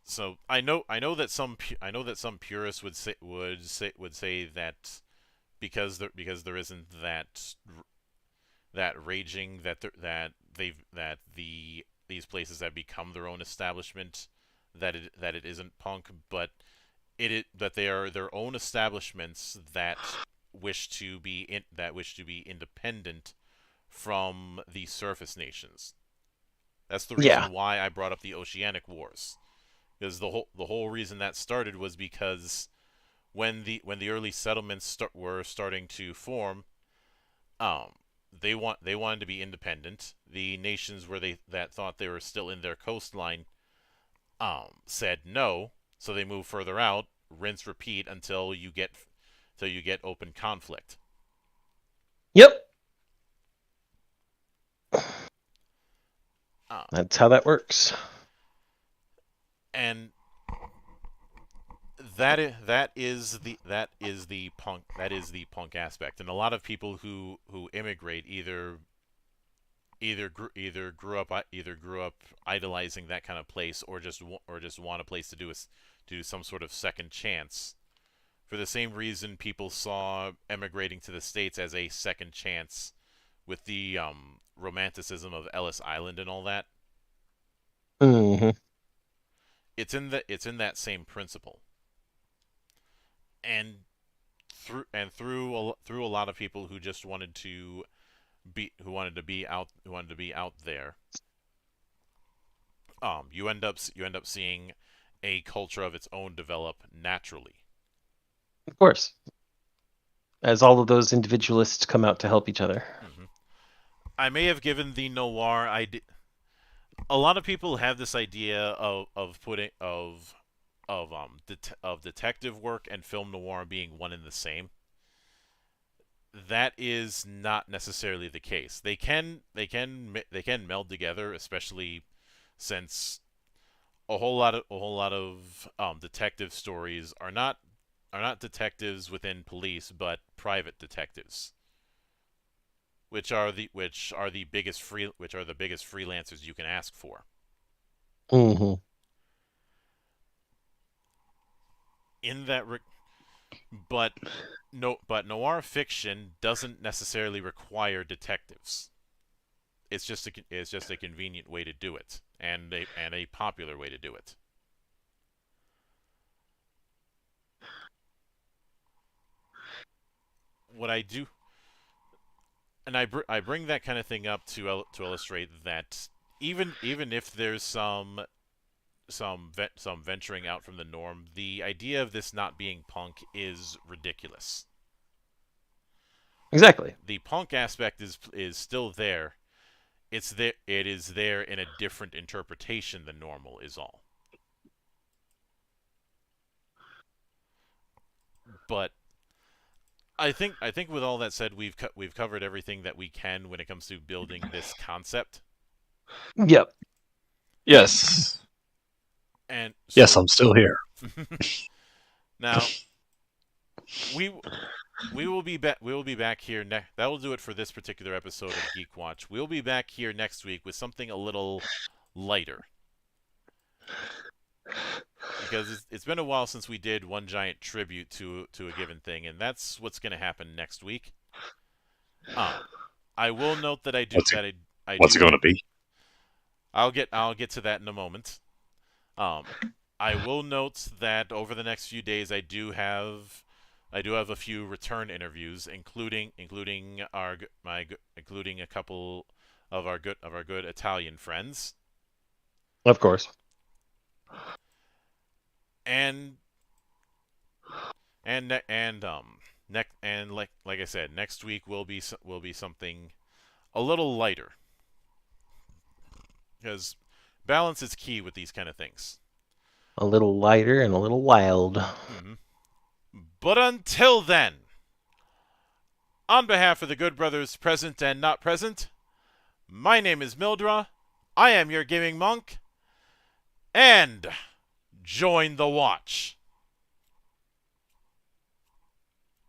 So I know that some purists would say that because there isn't that raging that these places have become their own establishment, that it isn't punk, but that they are their own establishments that wish to be independent from the surface nations. That's the
Yeah.
reason why I brought up the Oceanic Wars, because the whole reason that started was because when the early settlements were starting to form, they wanted to be independent. The nations that thought they were still in their coastline said no, so they moved further out. Rinse, repeat until you get open conflict.
Yep. That's how that works.
And that is the punk aspect. And a lot of people who immigrate either grew up idolizing that kind of place, or just want a place to do some sort of second chance. For the same reason people saw emigrating to the States as a second chance, with the romanticism of Ellis Island and all that.
Mm-hmm.
It's in that same principle. And through a lot of people who just wanted to be out there, you end up seeing a culture of its own develop naturally.
Of course. As all of those individualists come out to help each other.
Mm-hmm. I may have given the noir idea. A lot of people have this idea of detective work and film noir being one and the same. That is not necessarily the case. They can meld together, especially since a whole lot of detective stories are not detectives within police, but private detectives, which are the biggest freelancers you can ask for.
Mm-hmm.
In that, but noir fiction doesn't necessarily require detectives. It's just a convenient way to do it, and a popular way to do it. What I do, and I bring that kind of thing up to illustrate that even if there's some venturing out from the norm, the idea of this not being punk is ridiculous.
Exactly.
The punk aspect is still there. It is there in a different interpretation than normal is all. But I think with all that said, we've covered everything that we can when it comes to building this concept.
Yep.
Yes.
And so,
yes, I'm still here.
Now we will be back here next. That will do it for this particular episode of GeekWatch. We'll be back here next week with something a little lighter, because it's been a while since we did one giant tribute to a given thing, and that's what's going to happen next week. I will note that I do
What's it going to be?
I'll get to that in a moment. I will note that over the next few days I do have a few return interviews, including a couple of our good Italian friends.
Of course.
And like I said, next week will be something a little lighter, because balance is key with these kind of things.
A little lighter and a little wild.
Mm-hmm. But until then, On behalf of the good brothers present and not present, my name is Mildra. I am your gaming monk. And join the watch.